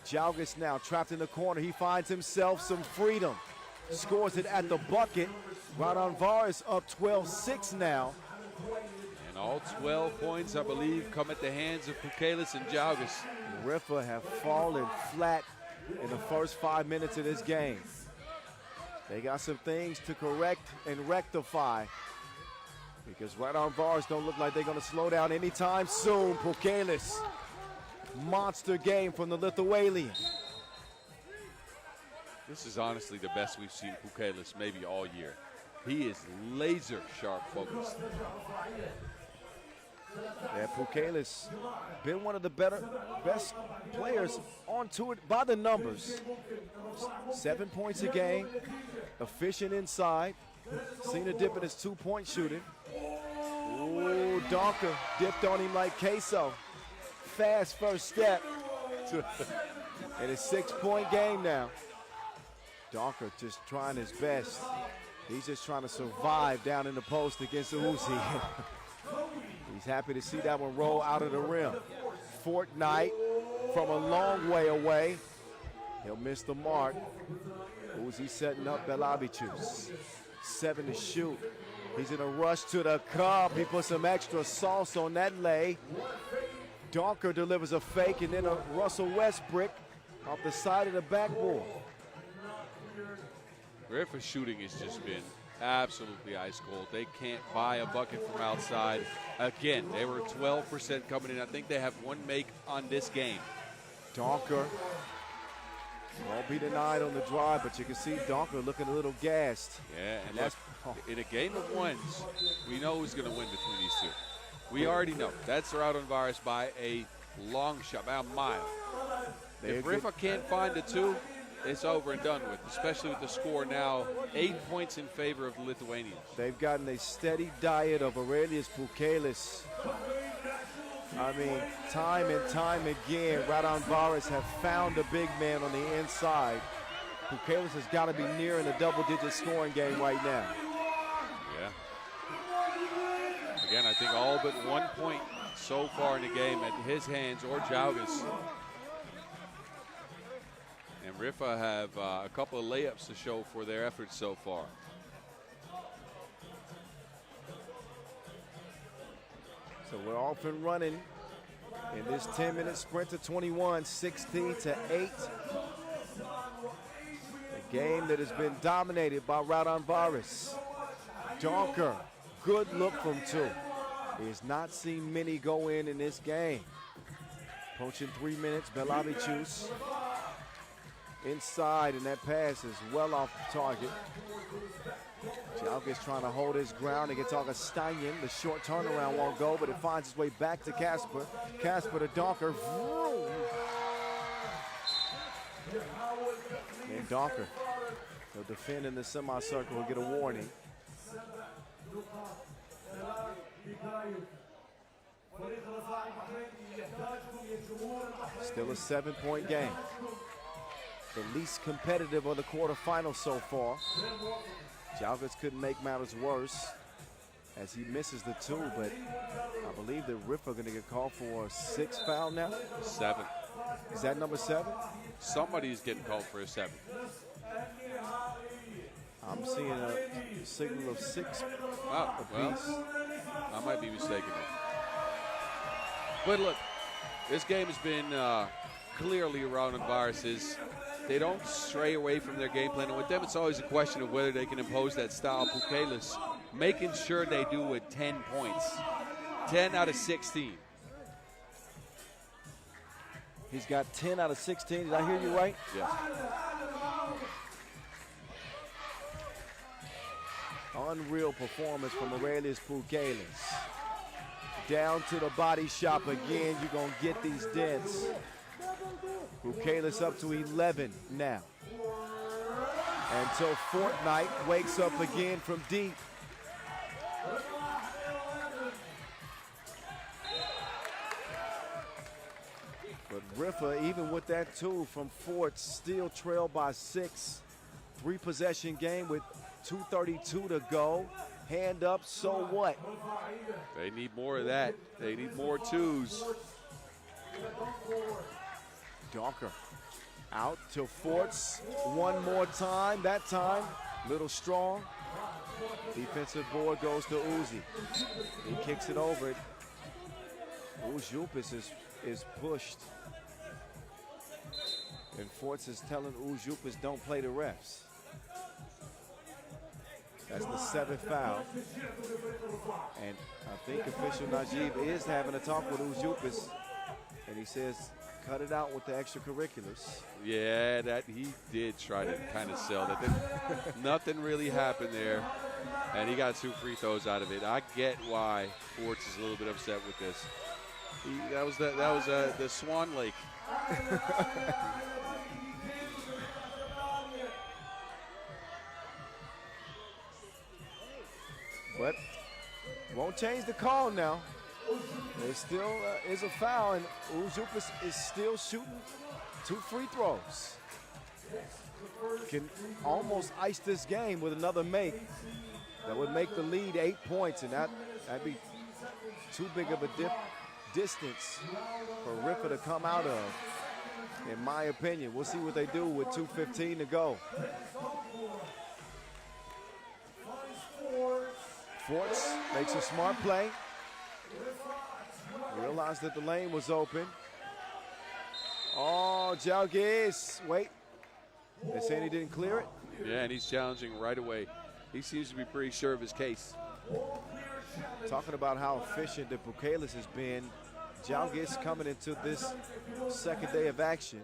Jalgis now trapped in the corner. He finds himself some freedom. Scores it at the bucket. Raudondvaris up 12-6 now. And all 12 points, I believe, come at the hands of Bukalis and Jalgis. Riffa have fallen flat in the first 5 minutes of this game. They got some things to correct and rectify because Raudondvaris don't look like they're going to slow down anytime soon. Bukalis, monster game from the Lithuanian. This is honestly the best we've seen Bukalis maybe all year. He is laser sharp focused. Yeah, Bukalis been one of the best players on tour by the numbers. 7 points a game, efficient inside. Seen a dip in his 2-point shooting. Ooh, Donker dipped on him like queso. Fast first step. And a 6-point game now. Donker just trying his best. He's just trying to survive down in the post against Uzi. He's happy to see that one roll out of the rim. Fortnite from a long way away. He'll miss the mark. Uzi setting up Balabicius. 7 to shoot. He's in a rush to the cup. He puts some extra sauce on that lay. Donker delivers a fake and then a Russell Westbrook off the side of the backboard. Riffa's shooting has just been absolutely ice cold. They can't buy a bucket from outside. Again, they were 12% coming in. I think they have one make on this game. Donker won't be denied on the drive, but you can see Donker looking a little gassed. Yeah, and that's in a game of ones, we know who's going to win between these two. We already know. That's Raudondvaris by a long shot, by a mile. If Riffa can't find the 2, it's over and done with, especially with the score now 8 points in favor of the Lithuanians. They've gotten a steady diet of Aurelius Bukalis. I mean, time and time again, Raudondvaris have found a big man on the inside. Bukalis has got to be nearing a double-digit scoring game right now. Yeah. Again, I think all but 1 point so far in the game at his hands or Jalgis. And Riffa have a couple of layups to show for their efforts so far. So we're off and running in this 10-minute sprint to 21, 16 to 8. A game that has been dominated by Raudondvaris. Donker, good look from 2. He has not seen many go in this game. Approaching 3 minutes, Balabicius inside, and that pass is well off the target. Jalgis trying to hold his ground against Augustinian. The short turnaround won't go, but it finds its way back to Casper. Casper to Donker. And Donker, he'll defend in the semicircle, will get a warning. Still a 7-point game. the least competitive of the quarterfinals so far. Jalgis couldn't make matters worse as he misses the 2, but I believe that Riffa are going to get called for a 6th foul now. 7. Is that number 7? Somebody's getting called for a 7. I'm seeing a signal of 6 Oh, well, apiece. I might be mistaken. But look, this game has been clearly Raudondvaris'. They don't stray away from their game plan. And with them, it's always a question of whether they can impose that style. Pukelis making sure they do with 10 points. 10 out of 16. He's got 10 out of 16. Did I hear you right? Yes. Unreal performance from Aurelius Pukelis. Down to the body shop again. You're going to get these dents. Pukelis up to 11 now. Until Fortnite wakes up again from deep. But Riffa, even with that 2 from Fort, still trailed by 6. 3-possession game with 2:32 to go. Hand up, so what? They need more of that. They need more 2s. Donker out to Forts one more time. That time, little strong. Defensive board goes to Uzi. He kicks it over it. Uzupis is pushed. And Forts is telling Uzupis don't play the refs. That's the 7th foul. And I think official Najib is having a talk with Uzupis. And he says, cut it out with the extracurriculars. Yeah, that he did try to kind of sell that. Nothing really happened there, and he got 2 free throws out of it. I get why Forts is a little bit upset with this. That was the Swan Lake. But won't change the call now. There still is a foul, and Uzupis is still shooting 2 free throws. Can almost ice this game with another make. That would make the lead 8 points, and that'd be too big of a distance for Riffa to come out of, in my opinion. We'll see what they do with 2:15 to go. Forts makes a smart play. Realized that the lane was open. Oh, Jalgis, wait. They're saying he didn't clear it? Yeah, and he's challenging right away. He seems to be pretty sure of his case. Talking about how efficient the Pukelis has been. Jalgis coming into this second day of action.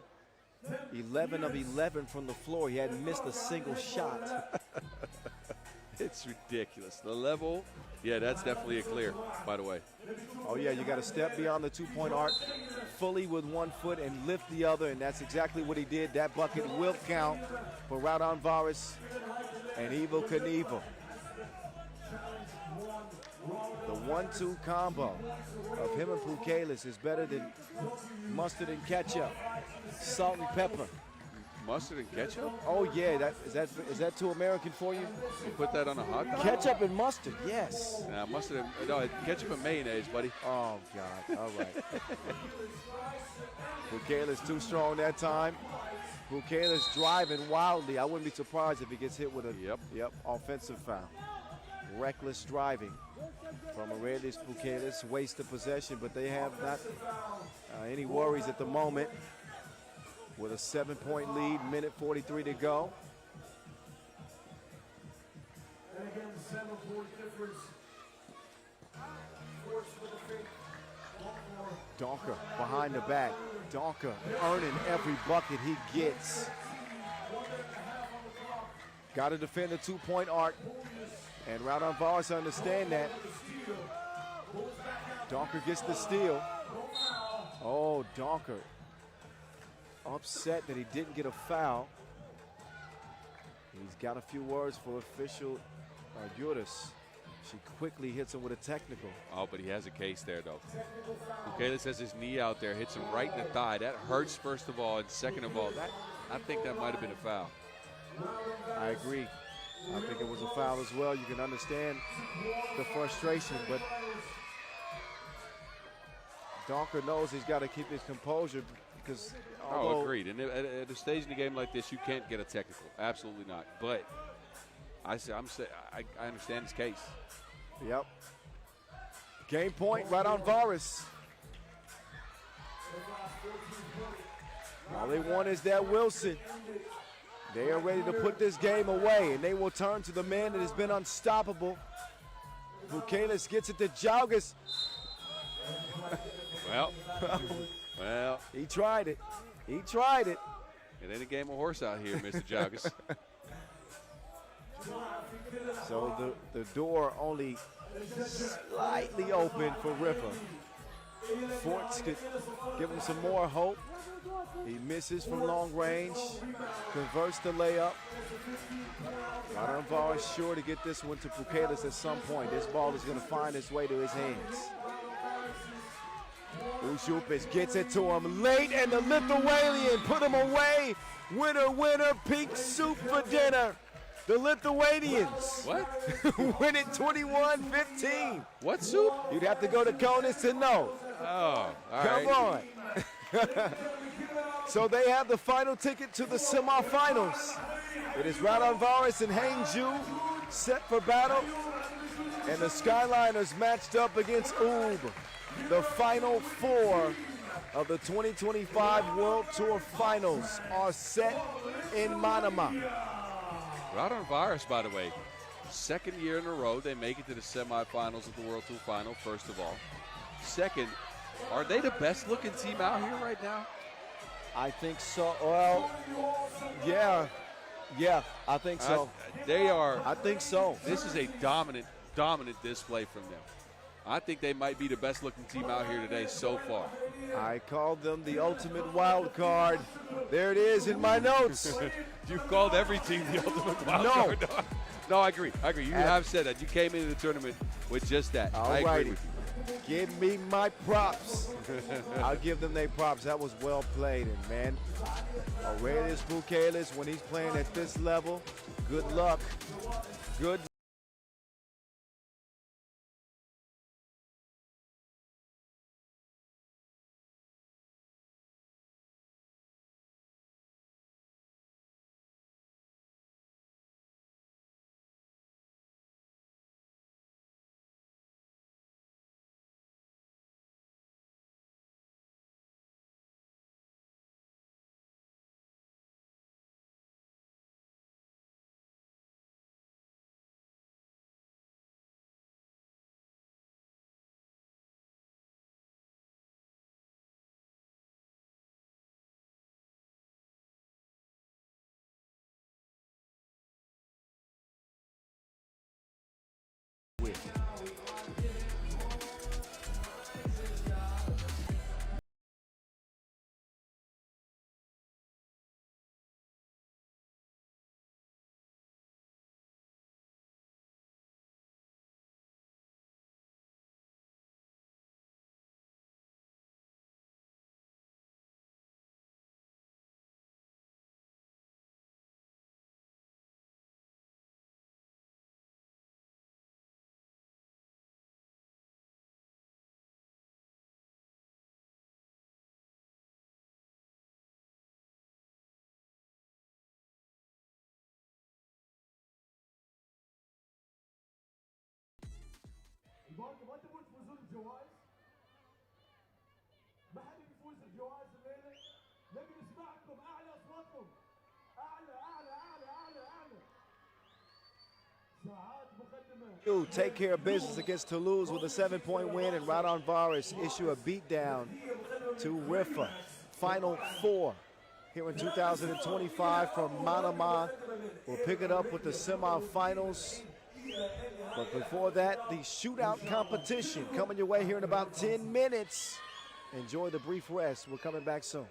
11 of 11 from the floor. He hadn't missed a single shot. It's ridiculous. The level, yeah, that's definitely a clear, by the way. Oh, yeah, you got to step beyond the 2-point arc fully with 1 foot and lift the other, and that's exactly what he did. That bucket will count for Raudondvaris and Evel Knievel. The 1-2 combo of him and Pukelis is better than mustard and ketchup, salt and pepper. Mustard and ketchup? Oh yeah, is that too American for you? You put that on a hot dog? Ketchup and mustard, yes. Nah, mustard and, no, ketchup and mayonnaise, buddy. Oh God, all right. Pukelis too strong that time. Pukelis driving wildly. I wouldn't be surprised if he gets hit with a offensive foul. Reckless driving from Aurelius Pukelis. Waste of possession, but they have not any worries at the moment. With a 7-point lead, minute 43 to go. And again, the 7-point difference. Donker behind the back. Donker earning every bucket he gets. Got to defend the 2-point arc. And Raudondvaris understand that. Donker gets the steal. Oh, Donker. Upset that he didn't get a foul. He's got a few words for official Juris. She quickly hits him with a technical. Oh, but he has a case there, though. Pukelis has his knee out there, hits him right in the thigh. That hurts, first of all, and second of all, I think that might have been a foul. I agree. I think it was a foul as well. You can understand the frustration, but Donker knows he's got to keep his composure because Oh, agreed. And at a stage in the game like this, you can't get a technical. Absolutely not. But I understand his case. Yep. Game point, Raudondvaris. All they want is that Wilson. They are ready to put this game away, and they will turn to the man that has been unstoppable. Bukelis gets it to Jaugas. Well, he tried it. He tried it. It ain't a game of horse out here, Mr. Jaugas. So the door only slightly open for Riffa. Forts could give him some more hope. He misses from long range, converts the layup. Raudondvaris sure to get this one to Bukelis at some point. This ball is going to find its way to his hands. Ushupis gets it to him late, and the Lithuanian put him away. Winner, winner, pink soup for dinner. The Lithuanians win it 21-15. What soup? You'd have to go to Konis to know. Oh, all Come right. on. So they have the final ticket to the semifinals. It is Raudondvaris and Hangzhou set for battle. And the Skyliners matched up against UB. The final four of the 2025 World Tour Finals are set in Manama. Raudondvaris, by the way, second year in a row they make it to the semifinals of the World Tour Final, first of all. Second, are they the best looking team out here right now? I think so. Well, yeah, I think so. They are. I think so. This is a dominant display from them. I think they might be the best looking team out here today so far. I called them the ultimate wild card. There it is in my notes. You've called every team the ultimate wild card. No, I agree. You have said that. You came into the tournament with just that. I agree with you. Give me my props. I'll give them their props. That was well played. And, man, Aurelius Bukelis, when he's playing at this level, good luck. Good ما تبون تفوزون بجوائز؟ ما حد يفوز بجوائز الليلة؟ نبي نسمعكم أعلى أصواتكم. أعلى أعلى أعلى أعلى أعلى. ساعات مقدمة. take care of business against Toulouse with a 7-point win, and Raudondvaris issue a beatdown to Riffa. Final four here in 2025 from Manama. We'll pick it up with the semifinals. But before that, the shootout competition coming your way here in about 10 minutes. Enjoy the brief rest. We're coming back soon.